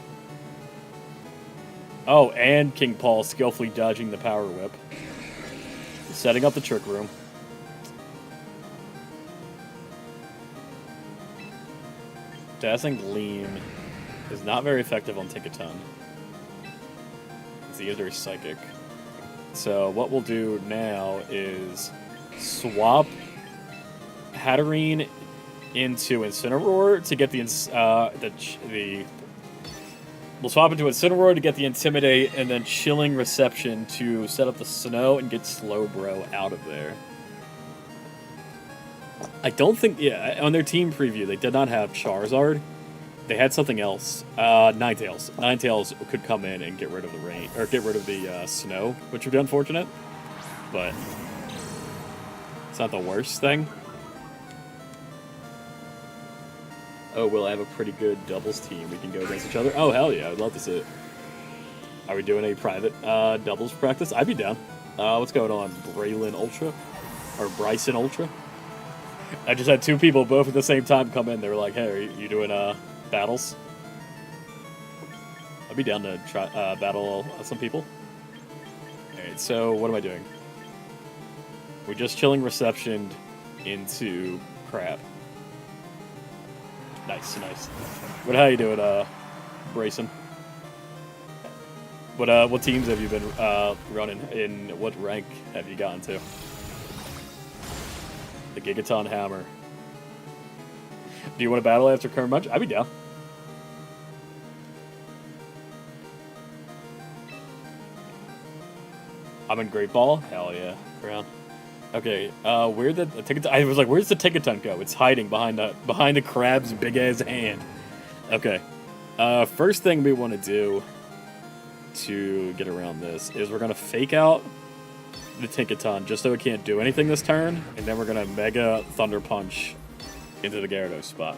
Oh, and King Paul skillfully dodging the power whip. Setting up the trick room. Dazzling Gleam is not very effective on Tinkaton. He is very psychic. So what we'll do now is swap Hatterene into Incineroar to get we'll swap into Incineroar to get the Intimidate, and then Chilling Reception to set up the Snow and get Slowbro out of there. I don't think, yeah, on their team preview, they did not have Charizard. They had something else. Ninetales. Ninetales could come in and get rid of the rain, or get rid of the snow, which would be unfortunate. But it's not the worst thing. Oh, we'll have a pretty good doubles team. We can go against each other. Oh, hell yeah, I'd love to see it. Are we doing a private doubles practice? I'd be down. What's going on? Braylon Ultra? Or Bryson Ultra? I just had two people both at the same time come in. They were like, hey, are you doing battles? I'd be down to try battle some people. Alright, so what am I doing? We're just Chilling Reception into Crab. Nice, nice. How you doing, Brayson? What teams have you been running? In what rank have you gotten to? The Gigaton Hammer. Do you want to battle after Current Munch? I'd be down. I'm in Great Ball? Hell yeah. Ground. Okay, where the Tinkaton? I was like, where's the Tinkaton go? It's hiding behind the crab's big ass hand. Okay. First thing we want to do to get around this is we're gonna fake out the Tinkaton just so it can't do anything this turn, and then we're gonna Mega Thunder Punch into the Gyarados spot.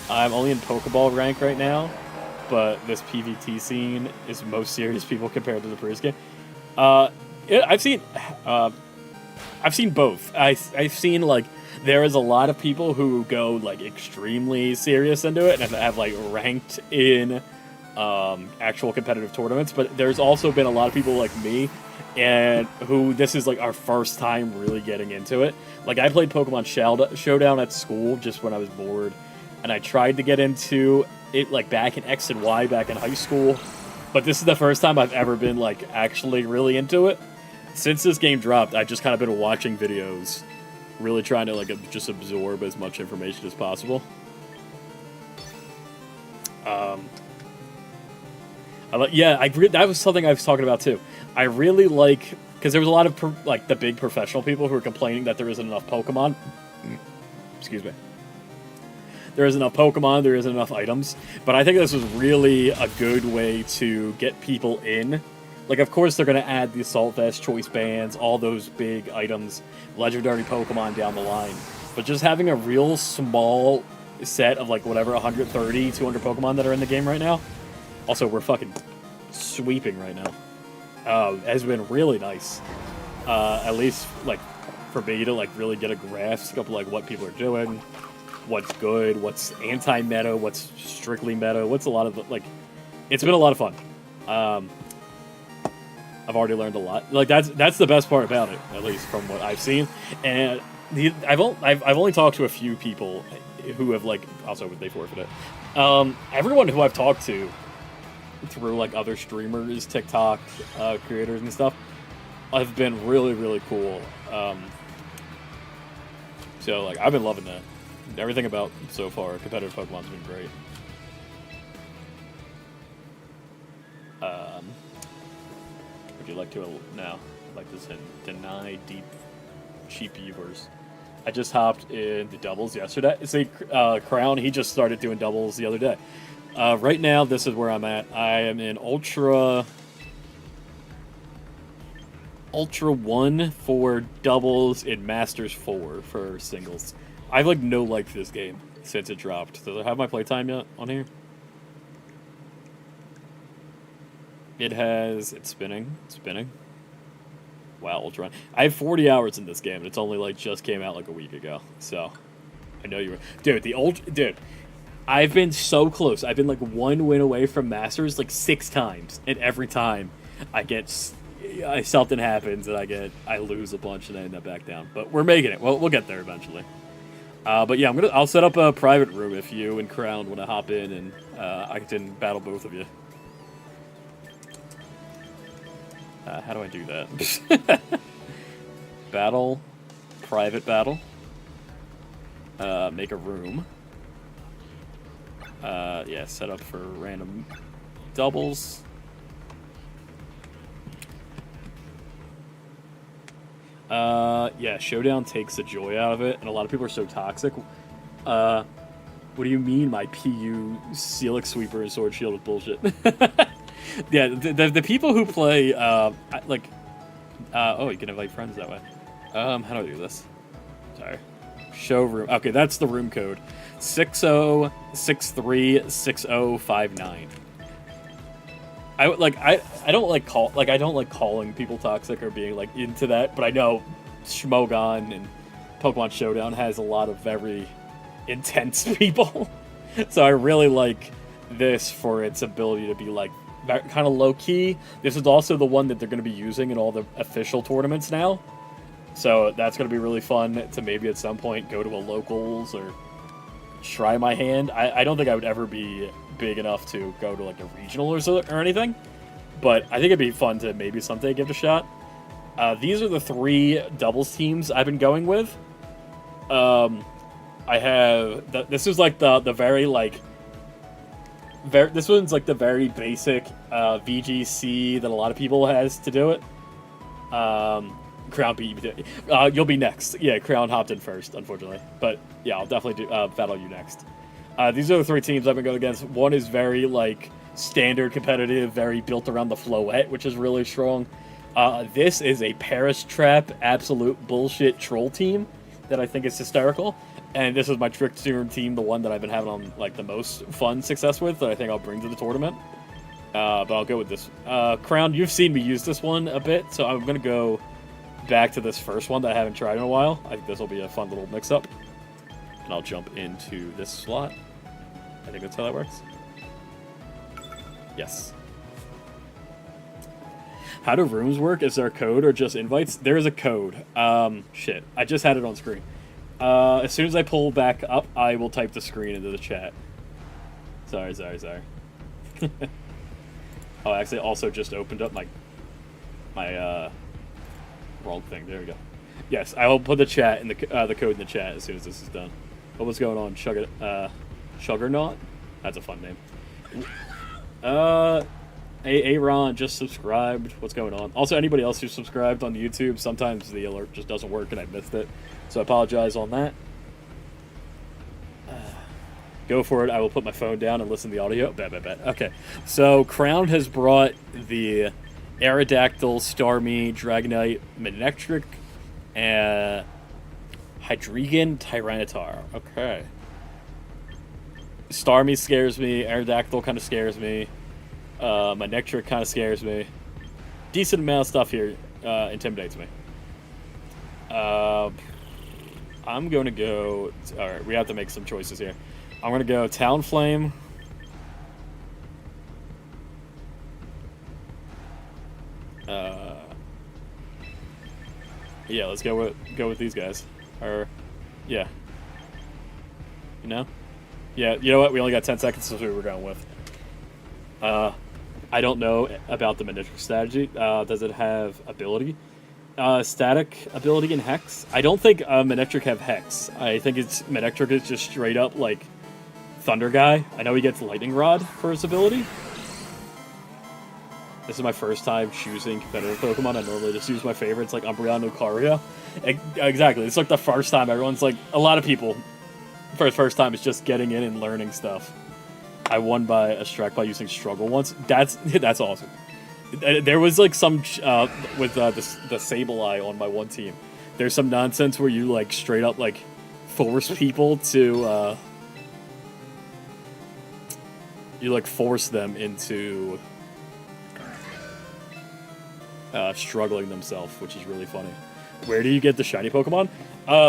I'm only in Pokeball rank right now, but this PvT scene is most serious people compared to the previous game. I've seen both. I've seen like there is a lot of people who go like extremely serious into it and have like ranked in actual competitive tournaments, but there's also been a lot of people like me and who this is like our first time really getting into it. Like I played Pokemon Showdown at school just when I was bored, and I tried to get into it like back in X and Y back in high school, but this is the first time I've ever been like actually really into it. Since this game dropped, I've just kind of been watching videos, really trying to like just absorb as much information as possible. That was something I was talking about too. I really like, because there was a lot of like the big professional people who were complaining that there isn't enough Pokemon. Excuse me. There isn't enough Pokemon, there isn't enough items, but I think this was really a good way to get people in. Like, of course, they're going to add the Assault Vest, Choice Bands, all those big items, legendary Pokemon down the line. But just having a real small set of, like, whatever, 130, 200 Pokemon that are in the game right now. Also, we're fucking sweeping right now. Has been really nice. At least, like, for me to, like, really get a grasp of, like, what people are doing, what's good, what's anti-meta, what's strictly meta, what's a lot of, like, it's been a lot of fun. I've already learned a lot. Like that's the best part about it, at least from what I've seen. And I've only talked to a few people who have like also they forfeited. Everyone who I've talked to through like other streamers, TikTok creators and stuff, have been really really cool. So like I've been loving that. Everything about so far competitive Pokemon's been great. Would you like to now? Like this and deny deep cheap viewers. I just hopped in the doubles yesterday. See, Crown, he just started doing doubles the other day. Right now, this is where I'm at. I am in Ultra 1 for doubles and Masters 4 for singles. I've like no liked this game since it dropped. Does it have my playtime yet on here? It's spinning. Wow, Ultra. I have 40 hours in this game, and it's only like just came out like a week ago. So, I know you were, dude. I've been so close. I've been like one win away from Masters like 6 times, and every time I get something happens and I lose a bunch and I end up back down. But we're making it. Well, we'll get there eventually. But yeah, I'll set up a private room if you and Crown want to hop in, and I can battle both of you. How do I do that? Battle, private battle. Make a room. Yeah, set up for random doubles. Yeah, Showdown takes the joy out of it, and a lot of people are so toxic. What do you mean my PU Celix Sweeper and Sword Shield is bullshit? Yeah, the people who play, oh, you can invite friends that way. How do I do this? Sorry. Show room. Okay, that's the room code. 60636059. I don't like calling people toxic or being like into that, but I know Shmogon and Pokemon Showdown has a lot of very intense people. So I really like this for its ability to be like kind of low key. This is also the one that they're going to be using in all the official tournaments now. So that's going to be really fun to maybe at some point go to a locals or try my hand. I don't think I would ever be big enough to go to like a regional or anything, but I think it'd be fun to maybe someday give it a shot. These are the 3 doubles teams I've been going with. I have this is like the very like this one's like the very basic VGC that a lot of people has to do it. Crown beat you. You'll be next. Yeah, Crown hopped in first, unfortunately. But yeah, I'll definitely battle you next. These are the 3 teams I've been going against. One is very like standard competitive, very built around the Floette, which is really strong. This is a Paris Trap absolute bullshit troll team that I think is hysterical. And this is my Trick Room team, the one that I've been having on like the most fun success with, that I think I'll bring to the tournament. But I'll go with this. Crown, you've seen me use this one a bit, so I'm gonna go back to this first one that I haven't tried in a while. I think this will be a fun little mix-up. And I'll jump into this slot. I think that's how that works. Yes. How do rooms work? Is there a code or just invites? There is a code. Shit. I just had it on screen. As soon as I pull back up, I will type the screen into the chat. Sorry. Oh, I actually also just opened up my wrong thing. There we go. Yes, I will put the chat in the code in the chat as soon as this is done. Oh, what's going on? Suggernaut? That's a fun name. Aaron just subscribed. What's going on? Also, anybody else who subscribed on YouTube, sometimes the alert just doesn't work and I missed it. So I apologize on that. Go for it. I will put my phone down and listen to the audio. Bet. Okay. So Crown has brought the Aerodactyl, Starmie, Dragonite, Manectric, and Hydreigon, Tyranitar. Okay. Starmie scares me. Aerodactyl kind of scares me. Manectric kind of scares me. Decent amount of stuff here intimidates me. I'm going to go... Alright, we have to make some choices here. I'm going to go Talonflame. Yeah, let's go with these guys. Or, yeah. You know? Yeah, you know what? We only got 10 seconds, so we were going with. I don't know about the Manectric strategy. Does it have ability? Static ability and Hex? I don't think Manectric have Hex. I think Manectric is just straight up, like, Thunder Guy. I know he gets Lightning Rod for his ability. This is my first time choosing competitive Pokemon. I normally just use my favorites like Umbreon, Lucario. Exactly. It's like the first time everyone's like, a lot of people, for the first time, is just getting in and learning stuff. I won by a strike by using Struggle once. That's awesome. There was like some, with the Sableye on my one team, there's some nonsense where you like straight up like force people to, you like force them into struggling themselves, which is really funny. Where do you get the shiny Pokemon?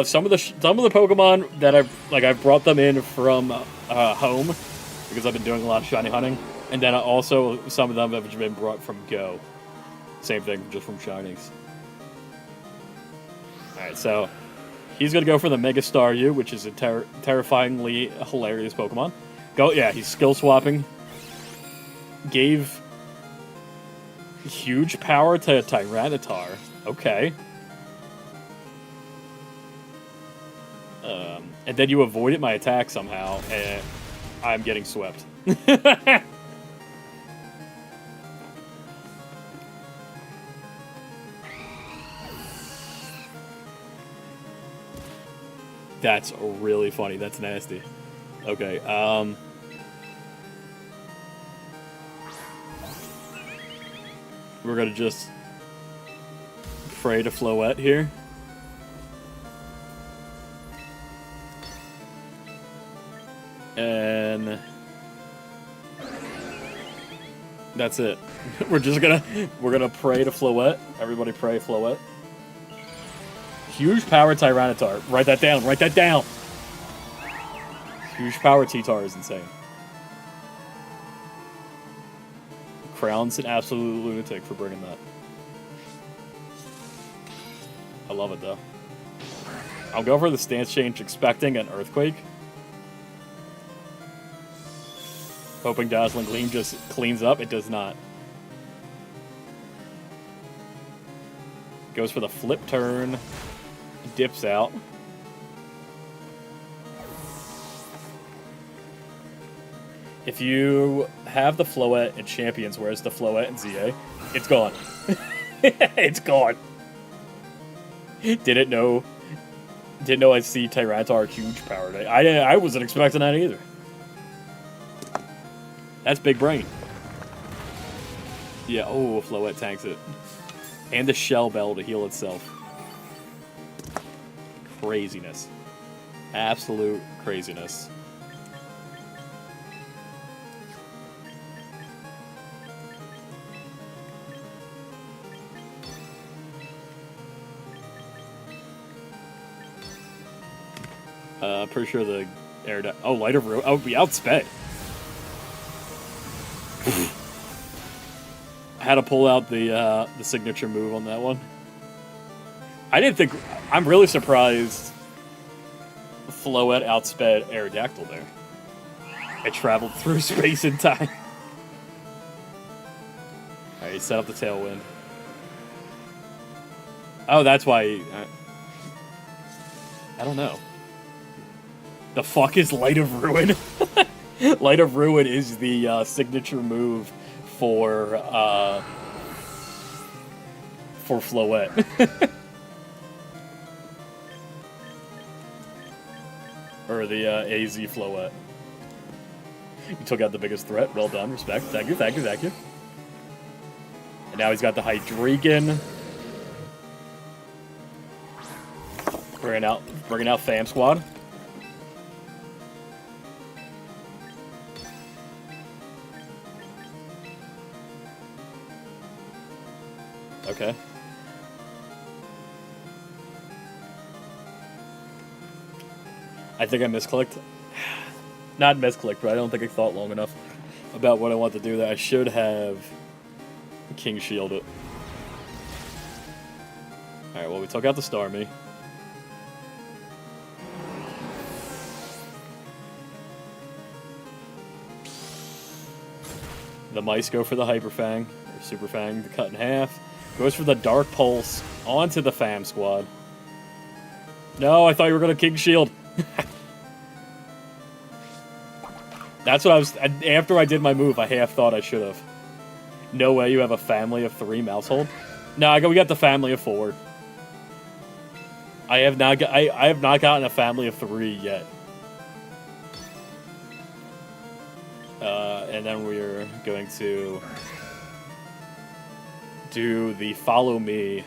Some of the Pokemon that I've brought them in from home because I've been doing a lot of shiny hunting, and then also some of them have been brought from Go. Same thing, just from shinies. All right, so he's gonna go for the Mega Staryu, which is a terrifyingly hilarious Pokemon. Yeah, he's skill swapping. Gave huge power to Tyranitar. Okay. And then you avoided my attack somehow, and I'm getting swept. That's really funny. That's nasty. Okay, we're gonna just pray to Floette here. And that's it. We're gonna pray to Floette. Everybody pray Floette. Huge power Tyranitar. Write that down. Write that down. Huge power T-Tar is insane. Crown's an absolute lunatic for bringing that. I love it though. I'll go for the stance change, expecting an Earthquake. Hoping Dazzling Gleam just cleans up. It does not. Goes for the flip turn. Dips out. If you have the Floette in Champions, whereas the Floette in ZA, it's gone. It's gone. Didn't know I'd see Tyranitar huge power. I wasn't expecting that either. That's big brain. Yeah, oh, Floette tanks it. And the Shell Bell to heal itself. Craziness. Absolute craziness. Pretty sure the air... Oh, Light of Ruin. Oh, we outsped. I had to pull out the signature move on that one. I didn't think... I'm really surprised Floette outsped Aerodactyl there. It traveled through space and time. Alright, set up the Tailwind. Oh, that's why... I don't know. The fuck is Light of Ruin? Light of Ruin is the signature move for Floette. Or the AZ Floette. You took out the biggest threat. Well done. Respect. Thank you, thank you, thank you. And now he's got the Hydreigon. Bringing out Fam Squad. Okay. I think I misclicked. Not misclicked, but I don't think I thought long enough about what I want to do that I should have King Shield it. Alright, well, we took out the Starmie. The mice go for the Hyper Fang, or Super Fang, to cut in half. Goes for the Dark Pulse onto the Fam Squad. No, I thought you were going to King Shield. That's what I was... After I did my move, I half thought I should have. No way you have a family of 3 Mousehold? No, we got the family of 4. I have not gotten a family of 3 yet. And then we're going to do the Follow Me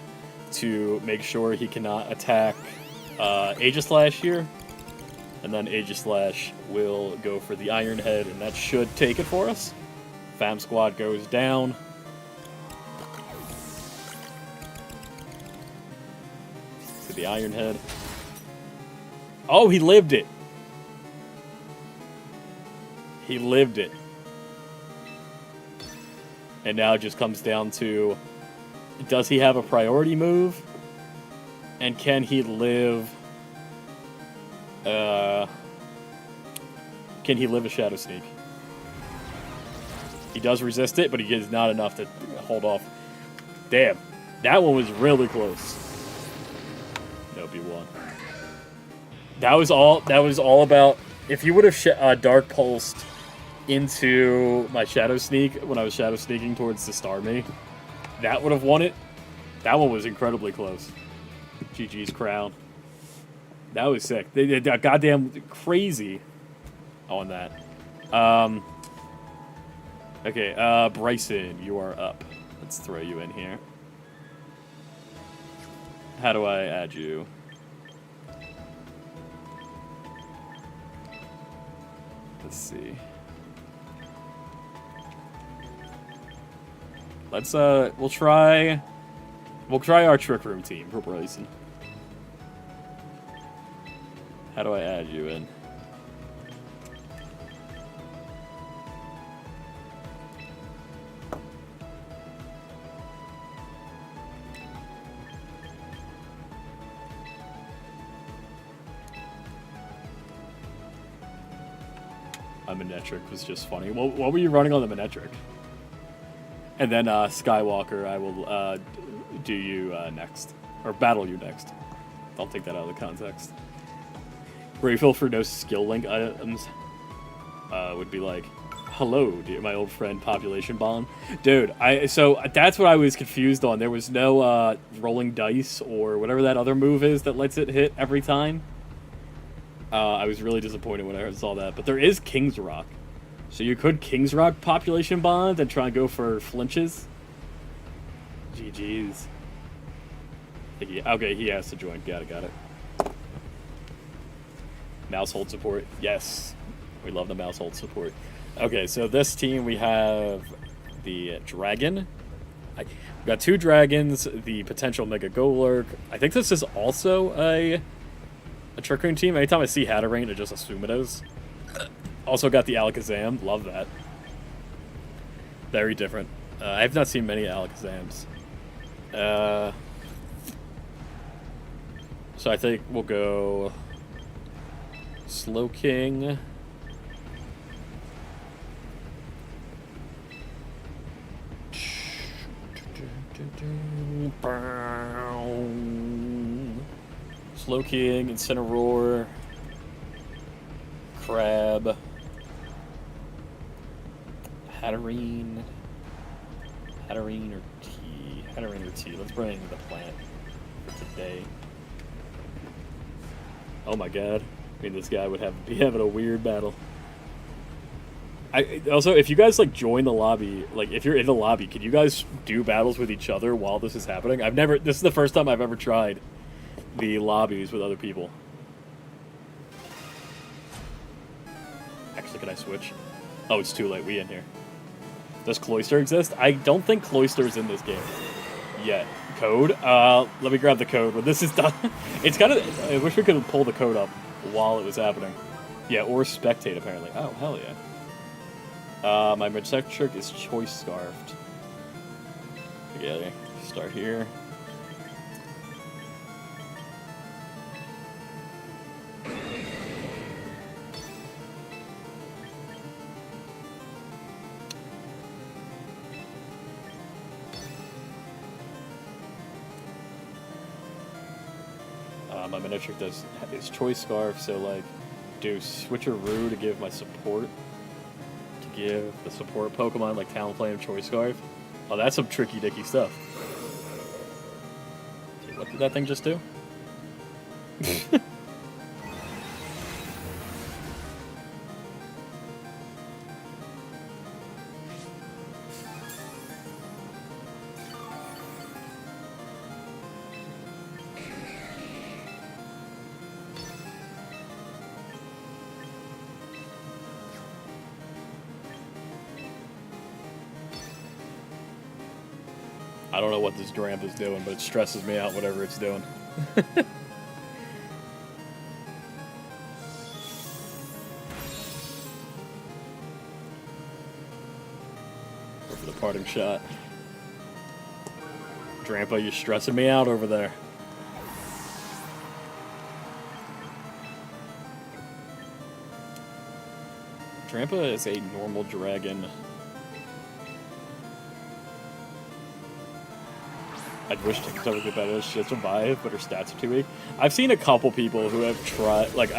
to make sure he cannot attack Aegislash here. And then Aegislash will go for the Iron Head, and that should take it for us. Fam Squad goes down. to the Iron Head. Oh, he lived it. He lived it. And now it just comes down to, does he have a priority move? And can he live... can he live a Shadow Sneak? He does resist it, but he is not enough to hold off. Damn. That one was really close. Nope, he won. That was all about... If you would have Dark Pulsed into my Shadow Sneak when I was Shadow Sneaking towards the Starmie, that would have won it. That one was incredibly close. GG's Crown. That was sick. They got goddamn crazy on that. Okay, Bryson, you are up. Let's throw you in here. How do I add you? Let's see. Let's we'll try our Trick Room team for Bryson. How do I add you in? A Manectric was just funny. What were you running on the Manectric? And then Skywalker, I will do you next. Or battle you next. Don't take that out of the context. Grateful for no skill link items. Would be like, hello, dear, my old friend Population Bond. Dude, so that's what I was confused on. There was no rolling dice or whatever that other move is that lets it hit every time. I was really disappointed when I saw that. But there is King's Rock. So you could King's Rock Population Bond and try and go for flinches. GG's. Okay, he has to join. Got it. Mouse hold support. Yes. We love the mouse hold support. Okay, so this team we have the Dragon. We got 2 Dragons, the potential Mega Golurk. I think this is also a Trick Room team. Anytime I see Hatterene, I just assume it is. Also got the Alakazam. Love that. Very different. I have not seen many Alakazams. So I think we'll go Slowking. Slowking, Incineroar, Crab, Hatterene or T. Hatterene or T. Let's bring the plant for today. Oh my god. I mean, this guy would be having a weird battle. Also, if you guys like join the lobby, like if you're in the lobby, can you guys do battles with each other while this is happening? This is the first time I've ever tried the lobbies with other people. Actually, can I switch? Oh, it's too late. We in here. Does Cloyster exist? I don't think Cloyster's in this game yet. Code? Let me grab the code when this is done. It's kind of... I wish we could pull the code up while it was happening. Yeah, or spectate, apparently. Oh, hell yeah. My Manectric is Choice Scarfed. Okay, start here. My Manectric is Choice Scarf, so like do Switcheroo to give my support. To give the support Pokemon like Talonflame, Choice Scarf. Oh, that's some tricky dicky stuff. What did that thing just do? I don't know what this Dramp is doing, but it stresses me out, whatever it's doing. parting shot. Drampa, you're stressing me out over there. Drampa is a normal dragon. I wish Tinkatona would get better. She'll survive, but her stats are too weak. I've seen a couple people who have tried, like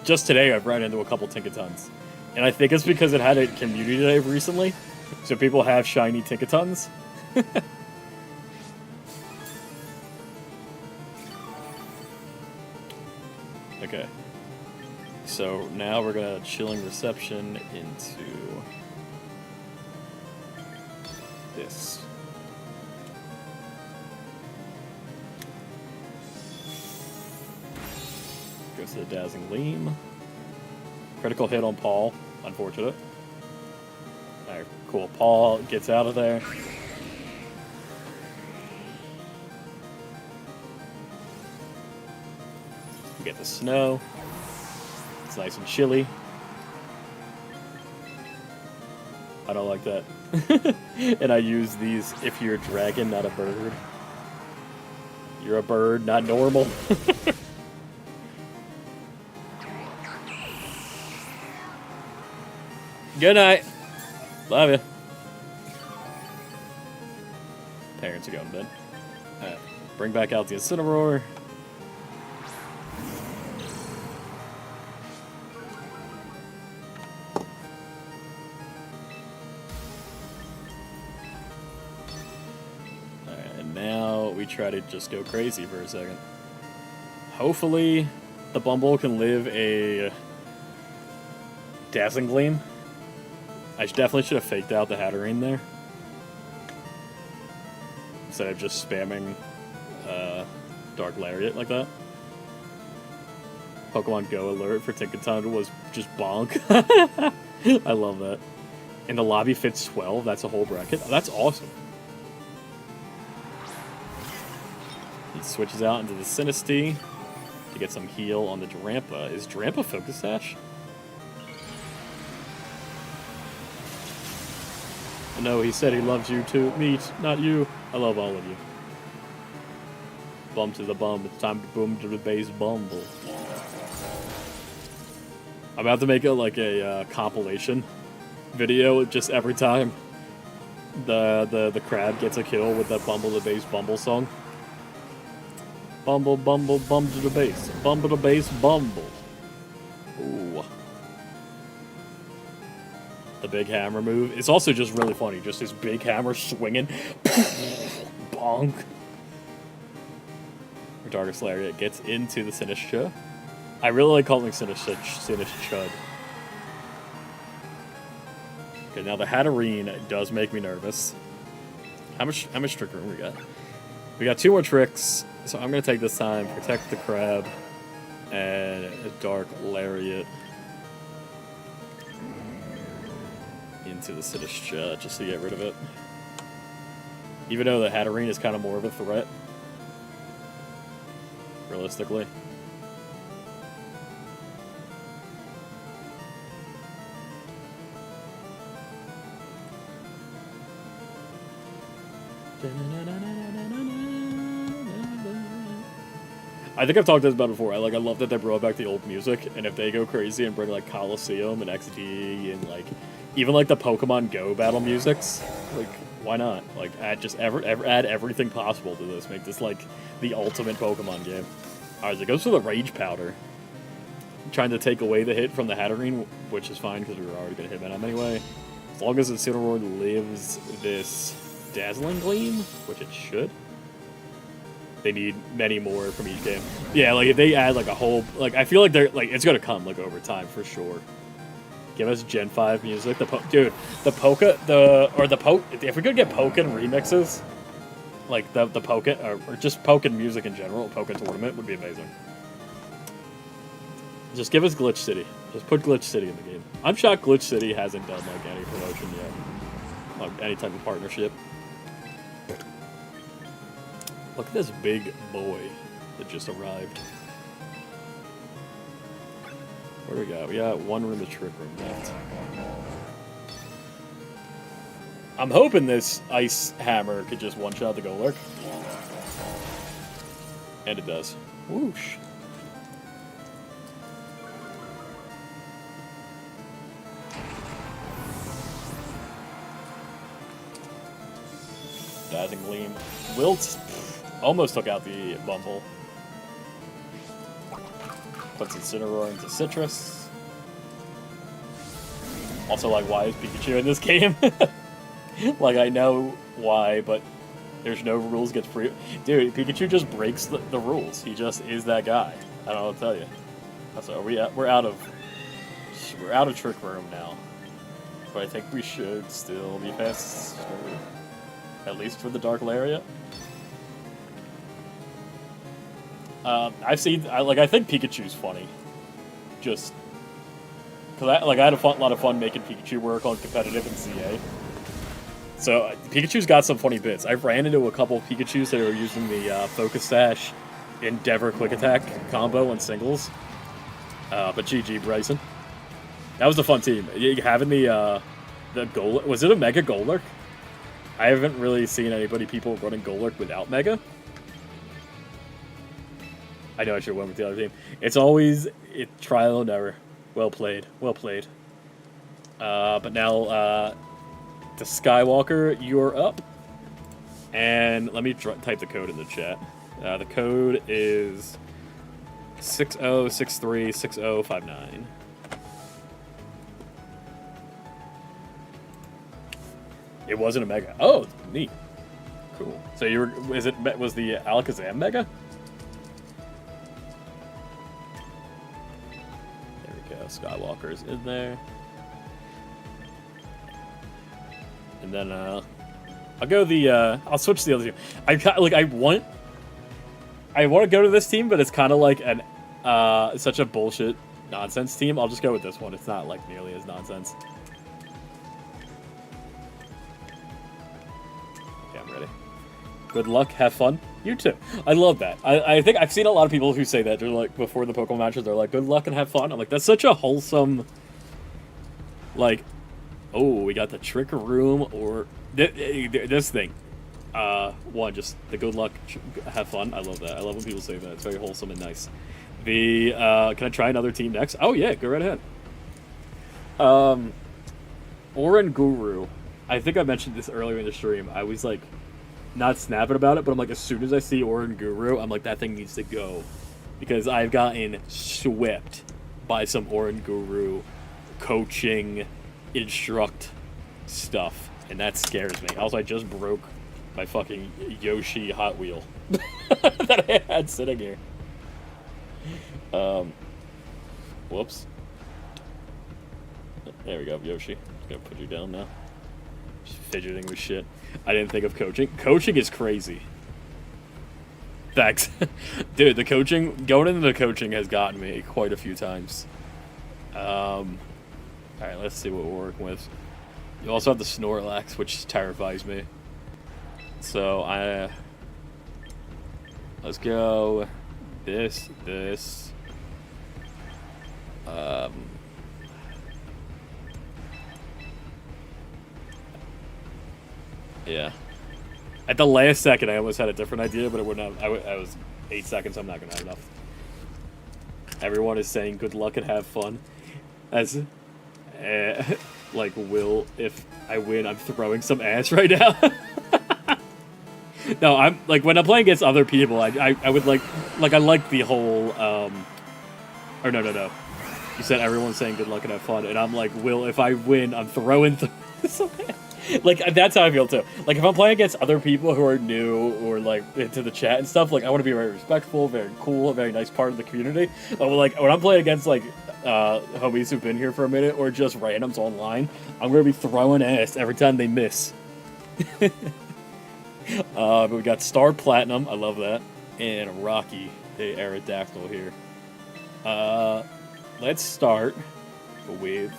just today I've run into a couple Tinkatons. And I think it's because it had a community day recently. So people have shiny Tinkatons. Okay. So now we're gonna Chilling Reception into this. Goes to the Dazzling Gleam. Critical hit on Paul. Unfortunate. Alright, cool. Paul gets out of there. We get the snow. It's nice and chilly. I don't like that. And I use these if you're a dragon, not a bird. You're a bird, not normal. Good night. Love you. Parents are going to bed. Alright. Bring back out the Incineroar. Alright, and now we try to just go crazy for a second. Hopefully, the Bumble can live a Dazzling Gleam. I definitely should have faked out the Hatterene there. Instead of just spamming Dark Lariat like that. Pokemon Go alert for Tinkaton was just bonk. I love that. And the lobby fits 12, that's a whole bracket. Oh, that's awesome. He switches out into the Sinistea to get some heal on the Drampa. Is Drampa Focus Sash? No, he said he loves you too. Me, not you. I love all of you. Bum to the bum. It's time to boom to the base Bumble. I'm about to make a compilation video just every time the crab gets a kill with that Bumble to base Bumble song. Bumble, bumble, bum to the base. Bumble to base Bumble. Ooh. The big hammer move. It's also just really funny. Just this big hammer swinging. Bonk. Darkest Lariat gets into the Sinistcha. I really like calling Sinistcha Chud. Okay, now the Hatterene does make me nervous. How much Trick Room we got? We got 2 more tricks, so I'm gonna take this time, Protect the Crab, and a Dark Lariat into the Sinistcha just to get rid of it. Even though the Hatterene is kind of more of a threat, realistically. I think I've talked about it before. I love that they brought back the old music, and if they go crazy and bring like Coliseum and XD and like even like the Pokemon Go battle musics, like why not? Like add everything possible to this. Make this like the ultimate Pokemon game. Alright, so it goes for the Rage Powder. Trying to take away the hit from the Hatterene, which is fine because we were already going to hit Venom anyway. As long as Incineroar lives this Dazzling Gleam, which it should. They need many more from each game. Yeah, like if they add like a whole, like I feel like they're like it's gonna come like over time for sure. Give us Gen 5 music. If we could get Pokken remixes, like the Pokken or just Pokken music in general, Pokken Tournament would be amazing. Just give us Glitch City. Just put Glitch City in the game. I'm shocked Glitch City hasn't done like any promotion yet, like any type of partnership. Look at this big boy that just arrived. What do we got? We got 1 room of Trick Room left. I'm hoping this Ice Hammer could just one-shot the Golurk. And it does. Whoosh. Dazzling Gleam. Wilt almost took out the Bumble. Puts Incineroar into Citrus. Also, like, why is Pikachu in this game? Like, I know why, but there's no rules gets free. Dude, Pikachu just breaks the rules. He just is that guy. I don't know what to tell you. So we're out of Trick Room now. But I think we should still be fast, at least for the Dark Lariat. I think Pikachu's funny. Just because I had a lot of fun making Pikachu work on competitive and CA. So Pikachu's got some funny bits. I've ran into a couple of Pikachus that are using the Focus Sash Endeavor Quick Attack combo on singles. But GG Bryson. That was a fun team. Having the Golurk, was it a Mega Golurk? I haven't really seen people running Golurk without Mega. I know I should have went with the other team. It's always trial and error. Well played. Well played. But now, to Skywalker, you're up. And let me type the code in the chat. The code is 60636059. It wasn't a Mega. Oh, neat. Cool. So was the Alakazam Mega? There we go. Skywalker's in there. And then I'll go I'll switch to the other team. I want to go to this team, but it's kind of like such a bullshit nonsense team. I'll just go with this one. It's not like nearly as nonsense. Okay, I'm ready. Good luck, have fun. You too. I love that. I think I've seen a lot of people who say that. They're like, before the Pokemon matches, they're like, good luck and have fun. I'm like, that's such a wholesome, like, oh, we got the Trick Room, or this thing. One, just the good luck, have fun. I love that. I love when people say that. It's very wholesome and nice. Can I try another team next? Oh yeah, go right ahead. Oranguru. I think I mentioned this earlier in the stream. I was like, not snapping about it, but I'm like, as soon as I see Oranguru, I'm like, that thing needs to go. Because I've gotten swept by some Oranguru coaching, instruct stuff, and that scares me. Also, I just broke my fucking Yoshi Hot Wheel that I had sitting here. Whoops. There we go, Yoshi. Just gonna put you down now. Just fidgeting with shit. I didn't think of coaching. Coaching is crazy. Thanks. Dude, going into the coaching has gotten me quite a few times. Alright, let's see what we're working with. You also have the Snorlax, which terrifies me. So, let's go this. Yeah. At the last second, I almost had a different idea, but it wouldn't have. I was 8 seconds. I'm not gonna have enough. Everyone is saying good luck and have fun. As, like, if I win, I'm throwing some ass right now. No, I'm like, when I'm playing against other people, I would like I like the whole or no. You said everyone's saying good luck and have fun, and I'm like, if I win, I'm throwing some ass. Like, that's how I feel too. Like, if I'm playing against other people who are new or like into the chat and stuff, like, I want to be very respectful, very cool, a very nice part of the community. But like, when I'm playing against like homies who've been here for a minute or just randoms online, I'm gonna be throwing ass every time they miss. But we got Star Platinum, I love that, and Rocky, the Aerodactyl here. Let's start with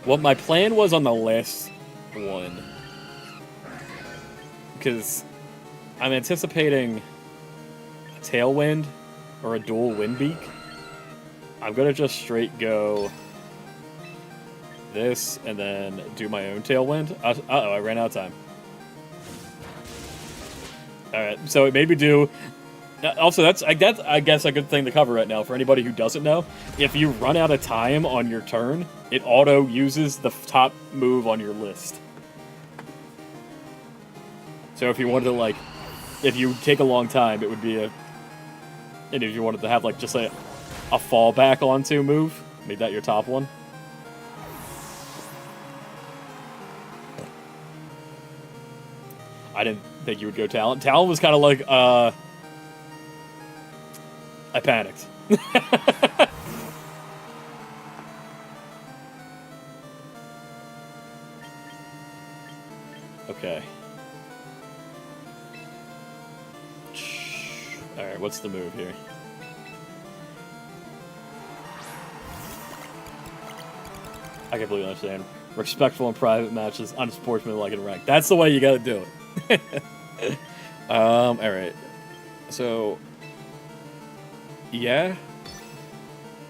what my plan was on the last one, because I'm anticipating a Tailwind or a dual Windbeak. I'm gonna just straight go this, and then do my own Tailwind. Uh-oh, I ran out of time. Alright, so it made me do... Also, that's I guess a good thing to cover right now for anybody who doesn't know. If you run out of time on your turn, it auto uses the top move on your list. So if you wanted to, like, if you take a long time, it would be a... And if you wanted to have, like, just a fallback onto move, make that your top one. I didn't think you would go Talon. Talon was kind of like, I panicked. Okay. Alright, what's the move here? I completely understand. Respectful in private matches, unsportsmanlike in rank. That's the way you gotta do it. Alright. So... Yeah.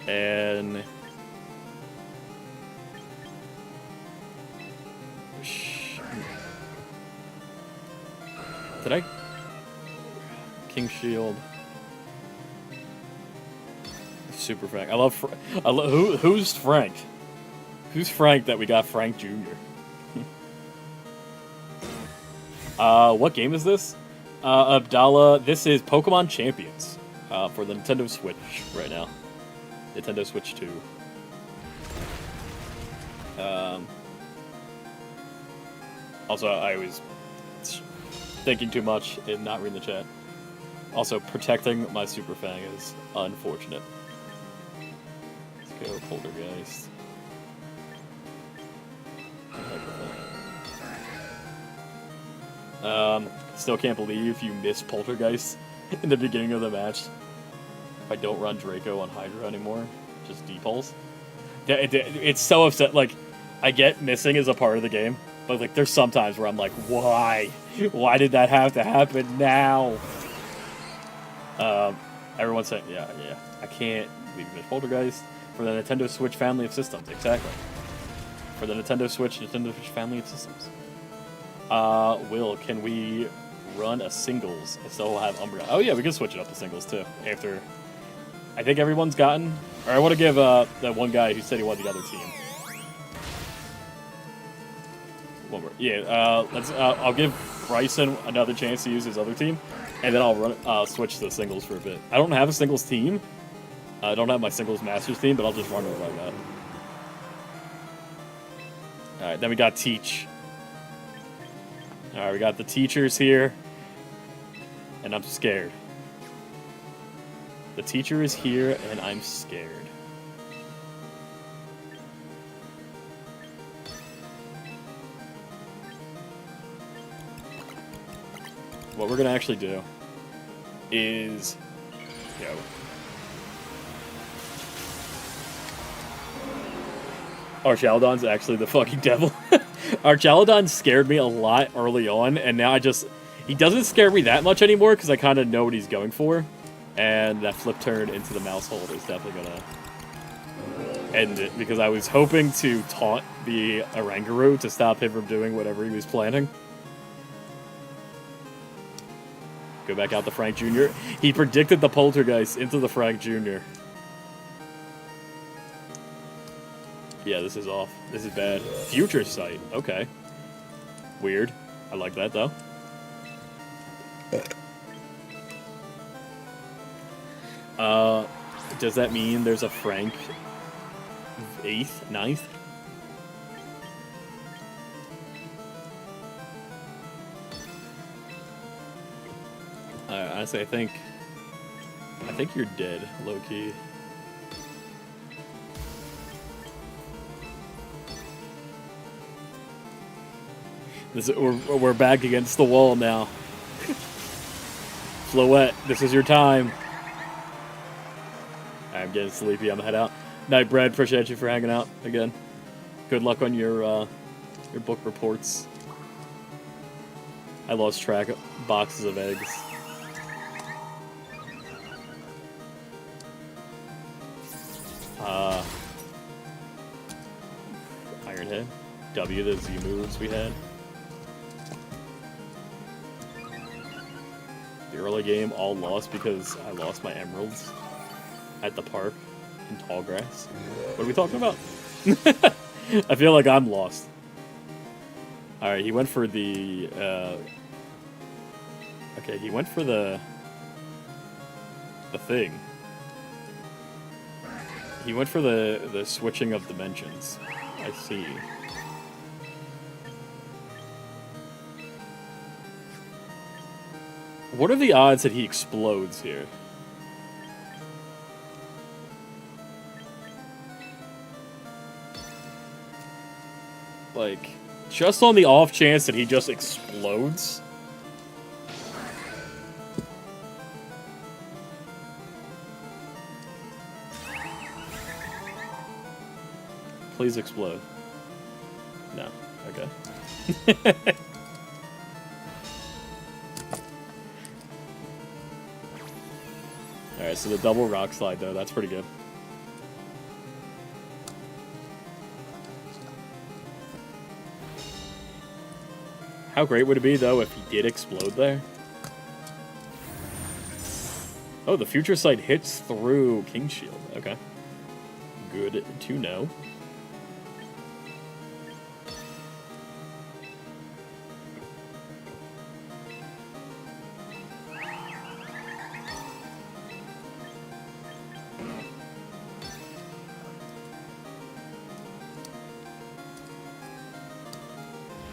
And... Did I... King Shield... Super Frank. I love who's Frank? Who's Frank that we got Frank Jr.? What game is this? Abdallah, this is Pokemon Champions for the Nintendo Switch right now. Nintendo Switch 2. Also, I was thinking too much and not reading the chat. Also, protecting my Super Fang is unfortunate. Let's go Poltergeist. Still can't believe you missed Poltergeist in the beginning of the match. If I don't run Draco on Hydra anymore, just D-Pulse. It's so upset. Like, I get missing is a part of the game, but like, there's some times where I'm like, why? Why did that have to happen now? Everyone's saying, yeah, I can't believe you missed Poltergeist for the Nintendo Switch family of systems. Exactly. For the Nintendo Switch family of systems. Will, can we run a singles and still have Umbra? Oh yeah, we can switch it up to singles too. After, I think everyone's gotten. Or I want to give that one guy who said he wanted the other team. One more. Yeah. I'll give Bryson another chance to use his other team, and then I'll switch to singles for a bit. I don't have a singles team. I don't have my singles masters team, but I'll just run it like that. All right. Then we got Teach. Alright, we got the teachers here, and I'm scared. The teacher is here, and I'm scared. What we're gonna actually do is... Yo. Archaludon's actually the fucking devil. Archaludon scared me a lot early on, and now he doesn't scare me that much anymore because I kind of know what he's going for. And that flip turn into the mouse hold is definitely going to end it, because I was hoping to taunt the Oranguru to stop him from doing whatever he was planning. Go back out to Frank Jr. He predicted the Poltergeist into the Frank Jr. Yeah, this is off. This is bad. Future Sight. Okay. Weird. I like that, though. Does that mean there's a Frank 8th? 9th? Honestly, I think you're dead, low-key. We're back against the wall now. Floette, this is your time. I'm getting sleepy. I'm gonna head out. Night, Brad. Appreciate you for hanging out again. Good luck on your book reports. I lost track of boxes of eggs. Iron W the Z moves we had. The early game all lost because I lost my emeralds at the park in Tallgrass. What are we talking about? I feel like I'm lost. Alright, he went for the... Okay, he went for the thing. He went for the switching of dimensions. I see. What are the odds that he explodes here? Like, just on the off chance that he just explodes? Please explode. No. Okay. Alright, so the double rock slide, though, that's pretty good. How great would it be, though, if he did explode there? Oh, the future sight hits through King Shield. Okay. Good to know.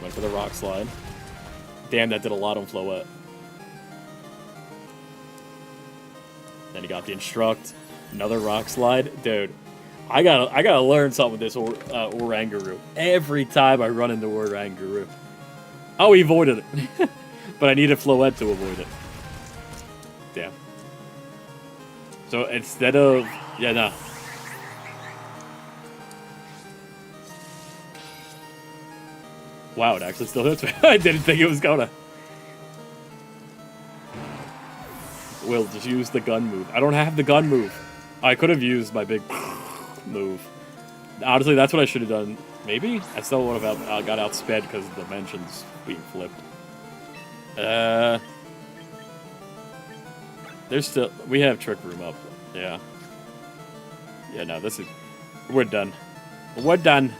Went for the rock slide. Damn, that did a lot on Floette. Then he got the instruct. Another rock slide. Dude, I gotta learn something with this Oranguru. Every time I run into Oranguru. Oh, he avoided it. But I needed Floette to avoid it. Damn. So instead of... Yeah, no. Wow, it actually still hits me. I didn't think it was gonna. Will, just use the gun move. I don't have the gun move. I could have used my big move. Honestly, that's what I should have done. Maybe? I still would have got outsped because of the dimensions being flipped. There's still... We have Trick Room up. Yeah. Yeah, no, this is... We're done. We're done.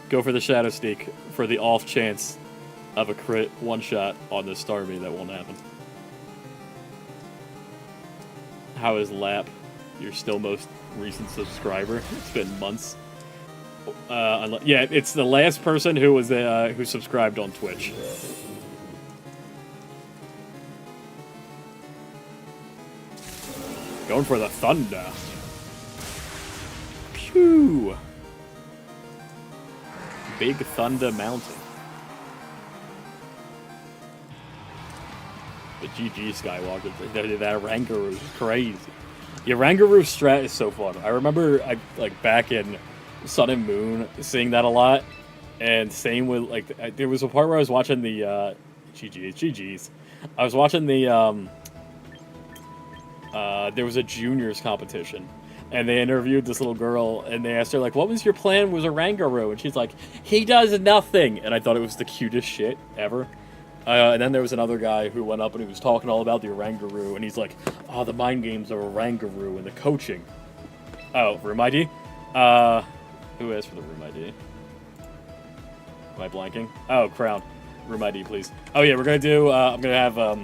Go for the Shadow Sneak for the off chance of a crit one-shot on this Starmie. That won't happen. How is Lap? Your still most recent subscriber. It's been months. Yeah, it's the last person who was who subscribed on Twitch. Going for the Thunder. Phew. Big Thunder Mountain. The GG Skywalker. That Oranguru is crazy. The Oranguru strat is so fun. I remember, back in Sun and Moon, seeing that a lot. And same with, there was a part where I was watching the, GG's. I was watching the, there was a juniors competition. And they interviewed this little girl, and they asked her, like, what was your plan with Oranguru? And she's like, he does nothing! And I thought it was the cutest shit ever. And then there was another guy who went up and he was talking all about the Oranguru, and he's like, oh, the mind games of Oranguru and the coaching. Oh, room ID? Who asked for the room ID? Am I blanking? Oh, Crown. Room ID, please. Oh, yeah, we're gonna do, I'm gonna have,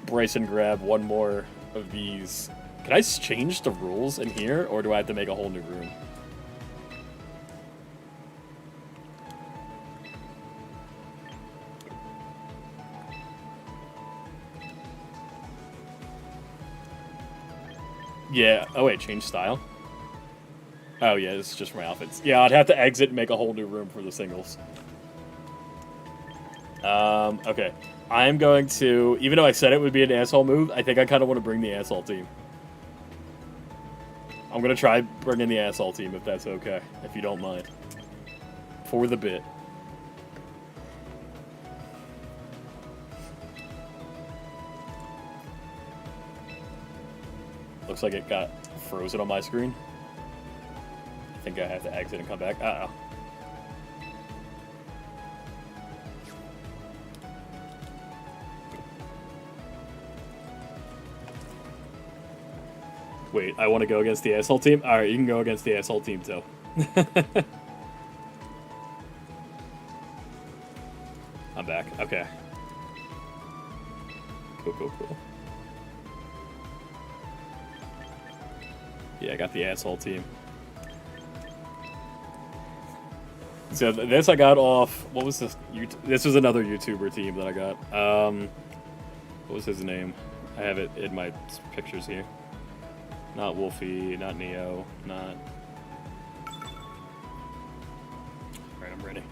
Bryson grab one more of these. Can I change the rules in here, or do I have to make a whole new room? Yeah. Oh, wait, change style? Oh, yeah, this is just for my outfits. Yeah, I'd have to exit and make a whole new room for the singles. Okay. I'm going to, even though I said it would be an asshole move, I think I kind of want to bring the asshole team. I'm going to try bringing the asshole team, if that's okay, if you don't mind. For the bit. Looks like it got frozen on my screen. I think I have to exit and come back. Uh-oh. Wait, I want to go against the asshole team? Alright, you can go against the asshole team too. I'm back. Okay. Cool. Yeah, I got the asshole team. So this I got off... What was this? This was another YouTuber team that I got. What was his name? I have it in my pictures here. Not Wolfie, not Neo, not... Alright, I'm ready.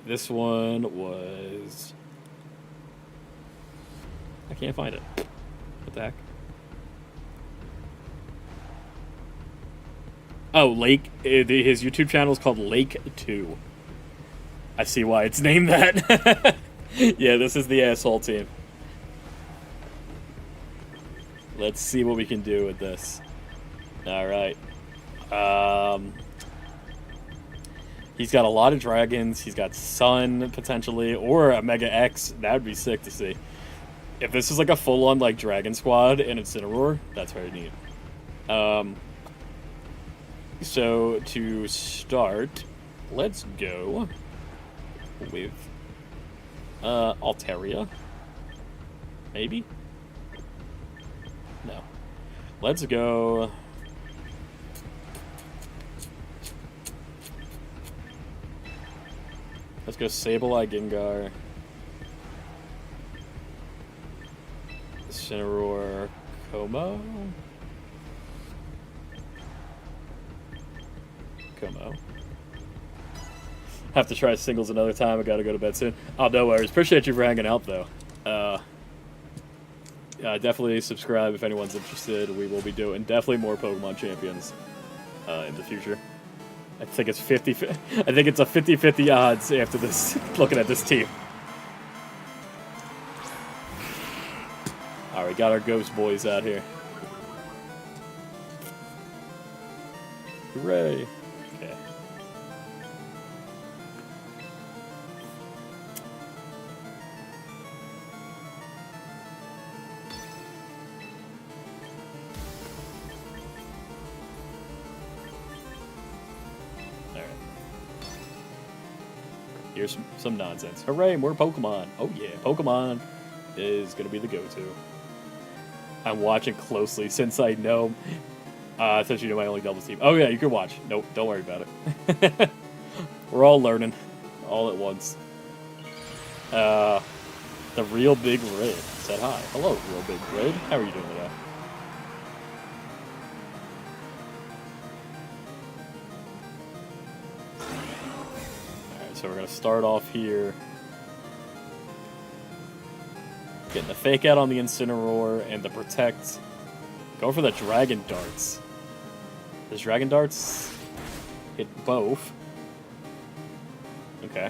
This one was... I can't find it. What the heck? Oh, Lake... His YouTube channel is called Lake2. I see why it's named that. Yeah, this is the asshole team. Let's see what we can do with this. Alright. He's got a lot of dragons. He's got Sun, potentially, or a Mega X. That would be sick to see. If this is like a full-on like Dragon Squad and Incineroar, that's very neat. So, to start, let's go with Altaria. Maybe? No. Let's go... Let's go Sableye, Gengar, Incineroar, Como? Have to try singles another time. I gotta go to bed soon. Oh, no worries. Appreciate you for hanging out, though. Definitely subscribe if anyone's interested. We will be doing definitely more Pokemon Champions in the future. I think it's 50. I think it's a 50-50 odds after this. Looking at this team. All right, got our Ghost Boys out here. Hooray! Okay. Here's some nonsense. Hooray, more Pokemon. Oh yeah, Pokemon is going to be the go-to. I'm watching closely since I know... since you know my only doubles team. Oh yeah, you can watch. Nope, don't worry about it. We're all learning. All at once. The Real Big Red said hi. Hello, Real Big Red. How are you doing today? So we're going to start off here. Getting the Fake Out on the Incineroar and the Protect. Go for the Dragon Darts. Does Dragon Darts hit both? Okay.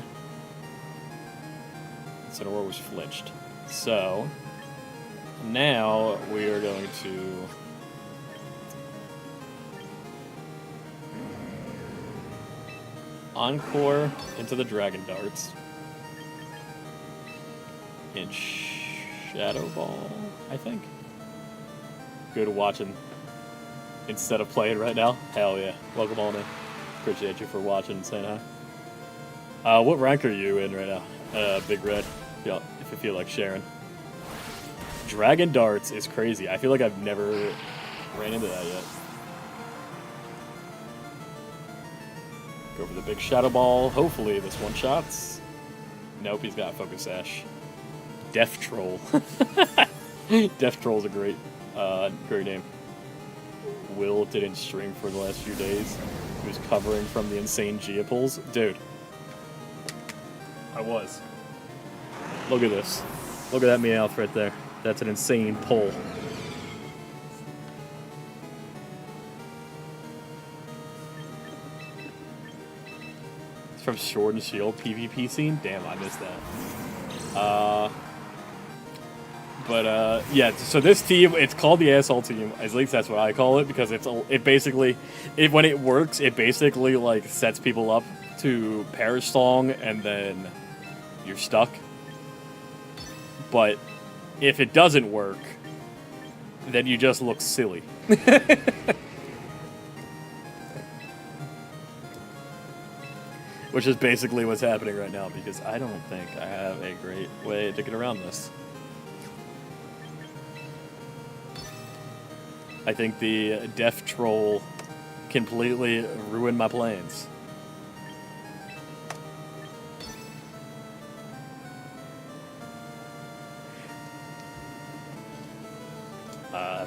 Incineroar was flinched. So, now we are going to... Encore into the Dragon Darts. And Shadow Ball, I think. Good watching instead of playing right now. Hell yeah. Welcome on in. Appreciate you for watching and saying hi. What rank are you in right now? Big Red, if you feel like sharing. Dragon Darts is crazy. I feel like I've never ran into that yet. Go for the big Shadow Ball. Hopefully this one-shots. Nope, he's got Focus Sash. Death Troll. Death Troll's a great name. Will didn't stream for the last few days. He was covering from the insane Gia pulls. Dude. I was. Look at this. Look at that Meowth right there. That's an insane pull. From Sword and Shield PvP scene? Damn, I missed that. Yeah, so this team, it's called the Asshole Team. At least that's what I call it, because it basically, when it works, it basically, like, sets people up to Perish Song, and then you're stuck. But if it doesn't work, then you just look silly. Which is basically what's happening right now, because I don't think I have a great way to get around this. I think the Death Troll completely ruined my plans.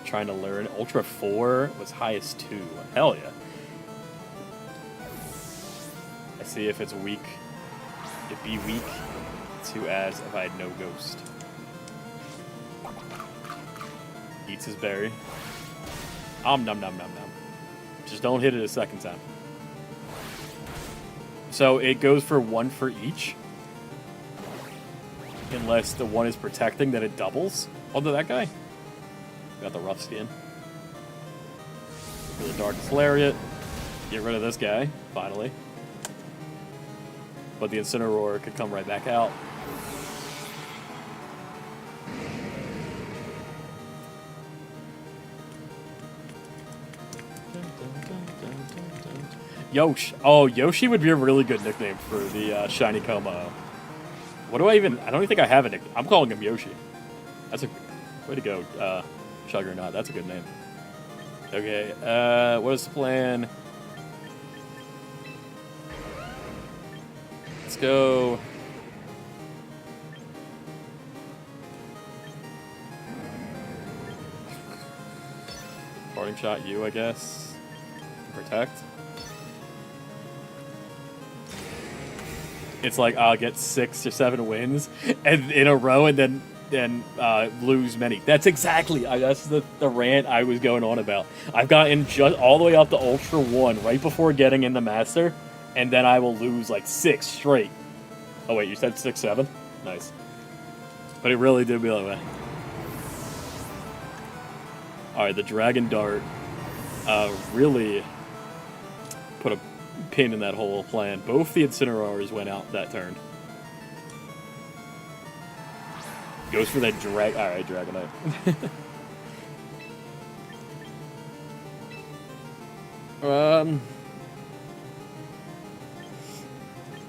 Trying to learn. Ultra 4 was highest 2. Hell yeah. I see if it's weak. It'd be weak to as if I had no ghost. Eats his berry. Nom nom nom nom. Just don't hit it a second time. So it goes for 1 for each. Unless the one is protecting, then it doubles. Although that guy. Got the rough skin. For the Darkest Lariat. Get rid of this guy, finally. But the Incineroar could come right back out. Yosh. Oh, Yoshi would be a really good nickname for the Shiny Como. What do I even... I don't even think I have a nickname. I'm calling him Yoshi. That's a... Way to go, Juggernaut. That's a good name. Okay, what is the plan? Let's go... Parting shot you, I guess. Protect. It's like I'll get 6 or 7 wins and in a row, and then lose many. That's exactly that's the rant I was going on about. I've gotten just all the way up to Ultra 1 right before getting in the Master, and then I will lose like 6 straight. Oh wait, you said 6, 7? Nice. But it really did be that way. Alright, the Dragon Dart really put a pin in that whole plan. Both the Incineroars went out that turn. Goes for that Alright, Dragonite.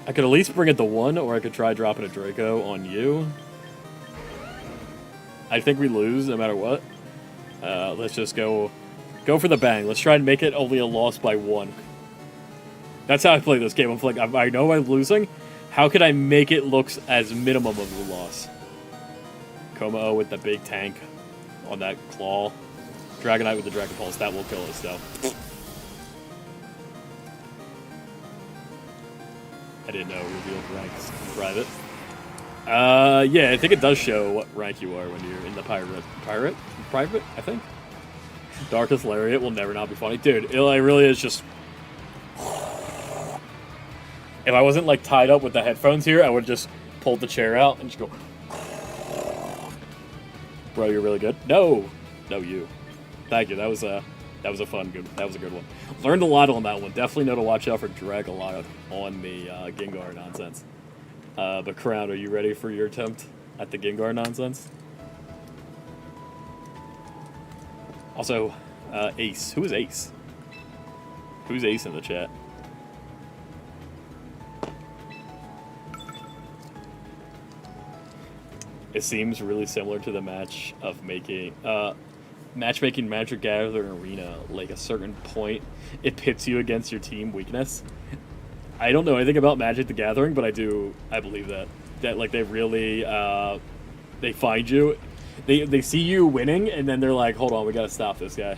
I could at least bring it to 1, or I could try dropping a Draco on you. I think we lose no matter what. Let's just go for the bang. Let's try and make it only a loss by 1. That's how I play this game. I'm like, I know I'm losing. How can I make it look as minimum of a loss? Como with the big tank on that claw. Dragonite with the Dragon Pulse. That will kill us, though. I didn't know. Revealed ranks in private. Yeah, I think it does show what rank you are when you're in the private, I think. Darkest Lariat will never not be funny. Dude, it really is just... If I wasn't, like, tied up with the headphones here, I would just pull the chair out and just go... Bro, you're really good. No, you. Thank you. That was a good one. Learned a lot on that one. Definitely know to watch out for Dragalot on the Gengar nonsense. But Crown, are you ready for your attempt at the Gengar nonsense? Also, Ace. Who is Ace? Who's Ace in the chat? It seems really similar to the matchmaking Magic Gathering Arena. Like a certain point, it pits you against your team weakness. I don't know anything about Magic the Gathering, but I believe that like they really they find you, they see you winning, and then they're like, hold on, we gotta stop this guy.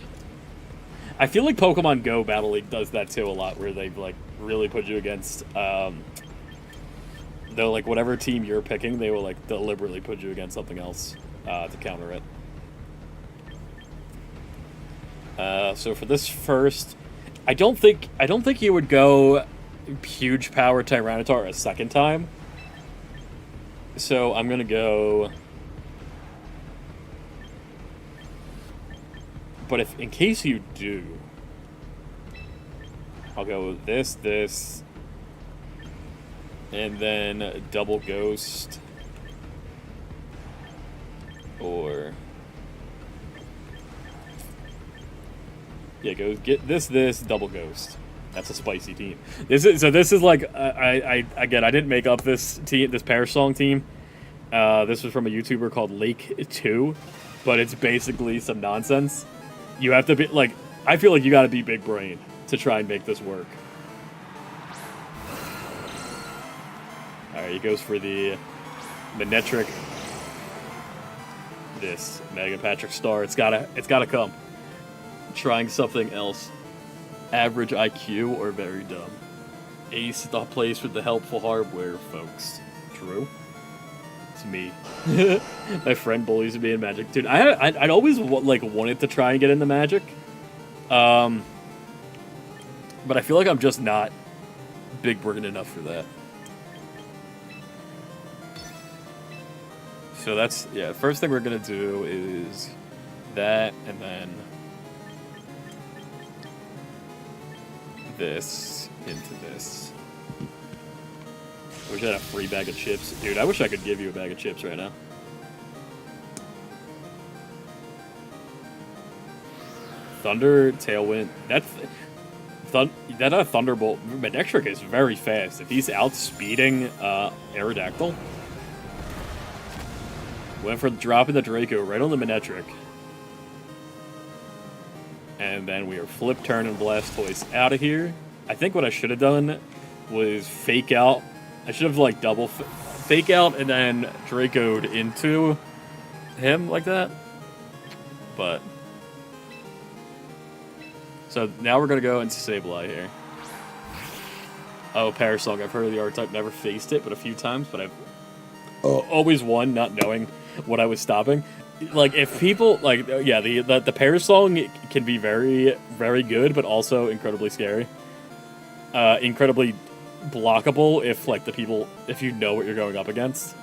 I feel like Pokemon Go Battle League does that too a lot, where they like really put you against. They'll like whatever team you're picking, they will like deliberately put you against something else to counter it. So for this first, I don't think you would go huge power Tyranitar a second time. So I'm gonna go. But if in case you do, I'll go with this. And then double Ghost, or Yeah, go get this, double ghost. That's a spicy team. This is like I again I didn't make up this team, this Perish Song team. This was from a YouTuber called Lake2, but it's basically some nonsense. You have to be like, I feel like you got to be big brain to try and make this work. All right, he goes for the Manectric. This Mega Patrick Star. It's gotta come. Trying something else. Average IQ or very dumb. Ace the place with the helpful hardware, folks. True. It's me. My friend bullies me in Magic, dude. I'd always like wanted to try and get into Magic, but I feel like I'm just not big brain enough for that. So that's yeah. First thing we're gonna do is that, and then this into this. I wish I had a free bag of chips. Dude, I wish I could give you a bag of chips right now. Thunder, Tailwind. That's that Thunderbolt. Manectric is very fast. If he's outspeeding Aerodactyl. Went for dropping the Draco right on the Manectric. And then we are flip turn and Blastoise out of here. I think what I should have done was fake out. I should have like double fake out and then Draco'd into him like that. But so now we're gonna go into Sableye here. Oh, Perish Song. I've heard of the archetype, never faced it, but a few times. But I've always won, not knowing what I was stopping. Like if people like, yeah, the Perish Song can be very, very good, but also incredibly scary. Incredibly blockable if like if you know what you're going up against.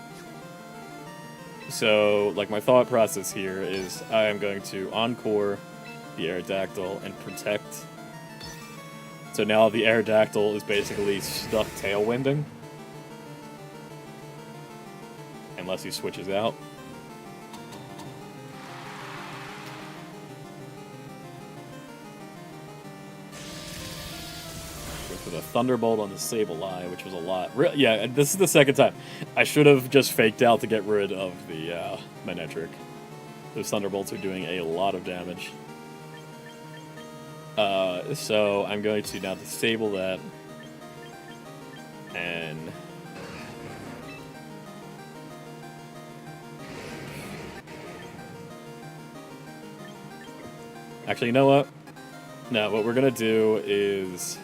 So like my thought process here is I am going to Encore the Aerodactyl and Protect. So now the Aerodactyl is basically stuck tailwinding. Unless he switches out. With a Thunderbolt on the Sableye, which was a lot. Yeah, this is the second time. I should have just faked out to get rid of the Manectric. Those Thunderbolts are doing a lot of damage. So I'm going to now disable that. And actually, you know what? No, what we're gonna do is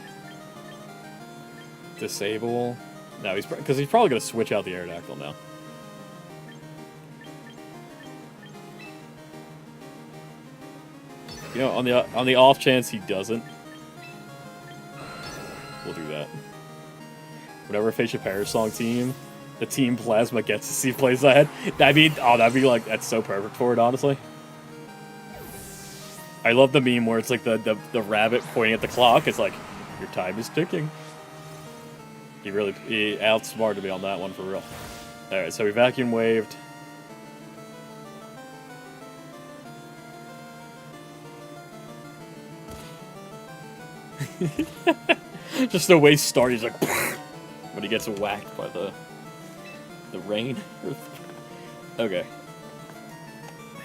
disable. No, because he's probably gonna switch out the Aerodactyl now. You know, on the off chance he doesn't, we'll do that. Whenever I face a Perish Song team, the Team Plasma gets to see plays ahead. That'd be like that's so perfect for it, honestly. I love the meme where it's like the rabbit pointing at the clock. It's like, your time is ticking. He outsmarted me on that one for real. Alright, so we Vacuum Waved. Just the way Starty's like when he gets whacked by the rain. Okay.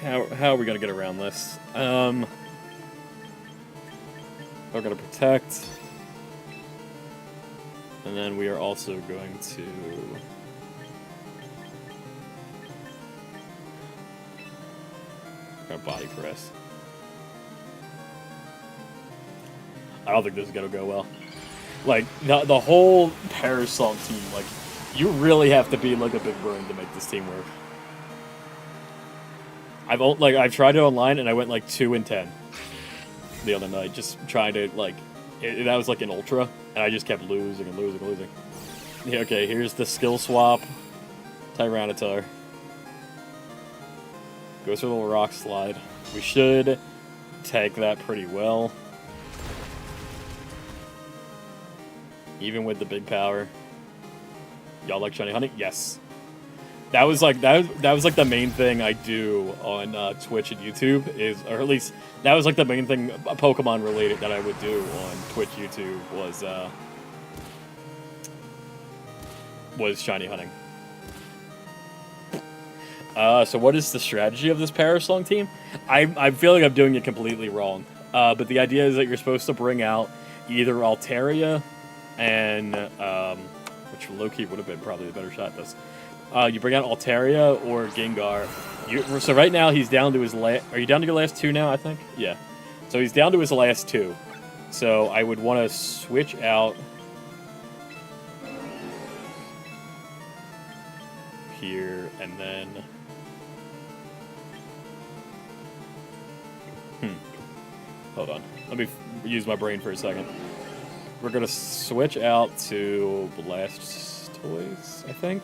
How are we gonna get around this? We're going to Protect. And then we are also going to... Body Press. I don't think this is going to go well. Like, the whole Perish Song team, like, you really have to be, like, a big brain to make this team work. I've tried it online, and I went, like, 2-10 the other night, just trying to, like, that was, like, an Ultra, and I just kept losing and losing and losing. Yeah, okay, here's the skill swap. Tyranitar. Goes for a little Rock Slide. We should take that pretty well. Even with the big power. Y'all like Shiny Honey? Yes. That was like that was like the main thing I do on Twitch and YouTube is, or at least that was like the main thing Pokemon related that I would do on Twitch, YouTube was shiny hunting. So what is the strategy of this Parasong team? I feel like I'm doing it completely wrong. But the idea is that you're supposed to bring out either Altaria and which Loki would have been probably the better shot at this. You bring out Altaria or Gengar. So right now he's down to his last... Are you down to your last two now, I think? Yeah. So he's down to his last two. So I would want to switch out... here, and then... Hold on. Let me use my brain for a second. We're going to switch out to Blastoise, I think.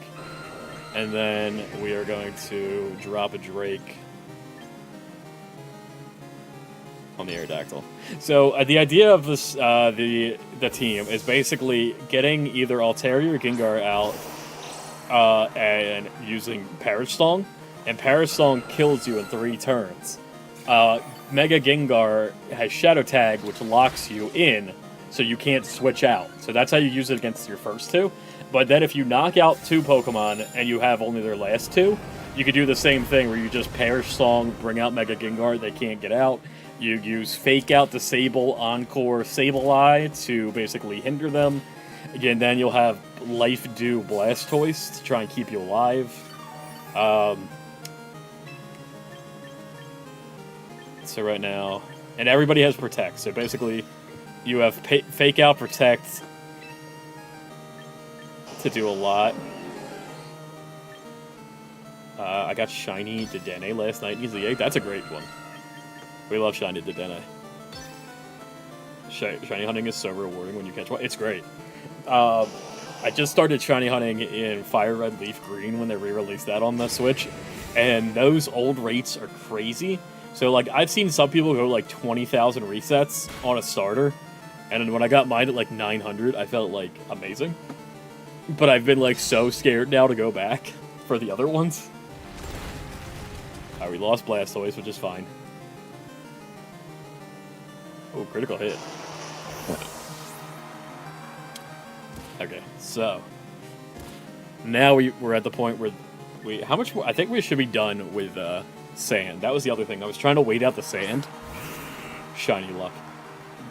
And then we are going to drop a Drake on the Aerodactyl. So the idea of this, the team is basically getting either Altaria or Gengar out and using Parasong. And Parasong kills you in 3 turns. Mega Gengar has Shadow Tag, which locks you in, so you can't switch out. So that's how you use it against your first two. But then if you knock out 2 Pokemon and you have only their last 2, you could do the same thing where you just Parasong, bring out Mega Gengar, they can't get out. You use Fake Out, Disable, Encore, Sableye to basically hinder them. Again, then you'll have Life Dew Blastoise to try and keep you alive. So right now, and everybody has Protect. So basically, you have Fake Out, Protect to do a lot. I got Shiny Dedenne last night in Easy 8. That's a great one. We love Shiny Dedenne. Shiny hunting is so rewarding when you catch one. It's great. I just started shiny hunting in Fire Red Leaf Green when they re-released that on the Switch, and those old rates are crazy. So, like, I've seen some people go, like, 20,000 resets on a starter, and when I got mine at, like, 900, I felt, like, amazing. But I've been, like, so scared now to go back for the other ones. Alright, we lost Blastoise, which is fine. Oh, critical hit. Okay, so... now we're at the point where how much more? I think we should be done with, sand. That was the other thing. I was trying to wait out the sand. Shiny luck.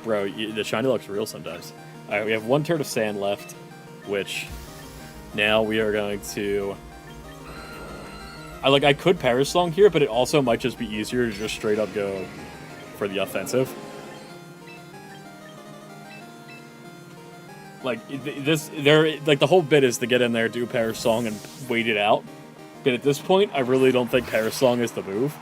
Bro, the shiny luck's real sometimes. Alright, we have 1 turn of sand left, which now we are going to... I could Parasong here, but it also might just be easier to just straight up go for the offensive. Like, the whole bit is to get in there, do Parasong, and wait it out. But at this point, I really don't think Parasong is the move.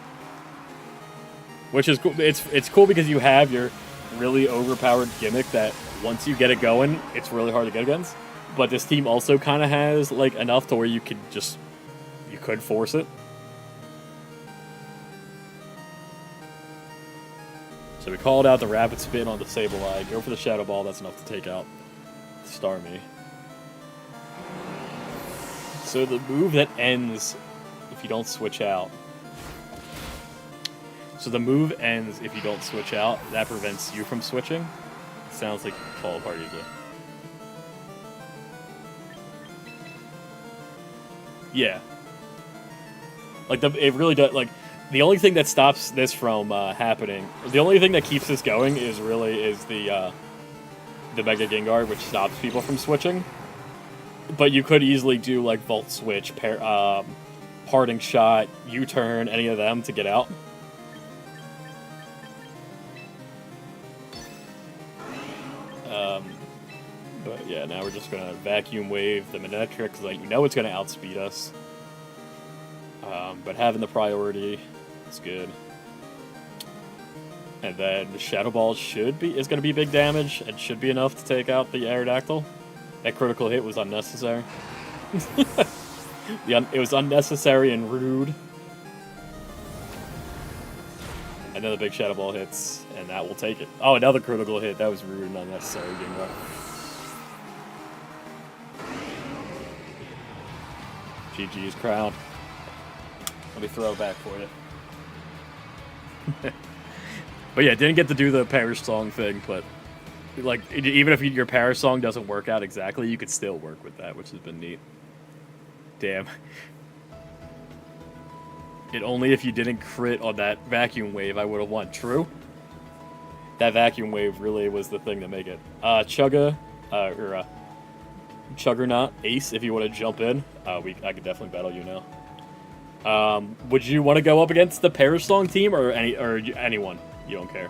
Which is cool. It's cool because you have your really overpowered gimmick that once you get it going, it's really hard to get against. But this team also kind of has, like, enough to where you could force it. So we called out the Rapid Spin on the Sableye. Go for the Shadow Ball. That's enough to take out Starmie. So the move that ends if you don't switch out. So the move ends if you don't switch out. That prevents you from switching. It sounds like you fall apart easily. Yeah. Like, it really does, like, the only thing that stops this from happening, the only thing that keeps this going is the Mega Gengar, which stops people from switching. But you could easily do, like, Volt Switch, Parting Shot, U-Turn, any of them to get out. But yeah, now we're just gonna Vacuum Wave the Manectric, because, like, you know it's gonna outspeed us. But having the priority is good. And then Shadow Ball is gonna be big damage, and should be enough to take out the Aerodactyl. That critical hit was unnecessary. It was unnecessary and rude. And then the big Shadow Ball hits, and that will take it. Oh, another critical hit. That was rude and unnecessary. GG's Crown. Let me throw it back for you. But yeah, didn't get to do the Parish Song thing, but like even if your Parish Song doesn't work out exactly, you could still work with that, which has been neat. Damn. It only if you didn't crit on that vacuum wave I would have won. True. That vacuum wave really was the thing to make it. Chuggernaut, Ace, if you want to jump in, I could definitely battle you now. Would you want to go up against the Parish Song team or anyone? You don't care.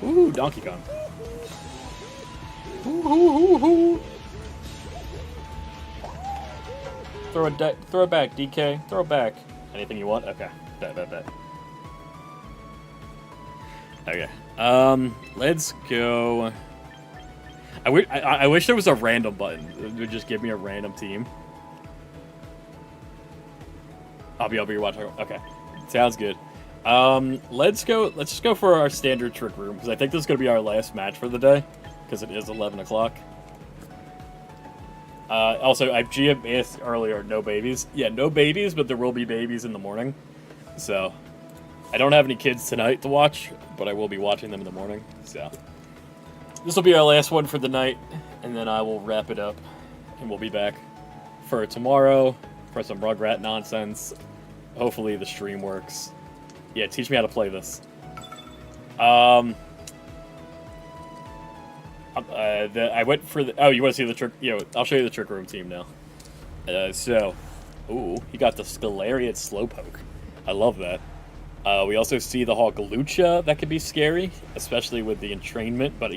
Ooh, Donkey Kong. Ooh. Throw it back, DK. Throw it back. Anything you want? Okay. Bet. Okay. Let's go. I wish there was a random button. It would just give me a random team. I'll be watching. Okay. Sounds good. Let's just go for our standard Trick Room, because I think this is going to be our last match for the day, because it is 11 o'clock. Also, I've GM'd earlier, no babies. Yeah, no babies, but there will be babies in the morning. So, I don't have any kids tonight to watch, but I will be watching them in the morning. So, this will be our last one for the night, and then I will wrap it up, and we'll be back for tomorrow for some Rugrat nonsense. Hopefully the stream works. Yeah, teach me how to play this. I went for the... Oh, you want to see the trick... I'll show you the Trick Room team now. Ooh, he got the Scalariat Slowpoke. I love that. We also see the Hawkalucha. That could be scary, especially with the entrainment, but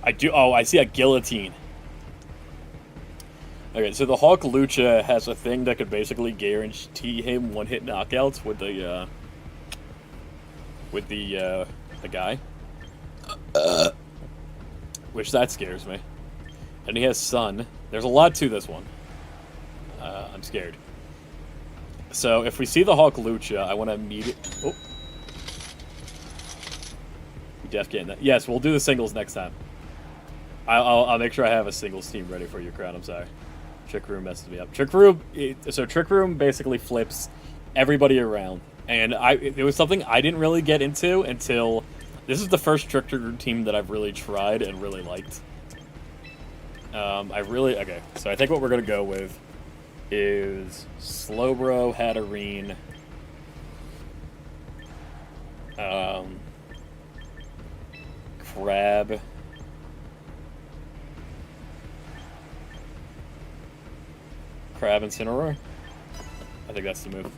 I see a Guillotine. Okay, so the Hawkalucha has a thing that could basically guarantee him one-hit knockouts with the guy. Which that scares me. And he has Sun. There's a lot to this one. I'm scared. So if we see the Hawkalucha, I want to immediately... Oh. We def getting that. Yes, we'll do the singles next time. I'll make sure I have a singles team ready for you, Crown. I'm sorry. Trick Room messes me up. Trick Room basically flips everybody around. And it was something I didn't really get into until... This is the first Trick Room team that I've really tried and really liked. Okay, so I think what we're going to go with is Slowbro, Hatterene, Crab, Incineroar. I think that's the move.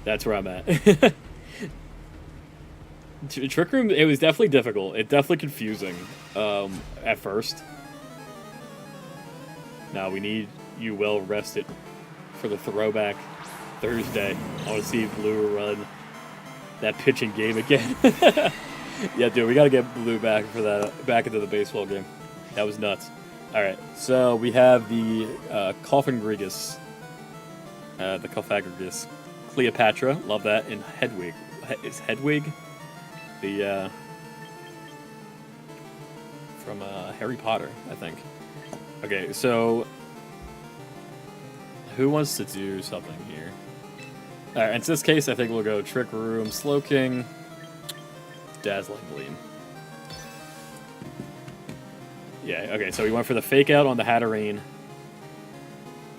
That's where I'm at. Trick Room, it was definitely difficult. It definitely confusing at first. Now we need you well rested for the throwback Thursday. I want to see Blue run that pitching game again. Yeah, dude, we got to get Blue back for that, back into the baseball game. That was nuts. All right, so we have the Coffingrigus, the Cofagrigus, Cleopatra, love that, and Hedwig. Is Hedwig the from Harry Potter, I think. Okay, so who wants to do something here? All right, in this case, I think we'll go Trick Room, Slowking, Dazzling Gleam. Yeah, okay, so we went for the Fake Out on the Hatterene.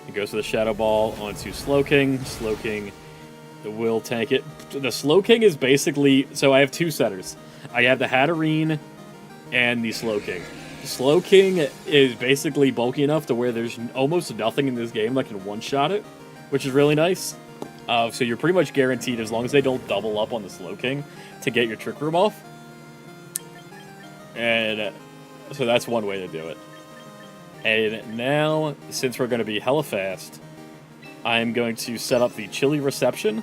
It goes to the Shadow Ball onto Slowking. Slowking will tank it. The Slowking is basically... So I have two setters. I have the Hatterene and the Slowking. Slowking is basically bulky enough to where there's almost nothing in this game that can one-shot it, which is really nice. So you're pretty much guaranteed, as long as they don't double up on the Slowking, to get your Trick Room off. And so that's one way to do it. And now, since we're going to be hella fast, I'm going to set up the Chilly Reception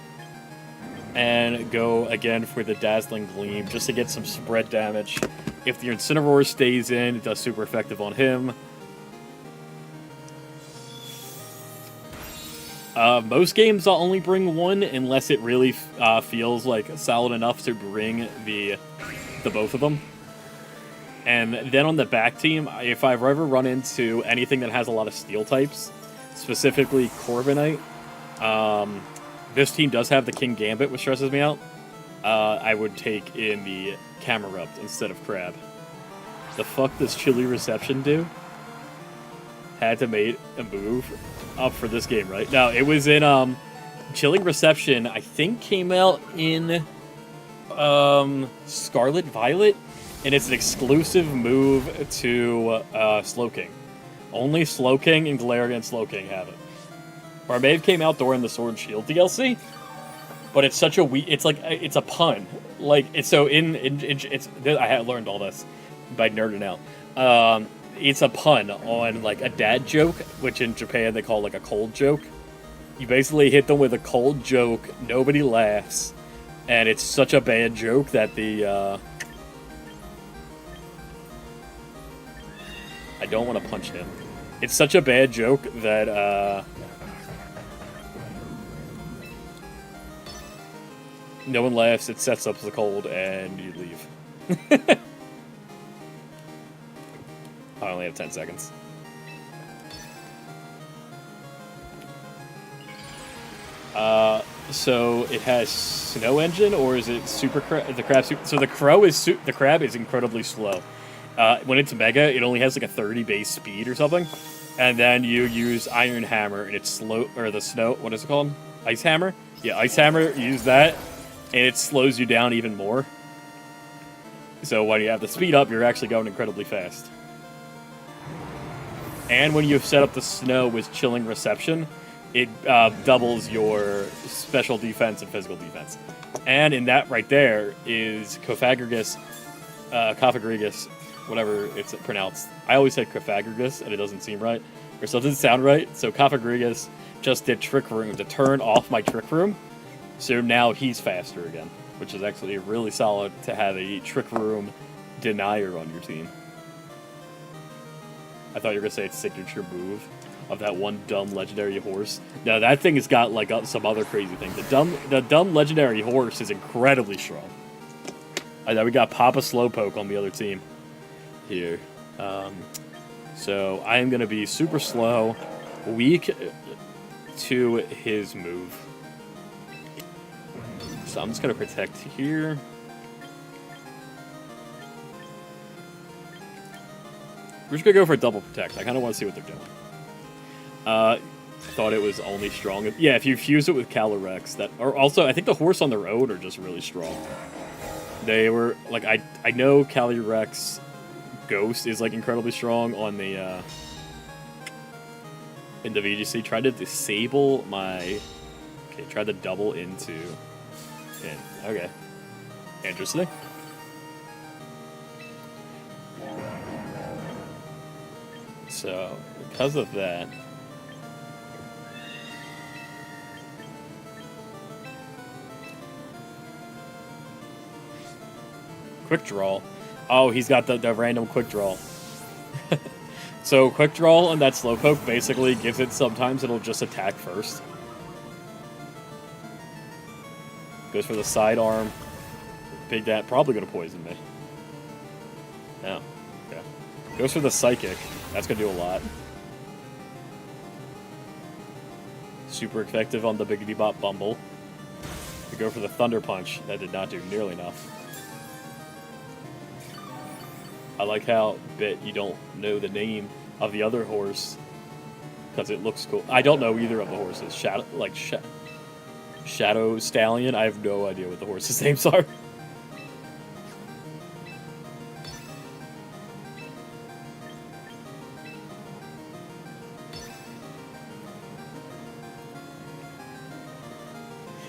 and go again for the Dazzling Gleam just to get some spread damage. If the Incineroar stays in, it does super effective on him. Most games I'll only bring one unless it really feels like solid enough to bring the both of them. And then on the back team, if I've ever run into anything that has a lot of steel types, specifically Corviknight, this team does have the King Gambit, which stresses me out. I would take in the Camerupt instead of Crab. The fuck does Chilly Reception do? Had to make a move up for this game, right? No, it was in Chilling Reception, I think came out in Scarlet Violet, and it's an exclusive move to Slowking. Only Slowking and Galarian Slowking have it. Or it may have came out during the Sword and Shield DLC, but it's such a it's a pun. Like it's so it's I had learned all this by nerding out. It's a pun on like a dad joke, which in Japan they call like a cold joke. You basically hit them with a cold joke, nobody laughs, and it's such a bad joke that the I don't want to punch him. It's such a bad joke that no one laughs, it sets up the cold, and you leave. I only have 10 seconds. So it has Snow Engine, or is it Super Crab? The Crab. So the Crab is incredibly slow. When it's Mega, it only has like a 30 base speed or something, and then you use Iron Hammer, and it's slow. Or the Snow. What is it called? Ice Hammer. Yeah, Ice Hammer. Use that, and it slows you down even more. So when you have the speed up, you're actually going incredibly fast. And when you've set up the Snow with Chilling Reception, it doubles your special defense and physical defense. And in that right there is Cofagrigus, whatever it's pronounced. I always said Cofagrigus, and it doesn't seem right. Or so it doesn't sound right. So Cofagrigus just did Trick Room to turn off my Trick Room. So now he's faster again, which is actually really solid to have a Trick Room denier on your team. I thought you were going to say its signature move of that one dumb legendary horse. No, that thing has got like some other crazy thing. The dumb legendary horse is incredibly strong. I know we got Papa Slowpoke on the other team here. So I am going to be super slow, weak to his move. So I'm just going to protect here. We're just going to go for a double protect. I kind of want to see what they're doing. Thought it was only strong. Yeah, if you fuse it with Calyrex, that, or also I think the horse on their own are just really strong. They were like I know Calyrex Ghost is like incredibly strong on the in the VGC. Tried to disable my tried to double into okay. Interesting. So, because of that, quick draw. Oh, he's got the random quick draw. So, quick draw on that Slowpoke basically gives it sometimes it'll just attack first. Goes for the sidearm. Big that probably gonna poison me. No. Okay. Goes for the Psychic. That's going to do a lot. Super effective on the Biggity Bop Bumble. We go for the Thunder Punch. That did not do nearly enough. I like how you don't know the name of the other horse because it looks cool. I don't know either of the horses. Shadow Stallion. I have no idea what the horses' names are.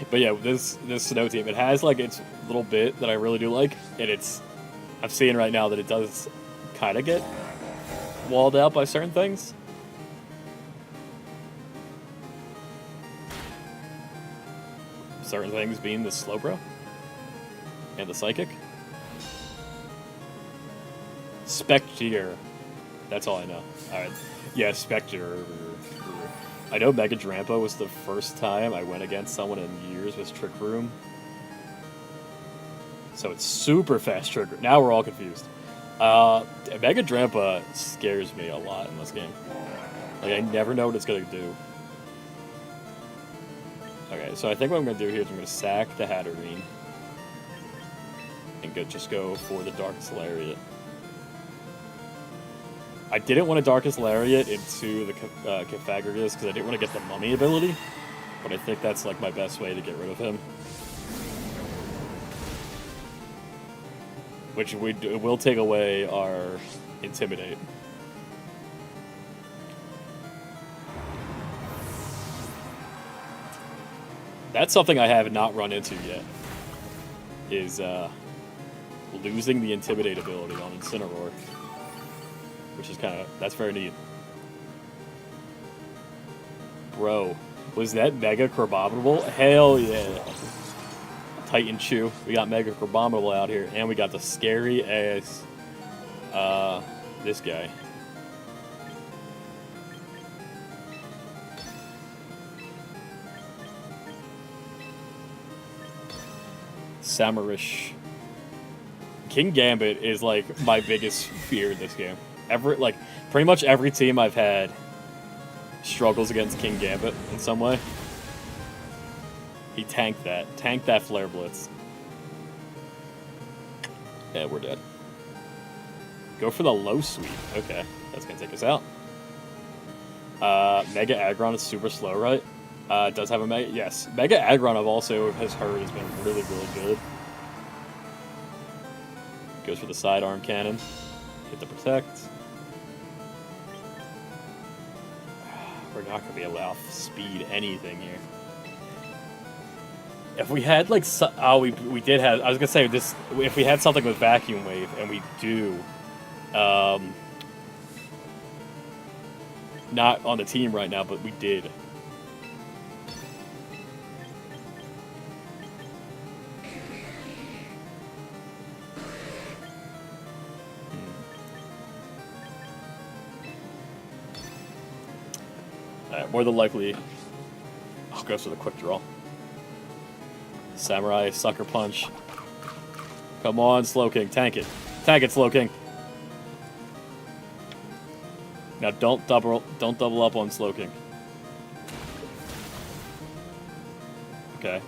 But yeah, this Snow team, it has like its little bit that I really do like, and I'm seeing right now that it does kind of get walled out by certain things. Certain things being the Slowbro and the Psychic. Spectre. That's all I know. Alright. Yeah, Spectre. I know Mega Drampa was the first time I went against someone in years with Trick Room. So it's super fast Trick Room. Now we're all confused. Mega Drampa scares me a lot in this game. Like, I never know what it's going to do. Okay, so I think what I'm going to do here is I'm going to sack the Hatterene. And just go for the Darkest Lariat. I didn't want to Darkest Lariat into the Cofagrigus because I didn't want to get the Mummy ability. But I think that's like my best way to get rid of him. Which will take away our Intimidate. That's something I have not run into yet. Is losing the Intimidate ability on Incineroar. Which is that's very neat. Bro, was that Mega Crabominable? Hell yeah. Titan Chew. We got Mega Crabominable out here. And we got the scary ass, this guy. Samarish. King Gambit is like my biggest fear in this game. Pretty much every team I've had struggles against King Gambit in some way. He tanked that Flare Blitz. Yeah, we're dead. Go for the low sweep. Okay, that's gonna take us out. Mega Aggron is super slow, right? It does have a Mega. Yes, Mega Aggron I've also has heard has been really, really good. Goes for the sidearm cannon. Hit the protect. We're not gonna be able to outspeed anything here. If we had like, we did have. I was gonna say this. If we had something with Vacuum Wave, and we do, not on the team right now, but we did. More than likely, I'll go for the quick draw. Samurai, Sucker Punch. Come on, Slowking, tank it. Tank it, Slowking. Now don't double up on Slowking. Okay.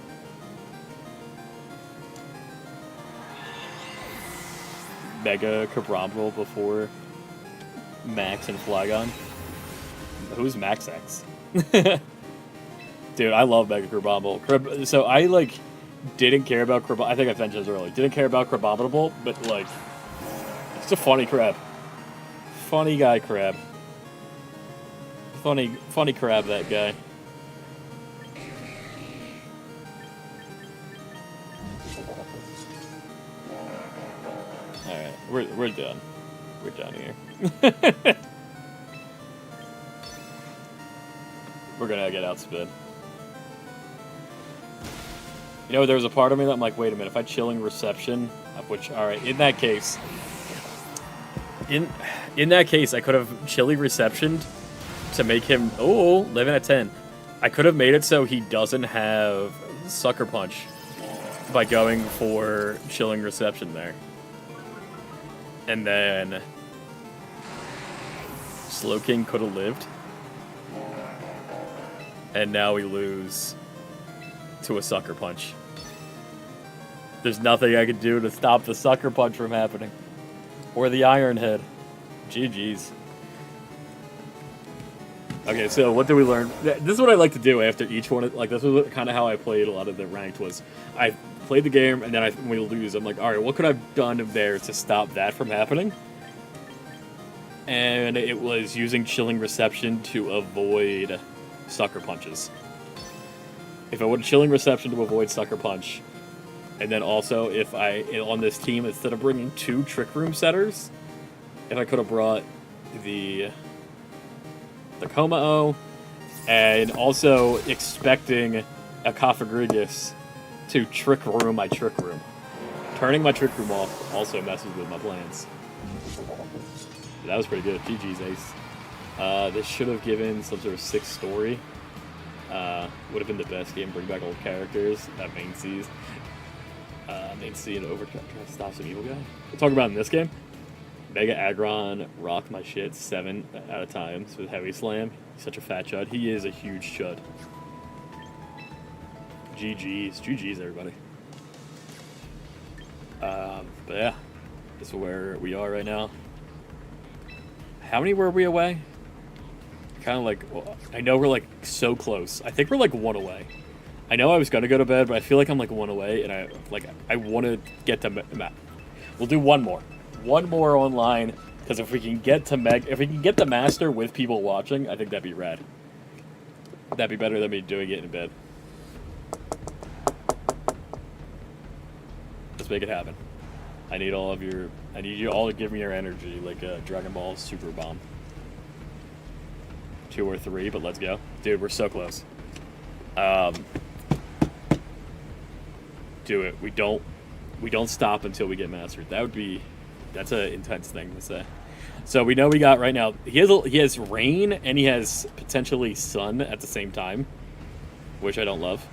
Mega Crabominable before Max and Flygon. Who's Max X? Dude, I love Mega Crabominable. So I, didn't care about Crabominable. I think I mentioned this earlier. Didn't care about Crabominable, but, it's a funny crab. Funny guy crab. Funny crab, that guy. Alright, we're done. We're done here. We're gonna get outspin. You know, there was a part of me that I'm like, wait a minute, if I Chilling Reception, which, alright, in that case, I could have Chilling Receptioned to make him, 11 at 10. I could have made it so he doesn't have Sucker Punch by going for Chilling Reception there. And then Slowking could have lived. And now we lose to a Sucker Punch. There's nothing I could do to stop the Sucker Punch from happening. Or the Iron Head. GG's. Okay, so what did we learn? This is what I like to do after each one. This was kind of how I played a lot of the ranked was. I played the game, and then when we lose, I'm like, all right, what could I have done there to stop that from happening? And it was using Chilling Reception to avoid Sucker Punches. If I would have Chilling Reception to avoid Sucker Punch, and then also if on this team, instead of bringing 2 Trick Room setters, if I could have brought the Kommo-o, and also expecting a Cofagrigus to Trick Room my Trick Room. Turning my Trick Room off also messes with my plans. That was pretty good. GG's, Ace. This should have given some sort of 6 story. Would have been the best game. Bring back old characters. That main C's. Main C and Overcast trying to stop some evil guy. We'll talk about in this game. Mega Aggron rocked my shit 7 out of times with Heavy Slam. He's such a fat chud. He is a huge chud. GG's, everybody. But yeah, this is where we are right now. How many were we away? Kind of like, well, I know we're like so close. I think we're like 1 away. I know I was gonna go to bed, but I feel like I'm like 1 away, and I want to get to map. We'll do one more online, because if we can get to the master with people watching, I think that'd be rad. That'd be better than me doing it in bed. Let's make it happen. I need you all to give me your energy, like a Dragon Ball Super Bomb. 2 or 3, but let's go. Dude, we're so close. Do it. We don't stop until we get mastered. That's an intense thing to say. So we know we got right now, he has rain and he has potentially sun at the same time, which I don't love.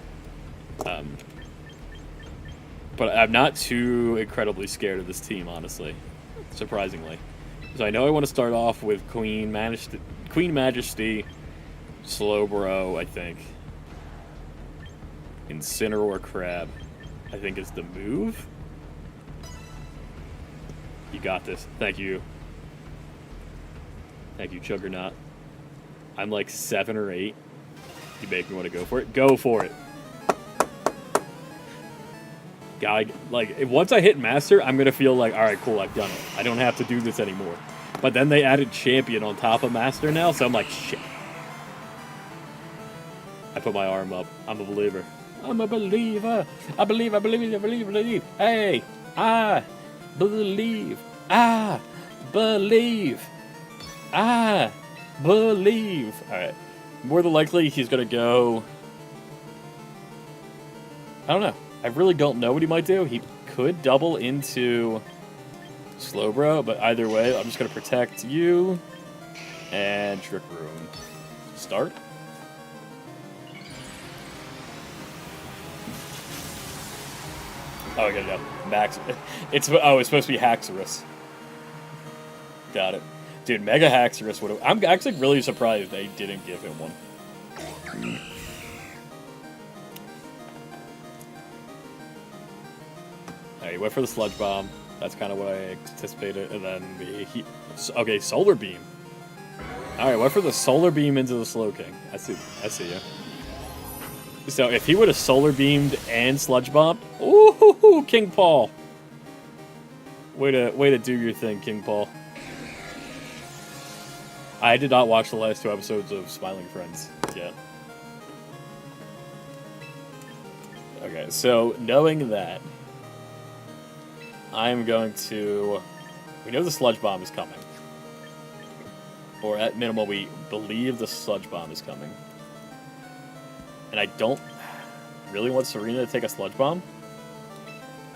But I'm not too incredibly scared of this team, honestly, surprisingly. So I know I want to start off with Queen Majesty, Slowbro, I think. Incineroar Crab, I think is the move. You got this. Thank you. Thank you, Juggernaut. I'm like 7 or 8. You make me want to go for it. Go for it. God, like, once I hit Master, I'm going to feel like, alright, cool, I've done it. I don't have to do this anymore. But then they added Champion on top of Master now, so I'm like, shit. I put my arm up. I'm a believer. I'm a believer. I believe. Hey, I believe. I believe. I believe. Alright. More than likely, he's going to go... I don't know. I really don't know what he might do. He could double into Slowbro, but either way, I'm just going to protect you and Trick Room. Start. Oh, I gotta go. Max. It's supposed to be Haxorus. Got it. Dude, Mega Haxorus would have... I'm actually really surprised they didn't give him one. Alright, he went for the Sludge Bomb. That's kind of what I anticipated. And then okay, Solar Beam. Alright, went for the Solar Beam into the Slowking. I see you. So if he would have Solar Beamed and Sludge Bombed, ooh, King Paul. Way to do your thing, King Paul. I did not watch the last 2 episodes of Smiling Friends yet. Okay, so knowing that, I'm going to... We know the Sludge Bomb is coming. Or at minimum, we believe the Sludge Bomb is coming. And I don't really want Serena to take a Sludge Bomb.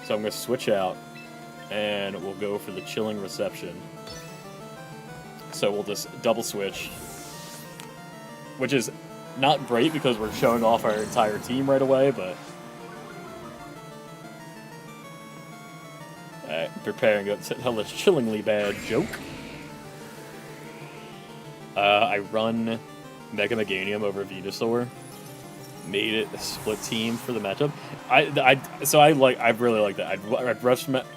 So I'm going to switch out, and we'll go for the Chilling Reception. So we'll just double switch. Which is not great because we're showing off our entire team right away, but... preparing to tell a chillingly bad joke. I run Mega Meganium over Venusaur. Made it a split team for the matchup. I really like that.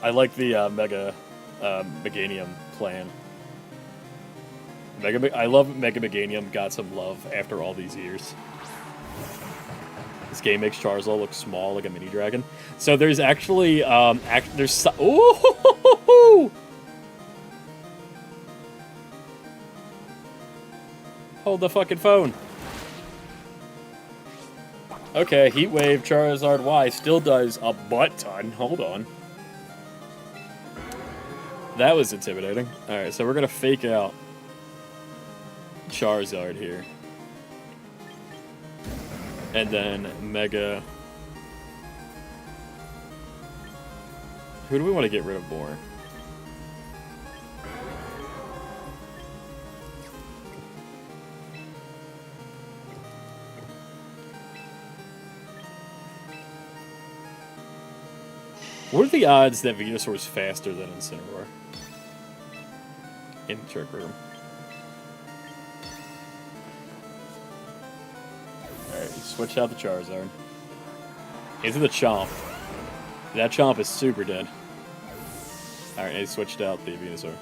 I like the Mega Meganium plan. I love Mega Meganium. Got some love after all these years. This game makes Charizard look small, like a mini dragon. So there's actually, ooh! Hold the fucking phone. Okay, Heat Wave, Charizard Y still does a butt ton. Hold on. That was intimidating. Alright, so we're gonna fake out Charizard here. And then Mega... Who do we want to get rid of more? What are the odds that Venusaur is faster than Incineroar? In Trick Room. Alright, switch out the Charizard. Into the Chomp. That Chomp is super dead. Alright, he switched out the Venusaur.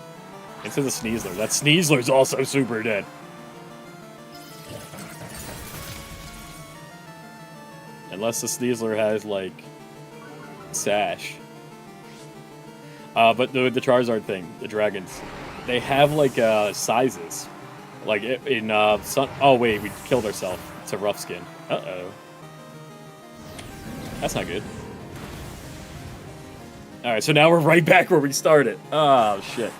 Into the Sneasler. That Sneasler's also super dead. Unless the Sneasler has, like, Sash. But the Charizard thing, the dragons, they have, like, sizes. Like, in, Sun... Oh, wait, we killed ourselves. It's a rough skin. Uh-oh. That's not good. Alright, so now we're right back where we started. Oh, shit.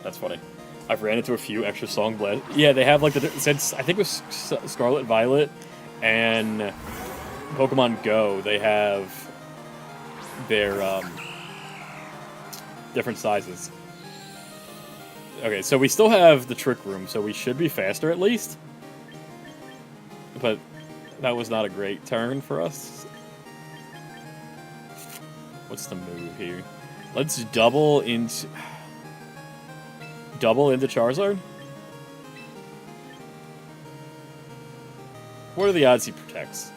That's funny. I've ran into a few extra song blast. Yeah, they have like since I think it was Scarlet Violet and Pokemon Go, they have their different sizes. Okay, so we still have the Trick Room, so we should be faster at least. But that was not a great turn for us. What's the move here? Let's double into Charizard? What are the odds he protects?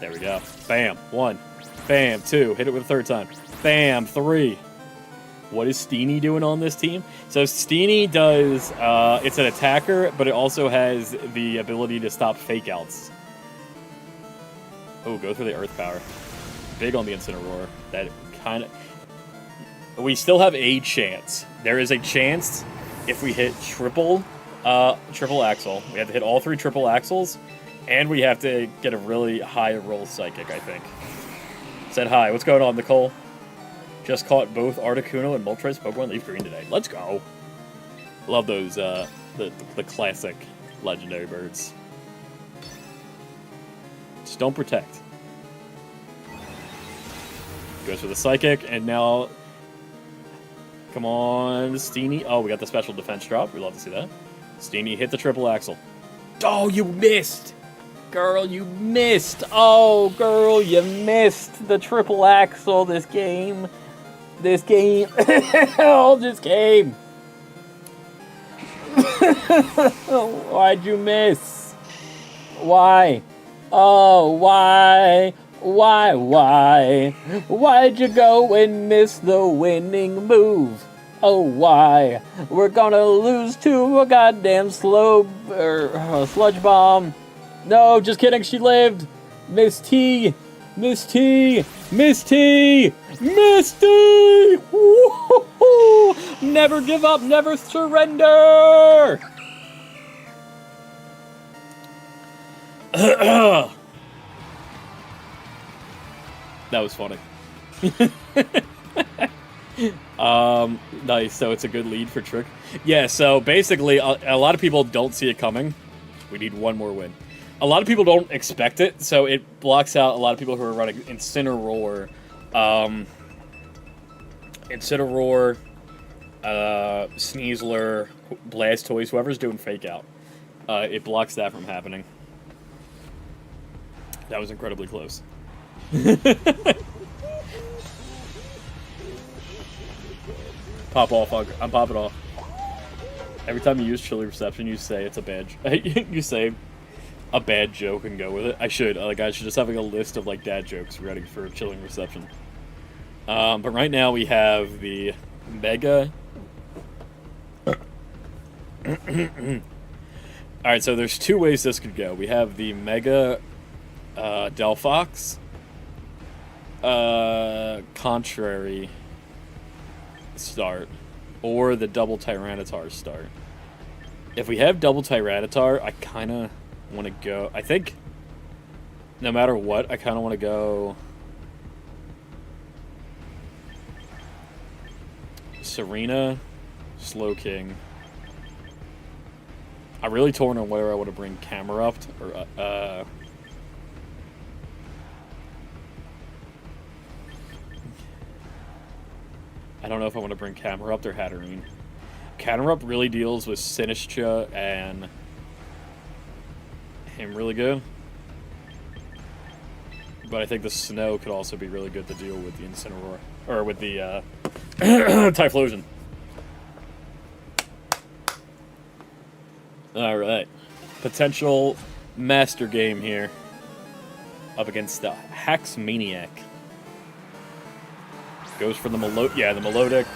There we go. Bam. 1. Bam. 2. Hit it with a third time. Bam. 3. What is Steenie doing on this team? So Steenie does, it's an attacker, but it also has the ability to stop fake outs. Oh, go through the Earth Power. Big on the Incineroar. That kind of... We still have a chance. There is a chance if we hit triple axle. We have to hit all 3 triple axles, and we have to get a really high roll Psychic, I think. Said hi. What's going on, Nicole? Just caught both Articuno and Moltres Pokemon Leaf Green today. Let's go. Love those, the classic legendary birds. Just don't protect. Goes for the Psychic, and now... Come on, Steenie. Oh, we got the special defense drop. We love to see that. Steenie hit the triple axle. Oh, you missed! Girl, you missed! Oh, girl, you missed the triple axle this game. This game. Oh, this game. Why'd you miss? Why? Oh, why? Why? Why'd you go and miss the winning move? Oh, why? We're gonna lose to a goddamn sludge bomb. No, just kidding, she lived. Miss T! Miss T! Miss T! Miss T! Woo-hoo-hoo! Never give up, never surrender! That was funny. Nice, so it's a good lead for Trick. Yeah, so basically, a lot of people don't see it coming. We need one more win. A lot of people don't expect it, so it blocks out a lot of people who are running Incineroar. Incineroar, Sneasler, Blastoise, whoever's doing Fake Out. It blocks that from happening. That was incredibly close. Pop off, I'm popping off. Every time you use Chilly Reception, you say it's a bad... you say a bad joke and go with it. I should. I should just have a list of like dad jokes ready for Chilling Reception. But right now we have the Mega... Alright, so there's 2 ways this could go. We have the Mega Delphox. Contrary start, or the double Tyranitar start. If we have double Tyranitar, I kind of want to go... I think, no matter what, I kind of want to go... Serena, Slowking. I'm really torn on whether I want to bring Camerupt or... I don't know if I want to bring Camerupt or Hatterene. Camerupt really deals with Sinistcha and him really good. But I think the Snow could also be really good to deal with the Incineroar. Or with the Typhlosion. Alright. Potential master game here. Up against the Hax Maniac. Goes for the Melodic.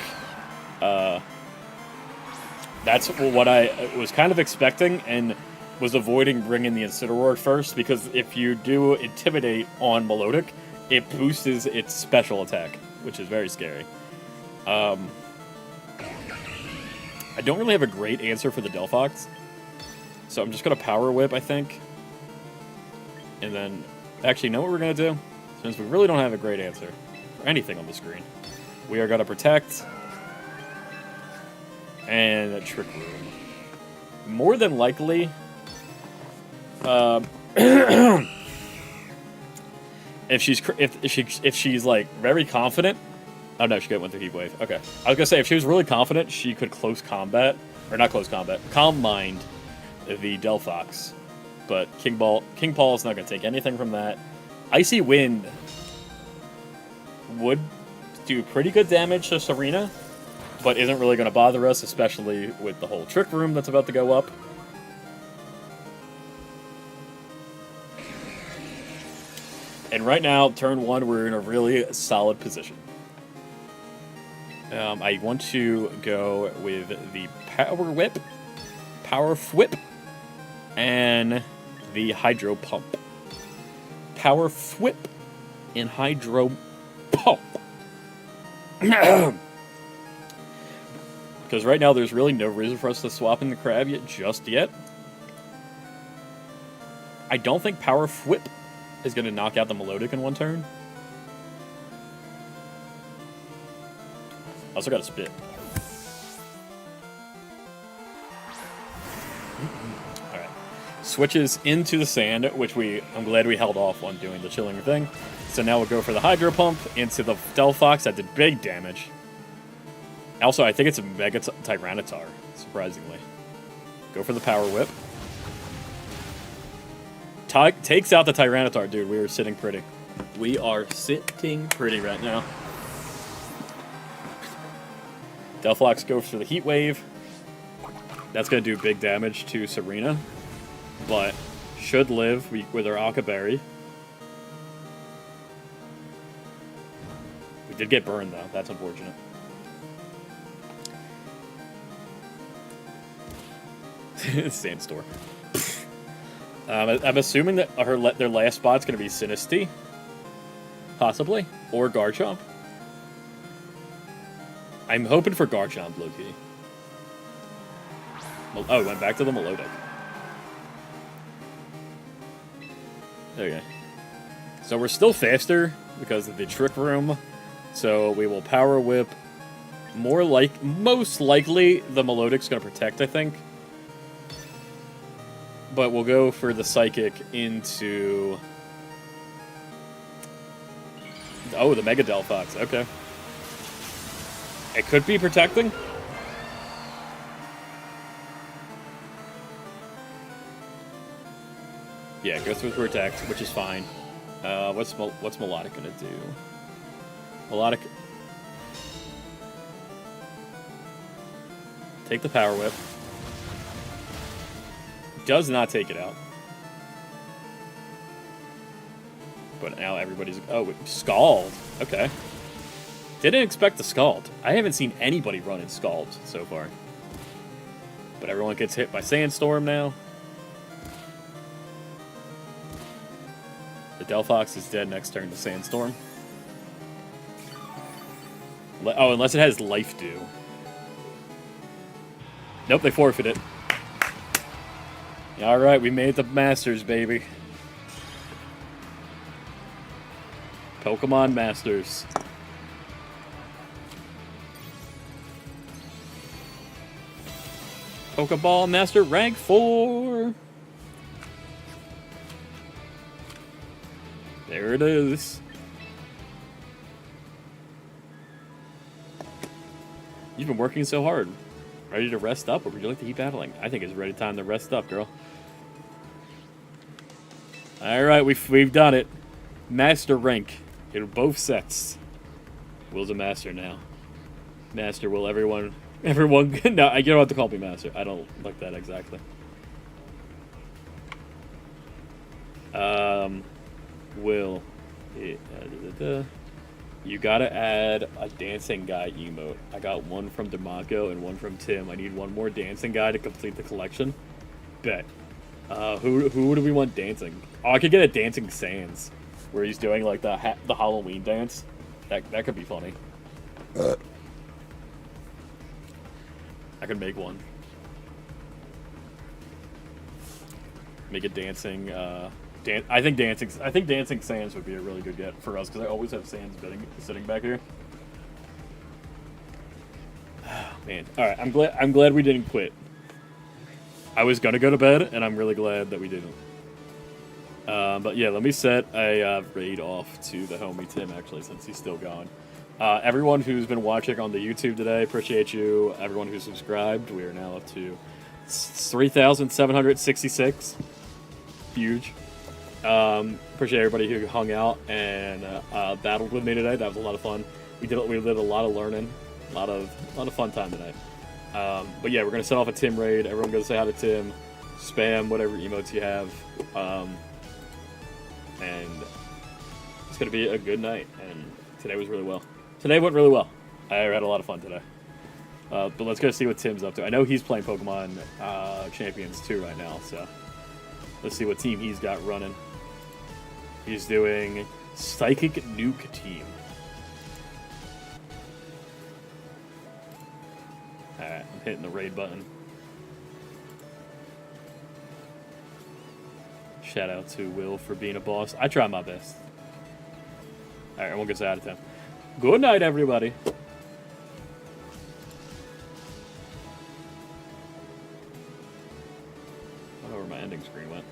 That's what I was kind of expecting and was avoiding bringing the Incineroar first, because if you do Intimidate on Melodic, it boosts its special attack, which is very scary. I don't really have a great answer for the Delphox, so I'm just going to Power Whip, I think. And then, actually, know what we're going to do? Since we really don't have a great answer for anything on the screen, we are going to Protect and Trick Room. More than likely, if she's like very confident. Oh no, she went with the Heat Wave. Okay, I was gonna say if she was really confident, she could close combat, or not close combat, Calm Mind the Delphox. But King Paul is not gonna take anything from that. Icy Wind would do pretty good damage to Serena, but isn't really gonna bother us, especially with the whole Trick Room that's about to go up. And right now, turn 1, we're in a really solid position. I want to go with the Power Whip, Power Whip, and the Hydro Pump. Power Whip and Hydro Pump. Because right now, there's really no reason for us to swap in the Crab just yet. I don't think Power Whip is going to knock out the Melodic in one turn. I also got a Spit. Alright. Switches into the Sand, which I'm glad we held off on doing the Chilling thing. So now we'll go for the Hydro Pump into the Delphox. That did big damage. Also, I think it's a Mega Tyranitar, surprisingly. Go for the Power Whip. Takes out the Tyranitar, dude. We are sitting pretty. We are sitting pretty right now. Delphox goes for the Heat Wave. That's going to do big damage to Serena, but should live with her Aqua Berry. We did get burned, though. That's unfortunate. Sandstorm. I'm assuming that their last spot's going to be Sinistea, possibly, or Garchomp. I'm hoping for Garchomp, low-key. Oh, it went back to the Melodic. Okay. So we're still faster because of the Trick Room. So we will Power Whip. Most likely, the Melodic's going to Protect, I think. But we'll go for the Psychic into... Oh, the Mega Delphox. Okay. It could be Protecting. Yeah, it goes with Protect, which is fine. What's Melodic gonna do? Melodic... Take the Power Whip. Does not take it out. But now everybody's... Oh, Scald. Okay. Didn't expect the Scald. I haven't seen anybody run in Scald so far. But everyone gets hit by Sandstorm now. The Delphox is dead next turn to Sandstorm. Oh, unless it has Life Dew. Nope, they forfeit it. Alright, we made the Masters, baby. Pokemon Masters. Pokeball Master rank 4. There it is. You've been working so hard. Ready to rest up, or would you like to keep battling? I think it's ready time to rest up, girl. Alright, we've done it. Master rank in both sets. Will's a master now. Master will everyone no, you don't have to call me master. I don't like that exactly. Will. You gotta add a dancing guy emote. I got one from DeMarco and one from Tim. I need one more dancing guy to complete the collection. Bet. Who do we want dancing? Oh, I could get a Dancing Sans, where he's doing like the Halloween dance. That could be funny. I could make one. Make a dancing. I think Dancing Sans would be a really good get for us because I always have Sans sitting back here. Oh, man, all right. I'm glad we didn't quit. I was gonna go to bed, and I'm really glad that we didn't. But yeah, let me set a raid off to the homie Tim actually, since he's still gone. Everyone who's been watching on the YouTube today, appreciate you. Everyone who subscribed, we are now up to 3,766. Huge. Appreciate everybody who hung out and battled with me today. That was a lot of fun. We did a lot of learning, a lot of fun time tonight. But yeah, we're gonna set off a Tim raid. Everyone go say hi to Tim. Spam whatever emotes you have, and it's gonna be a good night. And today was really well. Today went really well. I had a lot of fun today. But let's go see what Tim's up to. I know he's playing Pokemon Champions 2 right now, so let's see what team he's got running. He's doing Psychic Nuke team. Alright, I'm hitting the raid button. Shout out to Will for being a boss. I try my best. Alright, everyone gets out of 10. Good night, everybody. I don't know where my ending screen went.